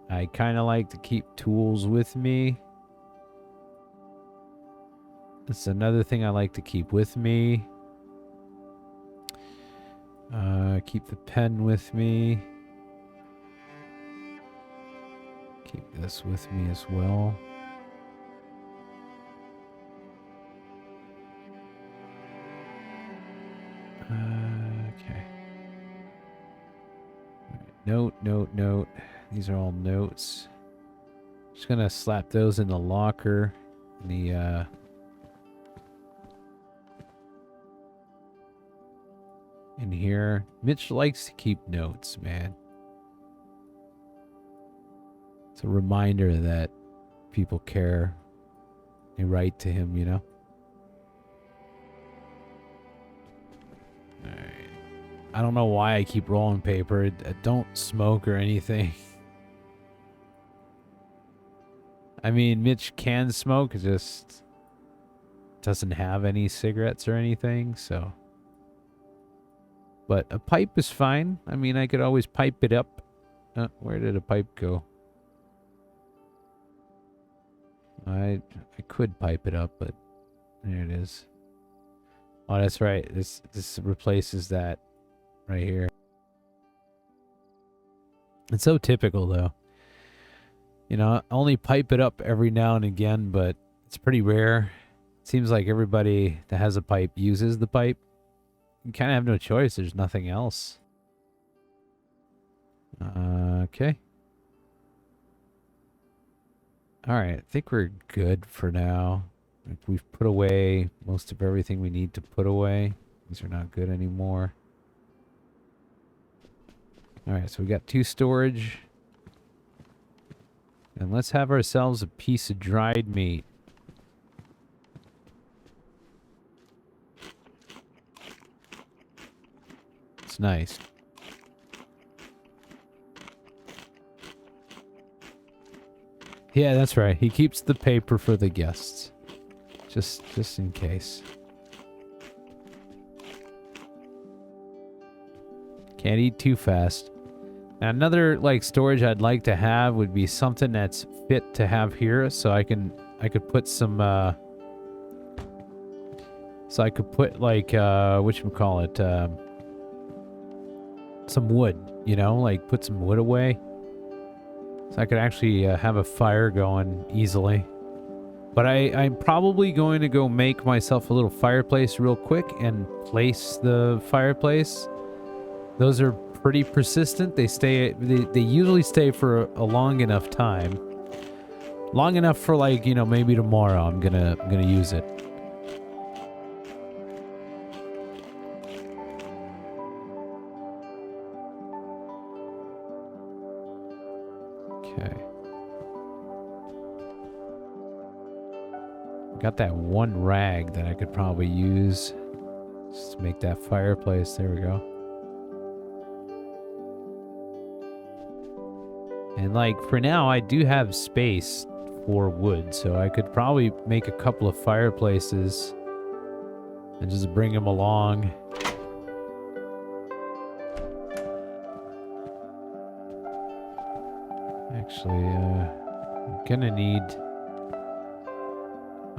Speaker 1: I kind of like to keep tools with me. That's another thing I like to keep with me. Keep the pen with me. Keep this with me as well. Okay. Note, note, note. These are all notes. Just gonna slap those in the locker. In here. Mitch likes to keep notes, man. It's a reminder that people care. They write to him, you know? Alright. I don't know why I keep rolling paper. I don't smoke or anything. I mean, Mitch can smoke, it just doesn't have any cigarettes or anything, so. But a pipe is fine. I mean, I could always pipe it up. Where did a pipe go? I could pipe it up, but there it is. Oh, that's right. This replaces that right here. It's so typical, though. You know, I only pipe it up every now and again, but it's pretty rare. It seems like everybody that has a pipe uses the pipe. You kind of have no choice. There's nothing else. Okay. Alright, I think we're good for now. We've put away most of everything we need to put away. These are not good anymore. Alright, so we got 2 storage. And let's have ourselves a piece of dried meat. It's nice. Yeah, that's right. He keeps the paper for the guests. Just in case. Can't eat too fast. Now, another like storage I'd like to have would be something that's fit to have here, so I could put some so I could put like whatchamacallit, some wood, you know, like put some wood away. So I could actually have a fire going easily. But I'm probably going to go make myself a little fireplace real quick and place the fireplace. Those are pretty persistent. They usually stay for a long enough time. Long enough for, like, you know, maybe tomorrow I'm gonna use it. Okay. Got that one rag that I could probably use just to make that fireplace. There we go. And like for now, I do have space for wood, so I could probably make a couple of fireplaces and just bring them along. Actually, I'm gonna need...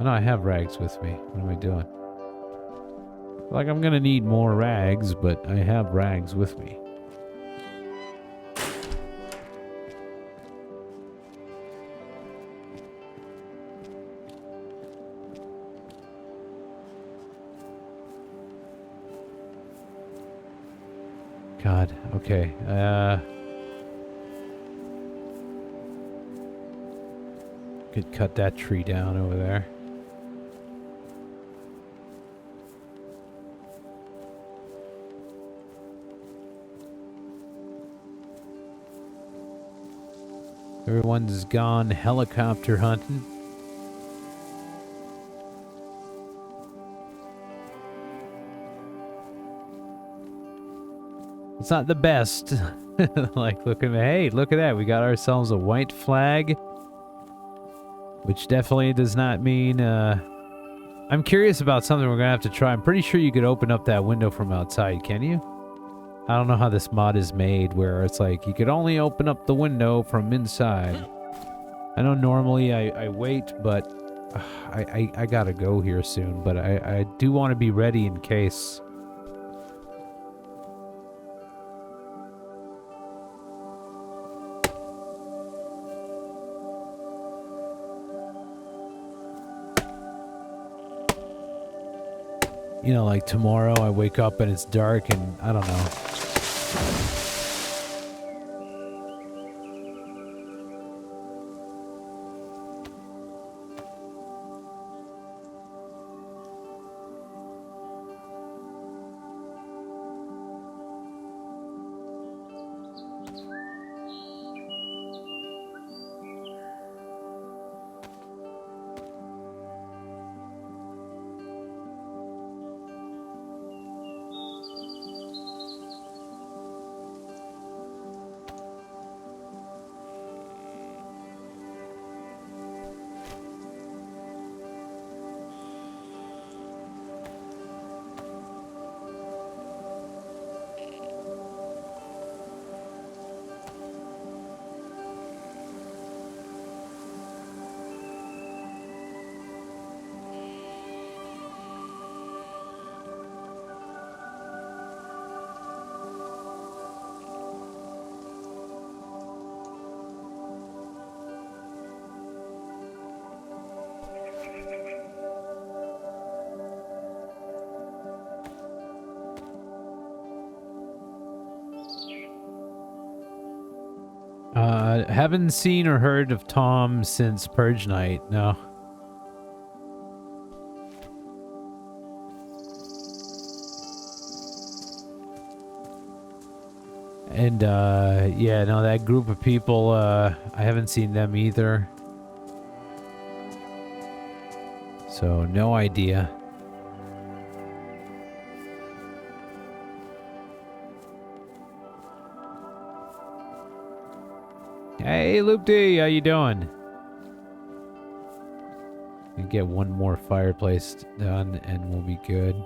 Speaker 1: Oh no, I have rags with me. What am I doing? Like, I'm gonna need more rags, but I have rags with me. God, okay. Could cut that tree down over there. Everyone's gone helicopter hunting. It's not the best. Like, hey, look at that. We got ourselves a white flag. Which definitely does not mean, I'm curious about something we're gonna have to try. I'm pretty sure you could open up that window from outside, can you? I don't know how this mod is made, where it's like, you could only open up the window from inside. I know normally I wait, but I gotta go here soon, but I do want to be ready in case. You know, like tomorrow I wake up and it's dark and I don't know. Haven't seen or heard of Tom since Purge Night, no. And, yeah, no, that group of people, I haven't seen them either. So, no idea. Hey, Loop D, how you doing? We get one more fireplace done and we'll be good.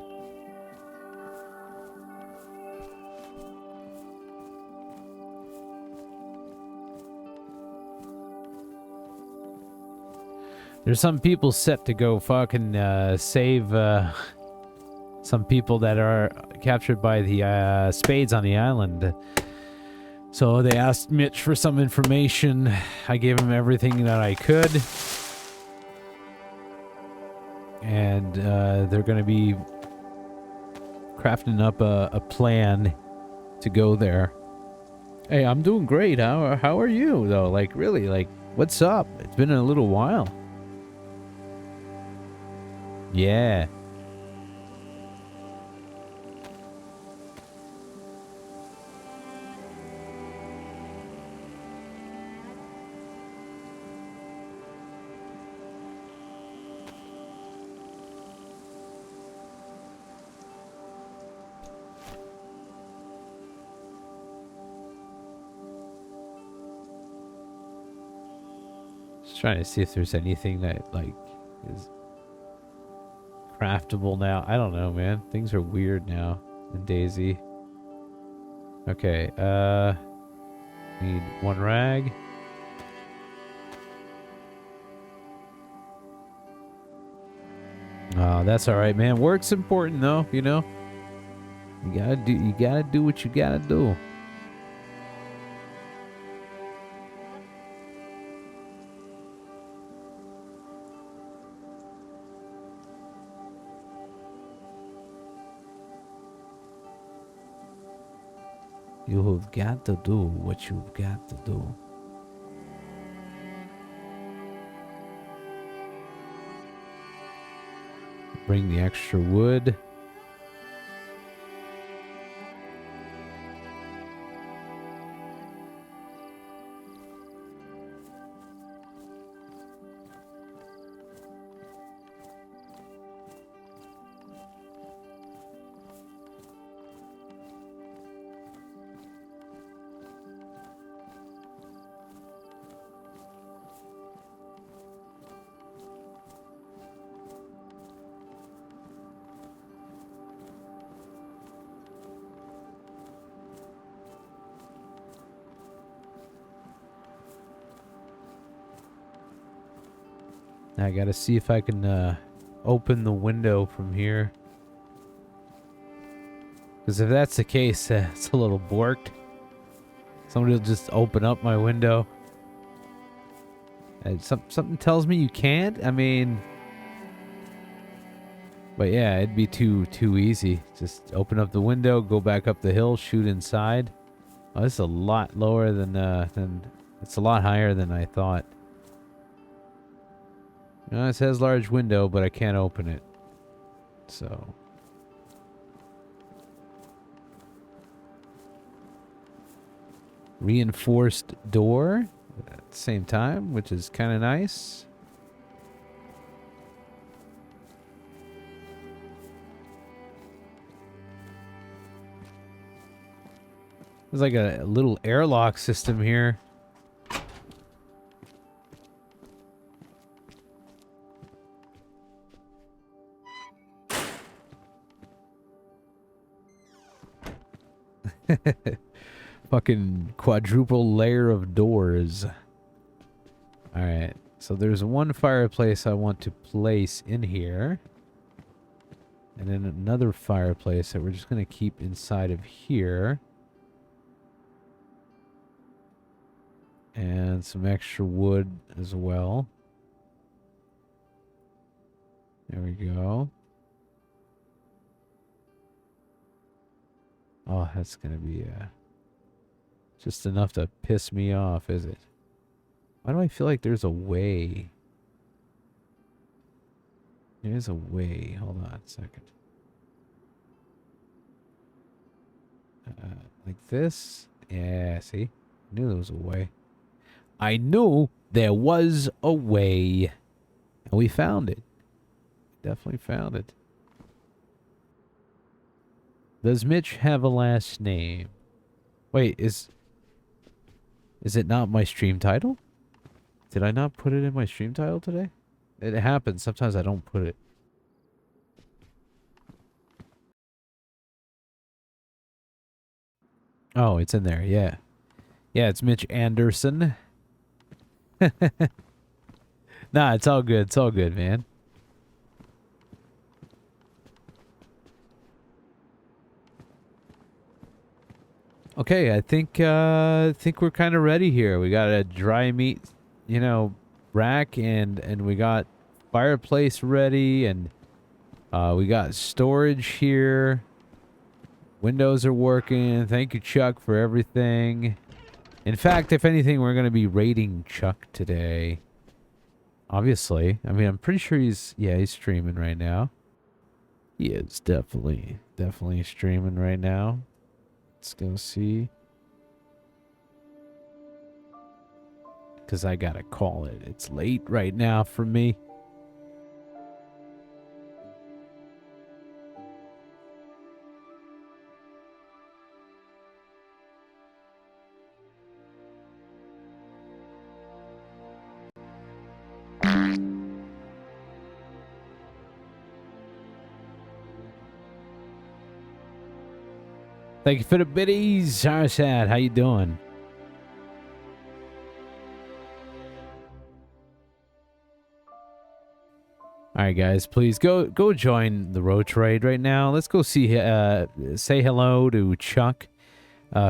Speaker 1: There's some people set to go fucking save some people that are captured by the spades on the island. So they asked Mitch for some information. I gave him everything that I could. And they're going to be crafting up a plan to go there. Hey, I'm doing great. How are you, though? Like, really, like, what's up? It's been a little while. Yeah. Just trying to see if there's anything that, like, is craftable now. I don't know, man. Things are weird now in Daisy. Okay, need one rag. Oh, that's all right, man. Work's important, though. You know, you gotta do what you gotta do. You've got to do what you've got to do. Bring the extra wood. I gotta see if I can open the window from here. Because if that's the case, it's a little borked. Somebody will just open up my window. And something tells me you can't. I mean, but yeah, it'd be too easy. Just open up the window, go back up the hill, shoot inside. Oh, this is a lot lower than it's a lot higher than I thought. It says large window, but I can't open it. So. Reinforced door at the same time, which is kind of nice. There's like a little airlock system here. Fucking quadruple layer of doors. Alright, so there's one fireplace I want to place in here. And then another fireplace that we're just going to keep inside of here. And some extra wood as well. There we go. Oh, that's going to be just enough to piss me off, is it? Why do I feel like there's a way? There's a way. Hold on a second. Like this? Yeah, see? Knew there was a way. I knew there was a way. And we found it. Definitely found it. Does Mitch have a last name? Wait, is it not my stream title? Did I not put it in my stream title today? It happens. Sometimes I don't put it. Oh, it's in there. Yeah. Yeah, it's Mitch Anderson. Nah, it's all good. It's all good, man. Okay, I think we're kind of ready here. We got a dry meat, rack, and we got fireplace ready, and we got storage here. Windows are working. Thank you, Chuck, for everything. In fact, if anything, we're going to be raiding Chuck today. Obviously. I mean, I'm pretty sure he's streaming right now. He is definitely streaming right now. Let's go see. Because I got to call it. It's late right now for me. Thank you for the biddies, Sarsad. How you doing? All right, guys, please go join the road trade right now. Let's go say hello to Chuck,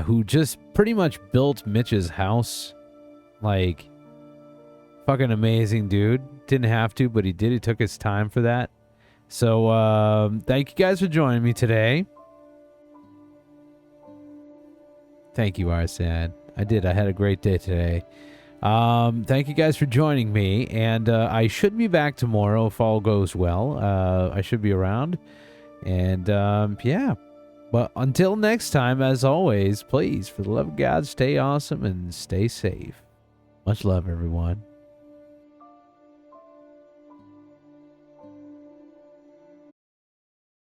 Speaker 1: who just pretty much built Mitch's house. Like, fucking amazing, dude. Didn't have to, but he did. He took his time for that. So, thank you guys for joining me today. Thank you, Arsan. I did. I had a great day today. Thank you guys for joining me, and I should be back tomorrow if all goes well. I should be around, and yeah. But until next time, as always, please, for the love of God, stay awesome and stay safe. Much love, everyone.